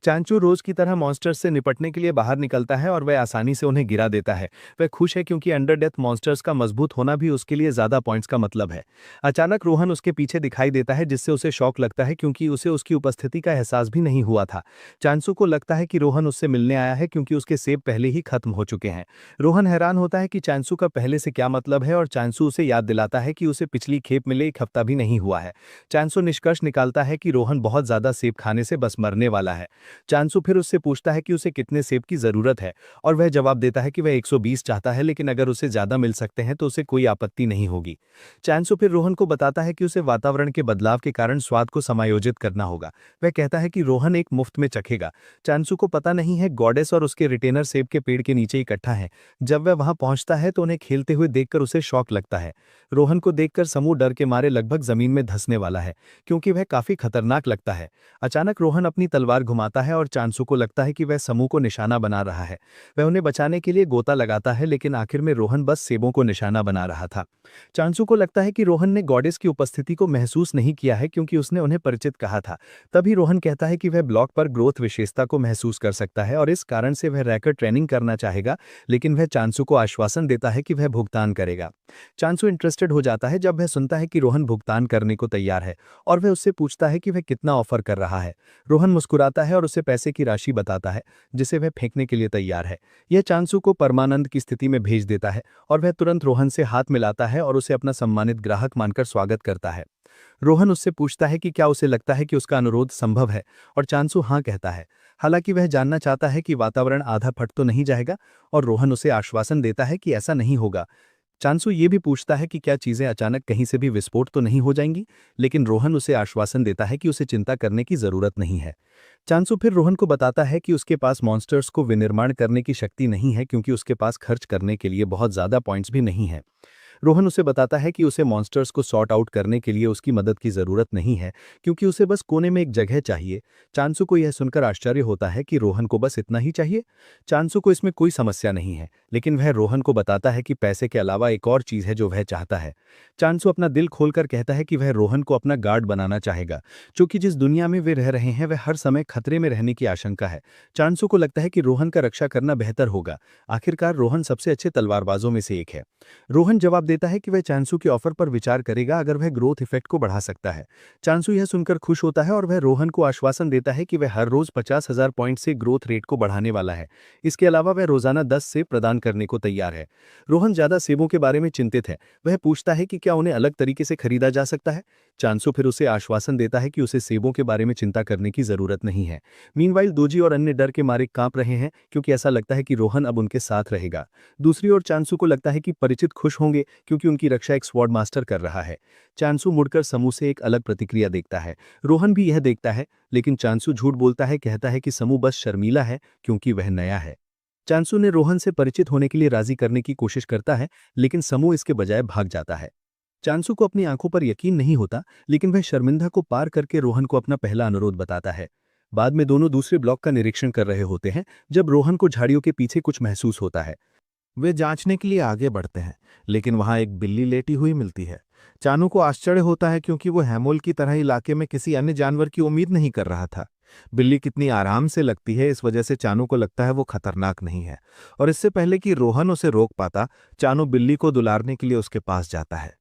Speaker 1: चांचू रोज की तरह मॉन्स्टर्स से निपटने के लिए बाहर निकलता है और वह आसानी से उन्हें गिरा देता है। वह खुश है क्योंकि अंडर डेथ मॉन्स्टर्स का मजबूत होना भी उसके लिए ज्यादा पॉइंट्स का मतलब है। अचानक रोहन उसके पीछे दिखाई देता है, जिससे उसे शॉक लगता है क्योंकि उसे उसकी उपस्थिति का एहसास भी नहीं हुआ था। चांसू को लगता है कि रोहन उससे मिलने आया है, क्योंकि उसके सेब पहले ही खत्म हो चुके हैं। रोहन हैरान होता है कि चांसू का पहले से क्या मतलब है, और चांसू उसे याद दिलाता है कि उसे पिछली खेप मिले 1 हफ्ता भी नहीं हुआ है। चांसू निष्कर्ष निकालता है कि रोहन बहुत ज्यादा सेब खाने से बस मरने वाला है। चांसू फिर उससे पूछता है कि उसे कितने सेब की जरूरत है, और वह जवाब देता है कि वह 120 चाहता है, लेकिन अगर उसे ज्यादा मिल सकते हैं तो उसे कोई आपत्ति नहीं होगी। चांसू फिर रोहन को बताता है कि उसे वातावरण के बदलाव के कारण स्वाद को समायोजित करना होगा। वह कहता है कि रोहन एक मुफ्त में चखेगा। चांसू को पता नहीं है गॉडेस और उसके रिटेनर सेब के पेड़ के नीचे इकट्ठा हैं। जब वह वहां पहुंचता है तो उन्हें खेलते हुए देखकर उसे शौक लगता है। रोहन को देखकर समूह डर के मारे लगभग जमीन में धंसने वाला है, क्योंकि वह काफी खतरनाक लगता है। अचानक रोहन अपनी तलवार घुमाता है और चांसू को लगता है कि वह समूह को निशाना बना रहा है। वह उन्हें बचाने के लिए गोता लगाता है, लेकिन आखिर में रोहन बस सेबों को निशाना बना रहा था। चांसू को लगता है कि रोहन ने गॉडेस की उपस्थिति को महसूस नहीं किया है, क्योंकि उसने उन्हें परिचित कहा था। तभी रोहन कहता है कि वह ब्लॉक पर ग्रोथ विशेषता को महसूस कर सकता है और इस कारण से वह रहकर ट्रेनिंग करना चाहेगा, लेकिन वह चांसू को आश्वासन देता है कि वह भुगतान करेगा। चांसू इंटरेस्टेड हो जाता है जब वह सुनता है कि रोहन भुगतान करने को तैयार है, और वह उससे पूछता है कि वह कितना ऑफर कर रहा है। रोहन मुस्कुराता है और उसे पैसे की राशि बताता है, जिसे वह फेंकने के लिए तैयार है। यह चांसू को परमानंद की स्थिति में भेज देता है, और वह तुरंत रोहन से हाथ मिलाता है और उसे अपना सम्मानित ग्राहक मानकर स्वागत करता है। रोहन उससे पूछता है कि क्या उसे लगता है कि उसका अनुरोध संभव है, और चांसू हाँ कहता है। हालांकि वह जानना चाहता है कि वातावरण आधा फट तो नहीं जाएगा, और रोहन उसे आश्वासन देता है कि ऐसा नहीं होगा।
Speaker 2: चांसू ये भी पूछता है कि क्या चीजें अचानक कहीं से भी विस्फोट तो नहीं हो जाएंगी, लेकिन रोहन उसे आश्वासन देता है कि उसे चिंता करने की जरूरत नहीं है। चांसू फिर रोहन को बताता है कि उसके पास मॉन्स्टर्स को विनिर्माण करने की शक्ति नहीं है, क्योंकि उसके पास खर्च करने के लिए बहुत ज्यादा पॉइंट्स भी नहीं है। रोहन उसे बताता है कि उसे मॉन्स्टर्स को सॉर्ट आउट करने के लिए उसकी मदद की जरूरत नहीं है, क्योंकि उसे बस कोने में एक जगह चाहिए। चांसू को यह सुनकर आश्चर्य होता है कि रोहन को बस इतना ही चाहिए। चांसू को इसमें कोई समस्या नहीं है, लेकिन वह रोहन को बताता है कि पैसे के अलावा एक और चीज है जो वह चाहता है। चांसू अपना दिल खोलकर कहता है कि वह रोहन को अपना गार्ड बनाना चाहेगा, क्योंकि जिस दुनिया में वे रह रहे हैं वह हर समय खतरे में रहने की आशंका है। चांसू को लगता है कि रोहन का रक्षा करना बेहतर होगा। आखिरकार रोहन सबसे अच्छे तलवारबाजों में से एक है। रोहन जवाब देता है कि वह चांसू के ऑफर पर विचार करेगा अगर वह ग्रोथ इफेक्ट को बढ़ा सकता है। चांसू यह सुनकर खुश होता है और वह रोहन को आश्वासन देता है कि वह हर रोज 50,000 पॉइंट से ग्रोथ रेट को बढ़ाने वाला है। इसके अलावा वह रोजाना 10 सेब प्रदान करने को तैयार है। रोहन ज्यादा सेबों के बारे में चिंतित है। वह पूछता है कि क्या उन्हें अलग तरीके से खरीदा जा सकता है। चांसू फिर उसे आश्वासन देता है कि उसे सेबों के बारे में चिंता करने की जरूरत नहीं है। मीनवाइल दोजी और अन्य डर के मारे कांप रहे हैं, क्योंकि ऐसा लगता है कि रोहन अब उनके साथ रहेगा। दूसरी ओर चांसू को लगता है कि परिचित खुश होंगे, क्योंकि उनकी रक्षा एक स्वॉर्ड मास्टर कर रहा है। चांसू मुड़कर समूह से एक अलग प्रतिक्रिया देखता है। रोहन भी यह देखता है, लेकिन चांसू झूठ बोलता है, कहता है कि समूह बस शर्मीला है क्योंकि वह नया है। चांसू ने रोहन से परिचित होने के लिए राजी करने की कोशिश करता है, लेकिन समूह इसके बजाय भाग जाता है। चांसू को अपनी आंखों पर यकीन नहीं होता, लेकिन वह शर्मिंदा को पार करके रोहन को अपना पहला अनुरोध बताता है। बाद में दोनों दूसरे ब्लॉक का निरीक्षण कर रहे होते हैं, जब रोहन को झाड़ियों के पीछे कुछ महसूस होता है। वे जांचने के लिए आगे बढ़ते हैं, लेकिन वहां एक बिल्ली लेटी हुई मिलती है। चानू को आश्चर्य होता है, क्योंकि वो हैमोल की तरह इलाके में किसी अन्य जानवर की उम्मीद नहीं कर रहा था। बिल्ली कितनी आराम से लगती है, इस वजह से चानू को लगता है वो खतरनाक नहीं है। और इससे पहले कि रोहन उसे रोक पाता, चानू बिल्ली को दुलारने के लिए उसके पास जाता है।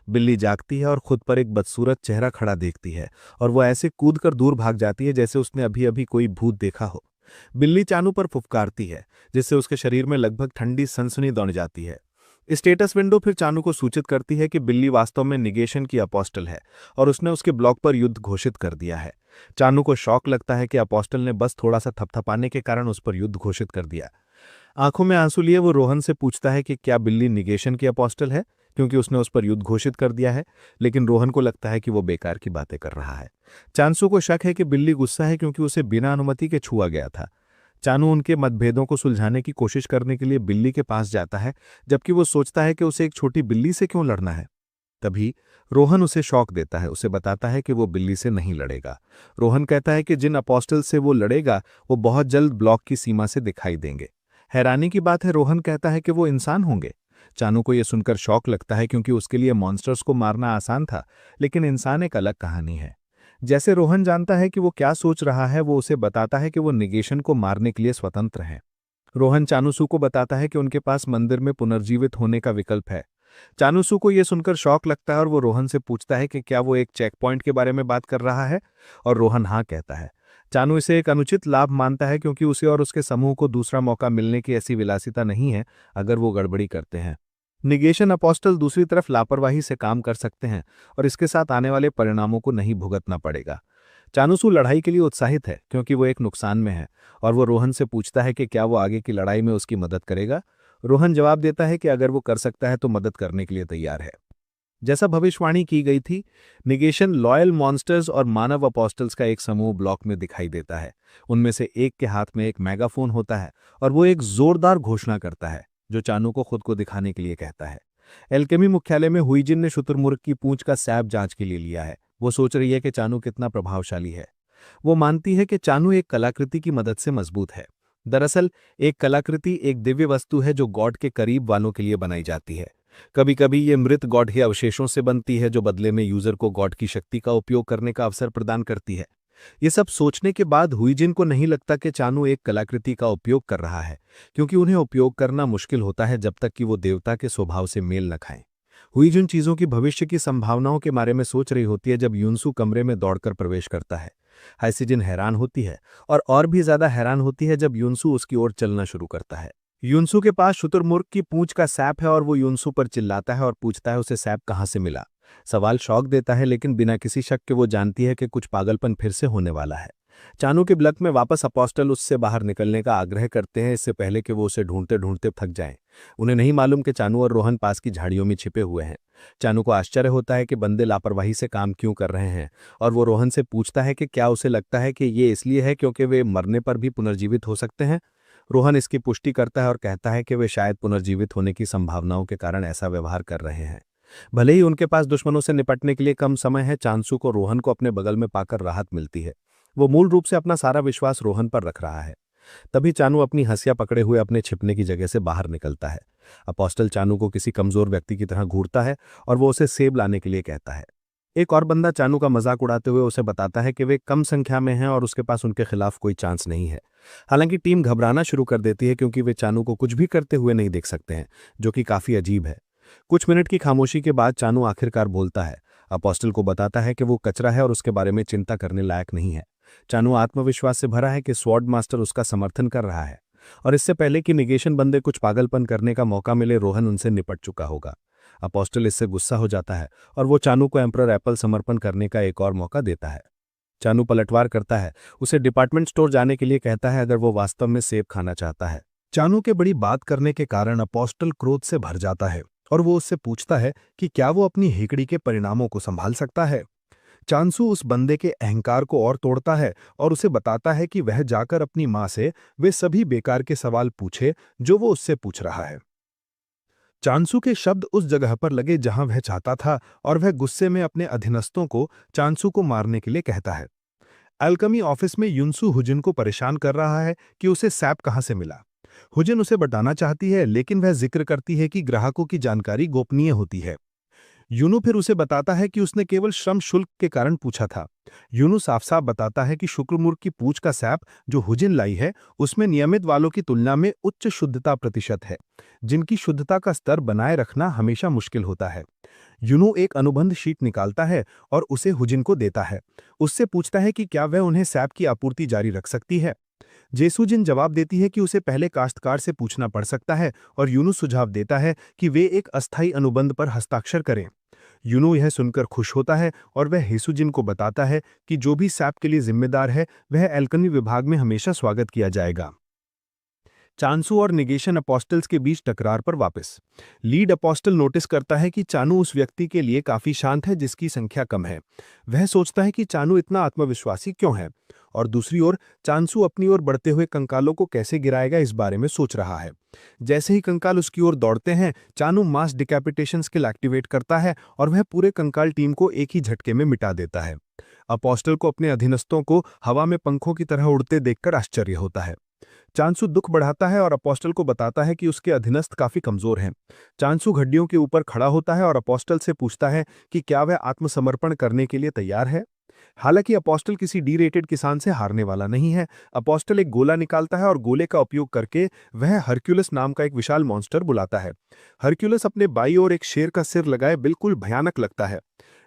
Speaker 2: बिल्ली जागती है और खुद पर एक बदसूरत चेहरा खड़ा देखती है, और वो ऐसे कूदकर दूर भाग जाती है जैसे उसने अभी अभी कोई भूत देखा हो। बिल्ली चानू पर फुफकारती है, जिससे उसके शरीर में लगभग ठंडी सनसनी दौड़ जाती है। स्टेटस विंडो फिर चानू को सूचित करती है कि बिल्ली वास्तव में निगेशन की अपोस्टल है, और उसने उसके ब्लॉक पर युद्ध घोषित कर दिया है। चानू को शौक लगता है कि अपोस्टल ने बस थोड़ा सा थपथपाने के कारण उस पर युद्ध घोषित कर दिया। आंखों में आंसू लिए वो रोहन से पूछता है कि क्या बिल्ली निगेशन की अपोस्टल है, क्योंकि उसने उस पर युद्ध घोषित कर दिया है। लेकिन रोहन को लगता है कि वो बेकार की बातें कर रहा है। चांसू को शक है कि बिल्ली गुस्सा है, क्योंकि उसे बिना अनुमति के छुआ गया था। चानू उनके मतभेदों को सुलझाने की कोशिश करने के लिए बिल्ली के पास जाता है, जबकि वो सोचता है कि उसे एक छोटी बिल्ली से क्यों लड़ना है। तभी रोहन उसे शौक देता है, उसे बताता है कि वो बिल्ली से नहीं लड़ेगा। रोहन कहता है कि जिन अपोस्टल से वो लड़ेगा वो बहुत जल्द ब्लॉक की सीमा से दिखाई देंगे। हैरानी की बात है, रोहन कहता है कि वो इंसान होंगे। चानू को यह सुनकर शौक लगता है, क्योंकि उसके लिए मॉन्स्टर्स को मारना आसान था, लेकिन इंसान एक अलग कहानी है। जैसे रोहन जानता है कि वो क्या सोच रहा है, वो उसे बताता है कि वो निगेशन को मारने के लिए स्वतंत्र हैं। रोहन चानूसू को बताता है कि उनके पास मंदिर में पुनर्जीवित होने का विकल्प है। चानूसू को यह सुनकर शौक लगता है, और वो रोहन से पूछता है कि क्या वो एक चेक पॉइंट के बारे में बात कर रहा है, और रोहन हाँ कहता है। चानू इसे एक अनुचित लाभ मानता है, क्योंकि उसे और उसके समूह को दूसरा मौका मिलने की ऐसी विलासिता नहीं है अगर वो गड़बड़ी करते हैं। निगेशन अपोस्टल दूसरी तरफ लापरवाही से काम कर सकते हैं, और इसके साथ आने वाले परिणामों को नहीं भुगतना पड़ेगा। चानूसू लड़ाई के लिए उत्साहित है, क्योंकि वो एक नुकसान में है, और वो रोहन से पूछता है कि क्या वो आगे की लड़ाई में उसकी मदद करेगा। रोहन जवाब देता है कि अगर वो कर सकता है तो मदद करने के लिए तैयार है। जैसा भविष्यवाणी की गई थी, निगेशन लॉयल मॉन्स्टर्स और मानव अपोस्टल्स का एक समूह ब्लॉक में दिखाई देता है। उनमें से एक के हाथ में एक मेगाफोन होता है, और वो एक जोरदार घोषणा करता है, जो चानू को खुद को दिखाने के लिए कहता है। एल्केमी मुख्यालय में हुईजिन ने शुतुरमुर्ग की पूंछ का सैंप जांच के लिए लिया है। वो सोच रही है कि चानू कितना प्रभावशाली है। वो मानती है कि चानू एक कलाकृति की मदद से मजबूत है। दरअसल एक कलाकृति एक दिव्य वस्तु है जो गॉड के करीब वालों के लिए बनाई जाती है। कभी कभी ये मृत गॉड के अवशेषों से बनती है, जो बदले में यूजर को गॉड की शक्ति का उपयोग करने का अवसर प्रदान करती है। ये सब सोचने के बाद हुईजिन को नहीं लगता कि चानू एक कलाकृति का उपयोग कर रहा है, क्योंकि उन्हें उपयोग करना मुश्किल होता है जब तक कि वो देवता के स्वभाव से मेल न खाएं। हुईजिन चीजों की भविष्य की संभावनाओं के बारे में सोच रही होती है जब यूनसू कमरे में दौड़कर प्रवेश करता है। हाइसिजिन हैरान होती है, और भी ज्यादा हैरान होती है जब यूनसू उसकी ओर चलना शुरू करता है। यूनसू के पास शुतुरमुर्ग की पूंछ का सैप है, और वो यूनसू पर चिल्लाता है और पूछता है उसे सैप कहाँ से मिला। सवाल शौक देता है, लेकिन बिना किसी शक के वो जानती है कि कुछ पागलपन फिर से होने वाला है। चानू के ब्लक में वापस अपोस्टल उससे बाहर निकलने का आग्रह करते हैं, इससे पहले कि वो उसे ढूंढते ढूंढते थक जाएं। उन्हें नहीं मालूम कि चानू और रोहन पास की झाड़ियों में छिपे हुए हैं। चानू को आश्चर्य होता है कि बंदे लापरवाही से काम क्यों कर रहे हैं, और वो रोहन से पूछता है कि क्या उसे लगता है कि ये इसलिए है क्योंकि वे मरने पर भी पुनर्जीवित हो सकते हैं। रोहन इसकी पुष्टि करता है और कहता है कि वे शायद पुनर्जीवित होने की संभावनाओं के कारण ऐसा व्यवहार कर रहे हैं। भले ही उनके पास दुश्मनों से निपटने के लिए कम समय है, चांसू को रोहन को अपने बगल में पाकर राहत मिलती है। वो मूल रूप से अपना सारा विश्वास रोहन पर रख रहा है। तभी चानू अपनी हंसिया पकड़े हुए अपने छिपने की जगह से बाहर निकलता है। अपोस्टल चानू को किसी कमजोर व्यक्ति की तरह घूरता है और वो उसे सेब लाने के लिए कहता है। एक और बंदा चानू का मजाक उड़ाते हुए उसे बताता है कि वे कम संख्या में हैं और उसके पास उनके खिलाफ कोई चांस नहीं है। हालांकि टीम घबराना शुरू कर देती है क्योंकि वे चानू को कुछ भी करते हुए नहीं देख सकते हैं, जो कि काफी अजीब है। कुछ मिनट की खामोशी के बाद चानू आखिरकार बोलता है। अपोस्टल को बताता है कि वो कचरा है और उसके बारे में चिंता करने लायक नहीं है। चानू आत्मविश्वास से भरा है कि स्वॉर्ड मास्टर उसका समर्थन कर रहा है, और इससे पहले कि निगेशन बंदे कुछ पागलपन करने का मौका मिले, रोहन उनसे निपट चुका होगा। अपोस्टल इससे गुस्सा हो जाता है और वो चानू को एम्परर एप्पल समर्पण करने का एक और मौका देता है। चानू पलटवार करता है, उसे डिपार्टमेंट स्टोर जाने के लिए कहता है अगर वो वास्तव में सेब खाना चाहता है।
Speaker 3: चानू के बड़ी बात करने के कारण अपोस्टल क्रोध से भर जाता है और वो उससे पूछता है कि क्या वो अपनी हेकड़ी के परिणामों को संभाल सकता है। चांसू उस बंदे के अहंकार को और तोड़ता है और उसे बताता है कि वह जाकर अपनी मां से वे सभी बेकार के सवाल पूछे जो वो उससे पूछ रहा है। चांसू के शब्द उस जगह पर लगे जहां वह चाहता था और वह गुस्से में अपने अधीनस्थों को चांसू को मारने के लिए कहता है। एल्कमी ऑफिस में युनसू हुजिन को परेशान कर रहा है कि उसे सैप कहां से मिला। हुजिन उसे बताना चाहती है, लेकिन वह जिक्र करती है कि ग्राहकों की जानकारी गोपनीय होती है। यूनू फिर उसे बताता है कि उसने केवल श्रम शुल्क के कारण पूछा था। यूनू साफ साफ बताता है कि शुक्रमुर्ग की पूंछ का सैप जो हुजिन लाई है उसमें नियमित वालों की तुलना में उच्च शुद्धता प्रतिशत है, जिनकी शुद्धता का स्तर बनाए रखना हमेशा मुश्किल होता है। यूनू एक अनुबंध शीट निकालता है और उसे हुजिन को देता है। उससे पूछता है कि क्या वह उन्हें सैप की आपूर्ति जारी रख सकती है। जेसुजिन जवाब देती है कि उसे पहले काश्तकार से पूछना पड़ सकता है, और यूनू सुझाव देता है कि वे एक अस्थायी अनुबंध पर हस्ताक्षर करें। यूनू यह सुनकर खुश होता है और वह हेसुजिन को बताता है कि जो भी सैप के लिए जिम्मेदार है वह एल्कमी विभाग में हमेशा स्वागत किया जाएगा। चांसू और निगेशन अपोस्टल्स के बीच टकरार पर वापस। लीड अपोस्टल नोटिस करता है कि चानू उस व्यक्ति के लिए काफी शांत है जिसकी संख्या कम है। वह सोचता है कि चानू इतना आत्मविश्वासी क्यों है, और दूसरी ओर चांसू अपनी ओर बढ़ते हुए कंकालों को कैसे गिराएगा इस बारे में सोच रहा है। जैसे ही कंकाल उसकी ओर दौड़ते हैं, चानू मास डिकैपिटेशन स्किल एक्टिवेट करता है और वह पूरे कंकाल टीम को एक ही झटके में मिटा देता है। अपोस्टल को अपने अधीनस्थों को हवा में पंखों की तरह उड़ते देखकर आश्चर्य होता है। चांसू दुख बढ़ाता है और अपोस्टल को बताता है कि उसके अधीनस्थ काफी कमजोर हैं। चांसू घड्डियों के ऊपर खड़ा होता है और अपोस्टल से पूछता है कि क्या वह आत्मसमर्पण करने के लिए तैयार है। हालांकि अपोस्टल किसी डी रेटेड किसान से हारने वाला नहीं है। अपोस्टल एक गोला निकालता है और गोले का उपयोग करके वह हरक्यूलस नाम का एक विशाल मॉन्स्टर बुलाता है। हरक्यूलस अपने बाईं ओर एक शेर का सिर लगाए बिल्कुल भयानक लगता है।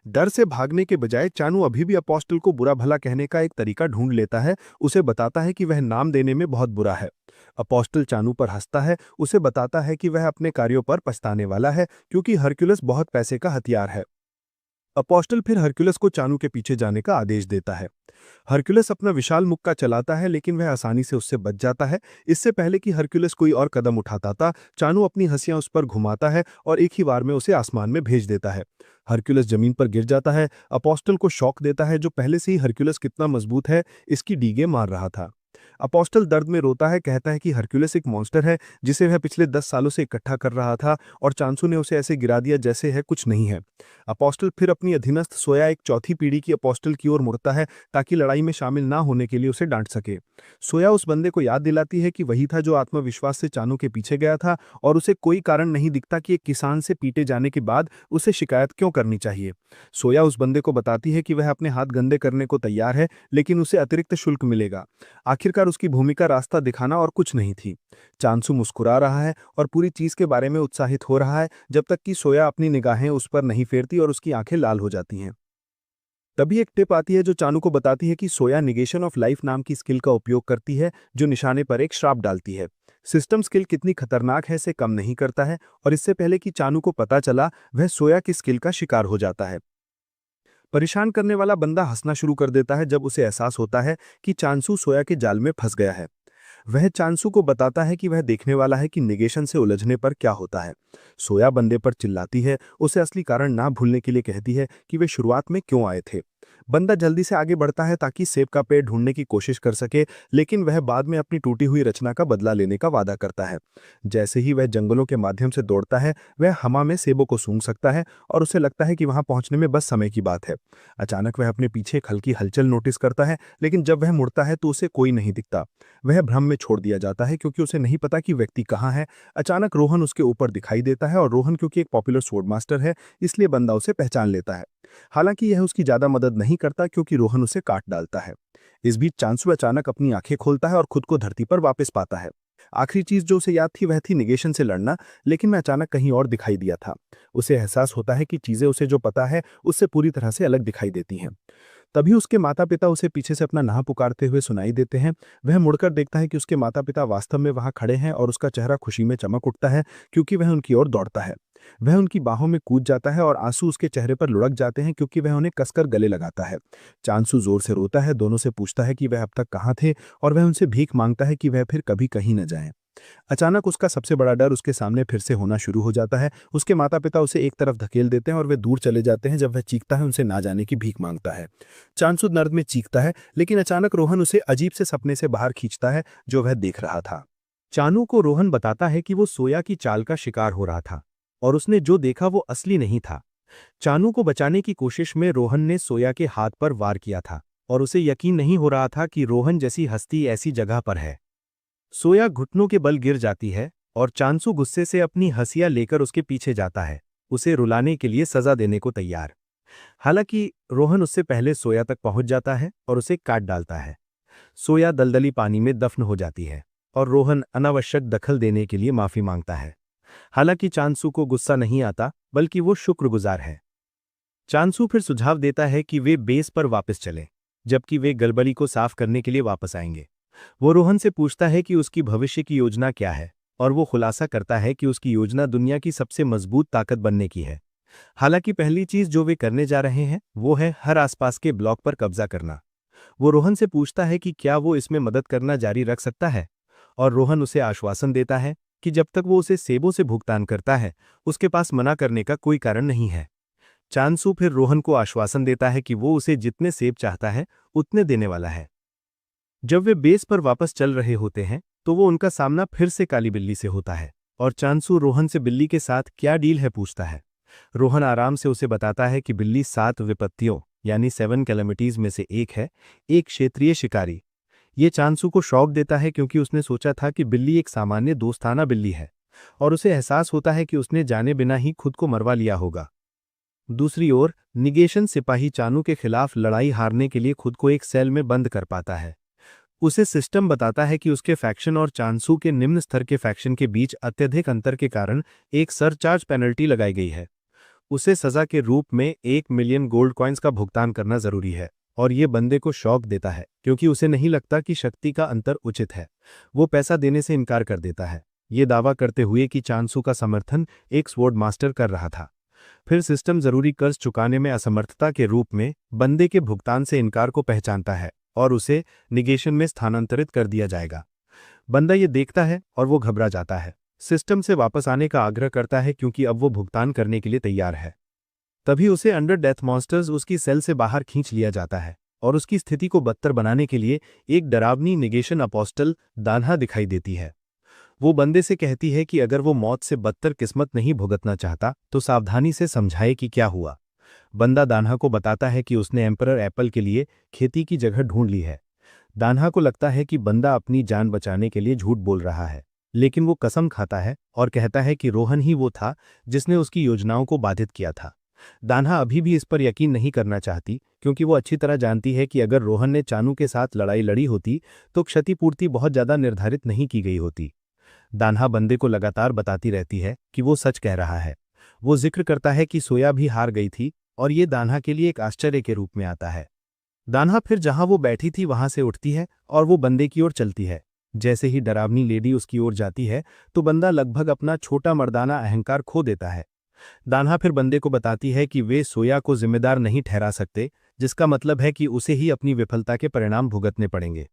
Speaker 3: डर से भागने के बजाय चानू अभी भी अपोस्टल को बुरा भला कहने का एक तरीका ढूंढ लेता है। उसे बताता है कि वह नाम देने में बहुत बुरा है। अपोस्टल चानू पर हंसता है, उसे बताता है कि वह अपने कार्यों पर पछताने वाला है क्योंकि हरक्यूलस बहुत पैसे का हथियार है। अपोस्टल फिर हरक्यूलस को चानू के पीछे जाने का आदेश देता है। हरक्यूलस अपना विशाल मुक्का चलाता है, लेकिन वह आसानी से उससे बच जाता है। इससे पहले कि हरक्यूलस कोई और कदम उठाता था, चानू अपनी हंसियां उस पर घुमाता है और एक ही बार में उसे आसमान में भेज देता है। हरक्यूलस जमीन पर गिर जाता है। अपोस्टल को शॉक देता है, जो पहले से ही हरक्यूलस कितना मजबूत है इसकी डीगे मार रहा था। अपोस्टल दर्द में रोता है, कहता है कि हरक्यूलस एक मॉन्स्टर है जिसे वह पिछले 10 सालों से इकट्ठा कर रहा था, और चांसू ने उसे ऐसे गिरा दिया जैसे है कुछ नहीं है। अपोस्टल फिर अपनी अधीनस्थ सोया एक चौथी पीढ़ी की अपोस्टल की ओर मुड़ता है ताकि लड़ाई में शामिल ना होने के लिए उसे डांट सके। सोया उस बंदे को याद दिलाती है कि वही था जो आत्मविश्वास से चानू के पीछे गया था, और उसे कोई कारण नहीं दिखता कि एक किसान से पीटे जाने के बाद उसे शिकायत क्यों करनी चाहिए। सोया उस बंदे को बताती है कि वह अपने हाथ गंदे करने को तैयार है, लेकिन उसे अतिरिक्त शुल्क मिलेगा। आखिरकार उसकी भूमिका रास्ता दिखाना और कुछ नहीं थी। चांसू मुस्कुरा रहा है और पूरी चीज के बारे में उत्साहित हो रहा है, जब तक कि सोया अपनी निगाहें उस पर नहीं फेरती और उसकी आंखें लाल हो जाती हैं। तभी एक टिप आती है जो चानू को बताती है कि सोया निगेशन ऑफ लाइफ नाम की स्किल का उपयोग करती है, जो निशाने पर एक श्राप डालती है। सिस्टम स्किल कितनी खतरनाक है इसे कम नहीं करता है, और इससे पहले कि चानू को पता चला, वह सोया की स्किल का शिकार हो जाता है। परेशान करने वाला बंदा हंसना शुरू कर देता है जब उसे एहसास होता है कि चांसू सोया के जाल में फंस गया है। वह चांसू को बताता है कि वह देखने वाला है कि नेगेशन से उलझने पर क्या होता है। सोया बंदे पर चिल्लाती है, उसे असली कारण ना भूलने के लिए कहती है कि वे शुरुआत में क्यों आए थे। बंदा जल्दी से आगे बढ़ता है ताकि सेब का पेड़ ढूंढने की कोशिश कर सके, लेकिन वह बाद में अपनी टूटी हुई रचना का बदला लेने का वादा करता है। जैसे ही वह जंगलों के माध्यम से दौड़ता है, वह हवा में सेबों को सूंघ सकता है और उसे लगता है कि वहां पहुंचने में बस समय की बात है। अचानक वह अपने पीछे एक हल्की हलचल नोटिस करता है, लेकिन जब वह मुड़ता है तो उसे कोई नहीं दिखता। वह भ्रम में छोड़ दिया जाता है क्योंकि उसे नहीं पता कि व्यक्ति कहाँ है। अचानक रोहन उसके ऊपर दिखाई देता है और रोहन क्योंकि एक पॉपुलर स्वॉर्ड मास्टर है, इसलिए बंदा उसे पहचान लेता है। हालांकि यह उसकी ज्यादा मदद नहीं करता क्योंकि रोहन उसे काट डालता है। इस बीच चांसू अचानक अपनी आंखें खोलता है और खुद को धरती पर वापस पाता है। आखिरी चीज जो उसे याद थी वह थी निगेशन से लड़ना, लेकिन मैं अचानक कहीं और दिखाई दिया था। उसे एहसास होता है कि चीजें उसे जो पता है उससे पूरी तरह से अलग दिखाई देती हैं। तभी उसके माता-पिता उसे पीछे से अपना नाम पुकारते हुए सुनाई देते हैं। वह मुड़कर देखता है कि उसके माता-पिता वास्तव में वहां खड़े हैं और उसका चेहरा खुशी में चमक उठता है क्योंकि वह उनकी ओर दौड़ता है। वह उनकी बाहों में कूद जाता है और आंसू उसके चेहरे पर लुढ़क जाते हैं क्योंकि वह उन्हें कसकर गले लगाता है। चांसू जोर से रोता है, दोनों से पूछता है कि वह अब तक कहाँ थे और वह उनसे भीख मांगता है कि वह फिर कभी कहीं न जाएं। अचानक उसका सबसे बड़ा डर उसके सामने फिर से होना शुरू हो जाता है। उसके माता-पिता उसे एक तरफ धकेल देते हैं और वे दूर चले जाते हैं जब वह चीखता है, उनसे ना जाने की भीख मांगता है। चांसू दर्द में चीखता है, लेकिन अचानक रोहन उसे अजीब से सपने से बाहर खींचता है जो वह देख रहा था। चानू को रोहन बताता है कि वो सोया की चाल का शिकार हो रहा था और उसने जो देखा वो असली नहीं था। चानू को बचाने की कोशिश में रोहन ने सोया के हाथ पर वार किया था और उसे यकीन नहीं हो रहा था कि रोहन जैसी हस्ती ऐसी जगह पर है। सोया घुटनों के बल गिर जाती है और चांसू गुस्से से अपनी हंसिया लेकर उसके पीछे जाता है, उसे रुलाने के लिए सजा देने को तैयार। हालांकि रोहन उससे पहले सोया तक पहुंच जाता है और उसे काट डालता है। सोया दलदली पानी में दफन हो जाती है और रोहन अनावश्यक दखल देने के लिए माफी मांगता है। हालांकि चांसू को गुस्सा नहीं आता, बल्कि वो शुक्रगुजार है। चांसू फिर सुझाव देता है कि वे बेस पर वापस चलें, जबकि वे गलबली को साफ करने के लिए वापस आएंगे। वो रोहन से पूछता है कि उसकी भविष्य की योजना क्या है और वो खुलासा करता है कि उसकी योजना दुनिया की सबसे मजबूत ताकत बनने की है। हालांकि पहली चीज जो वे करने जा रहे हैं वो है हर आसपास के ब्लॉक पर कब्जा करना। वो रोहन से पूछता है कि क्या वो इसमें मदद करना जारी रख सकता है और रोहन उसे आश्वासन देता है कि जब तक वो उसे सेबों से भुगतान करता है उसके पास मना करने का कोई कारण नहीं है। चांसू फिर रोहन को आश्वासन देता है कि वो उसे जितने सेब चाहता है उतने देने वाला है। जब वे बेस पर वापस चल रहे होते हैं तो वो उनका सामना फिर से काली बिल्ली से होता है और चांसू रोहन से बिल्ली के साथ क्या डील है पूछता है। रोहन आराम से उसे बताता है कि बिल्ली 7 विपत्तियों यानी 7 कैलेमिटीज में से एक है, एक क्षेत्रीय शिकारी। ये चांसू को शौक देता है क्योंकि उसने सोचा था कि बिल्ली एक सामान्य दोस्ताना बिल्ली है और उसे एहसास होता है कि उसने जाने बिना ही खुद को मरवा लिया होगा। दूसरी ओर निगेशन सिपाही चानू के खिलाफ लड़ाई हारने के लिए खुद को एक सेल में बंद कर पाता है। उसे सिस्टम बताता है कि उसके फैक्शन और चांसू के निम्न स्तर के फैक्शन के बीच अत्यधिक अंतर के कारण एक सरचार्ज पेनल्टी लगाई गई है। उसे सजा के रूप में 1 मिलियन गोल्ड कॉइन्स का भुगतान करना जरूरी है और ये बंदे को शौक देता है क्योंकि उसे नहीं लगता कि शक्ति का अंतर उचित है। वो पैसा देने से इनकार कर देता है, ये दावा करते हुए कि चांसू का समर्थन एक स्वॉर्ड मास्टर कर रहा था। फिर सिस्टम जरूरी कर्ज चुकाने में असमर्थता के रूप में बंदे के भुगतान से इनकार को पहचानता है और उसे निगेशन में स्थानांतरित कर दिया जाएगा। बंदा ये देखता है और वो घबरा जाता है, सिस्टम से वापस आने का आग्रह करता है क्योंकि अब वो भुगतान करने के लिए तैयार है। तभी उसे अंडर डेथ मॉन्स्टर्स उसकी सेल से बाहर खींच लिया जाता है और उसकी स्थिति को बदतर बनाने के लिए एक डरावनी निगेशन अपोस्टल दान्हा दिखाई देती है। वो बंदे से कहती है कि अगर वो मौत से बदतर किस्मत नहीं भुगतना चाहता तो सावधानी से समझाए कि क्या हुआ। बंदा दान्हा को बताता है कि उसने एम्परर एप्पल के लिए खेती की जगह ढूंढ ली है। दान्हा को लगता है कि बंदा अपनी जान बचाने के लिए झूठ बोल रहा है, लेकिन वो कसम खाता है और कहता है कि रोहन ही वो था जिसने उसकी योजनाओं को बाधित किया था। दान्हा अभी भी इस पर यकीन नहीं करना चाहती क्योंकि वो अच्छी तरह जानती है कि अगर रोहन ने चानू के साथ लड़ाई लड़ी होती तो क्षतिपूर्ति बहुत ज्यादा निर्धारित नहीं की गई होती। दान्हा बंदे को लगातार बताती रहती है कि वो सच कह रहा है। वो जिक्र करता है कि सोया भी हार गई थी और ये दान्हा के लिए एक आश्चर्य के रूप में आता है। दान्हा फिर जहां वो बैठी थी वहां से उठती है और वो बंदे की ओर चलती है। जैसे ही डरावनी लेडी उसकी ओर जाती है तो बंदा लगभग अपना छोटा मर्दाना अहंकार खो देता है।
Speaker 2: दान्हा फिर बंदे को बताती है कि वे सोया को जिम्मेदार नहीं ठहरा सकते, जिसका मतलब है कि उसे ही अपनी विफलता के परिणाम भुगतने पड़ेंगे।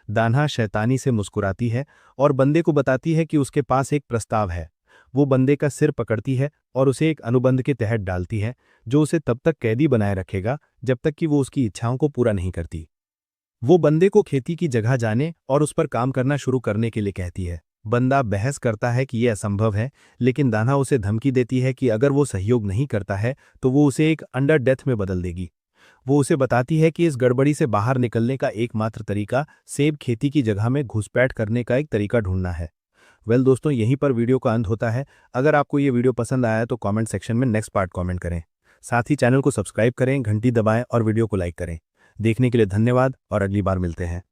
Speaker 2: दान्हा शैतानी से मुस्कुराती है और बंदे को बताती है कि उसके पास एक प्रस्ताव है। वो बंदे का सिर पकड़ती है और उसे एक अनुबंध के तहत डालती है, जो उसे तब तक कैदी बनाए रखेगा जब तक कि वो उसकी इच्छाओं को पूरा नहीं करती। वो बंदे को खेती की जगह जाने और उस पर काम करना शुरू करने के लिए कहती है। बंदा बहस करता है कि यह असंभव है, लेकिन दान्हा उसे धमकी देती है कि अगर वो सहयोग नहीं करता है तो वो उसे एक अंडर डेथ में बदल देगी। वो उसे बताती है कि इस गड़बड़ी से बाहर निकलने का एकमात्र तरीका सेब खेती की जगह में घुसपैठ करने का एक तरीका ढूंढना है। दोस्तों, यहीं पर वीडियो का अंत होता है। अगर आपको ये वीडियो पसंद आया तो कमेंट सेक्शन में नेक्स्ट पार्ट कमेंट करें। साथ ही चैनल को सब्सक्राइब करें, घंटी दबाएं और वीडियो को लाइक करें। देखने के लिए धन्यवाद और अगली बार मिलते हैं।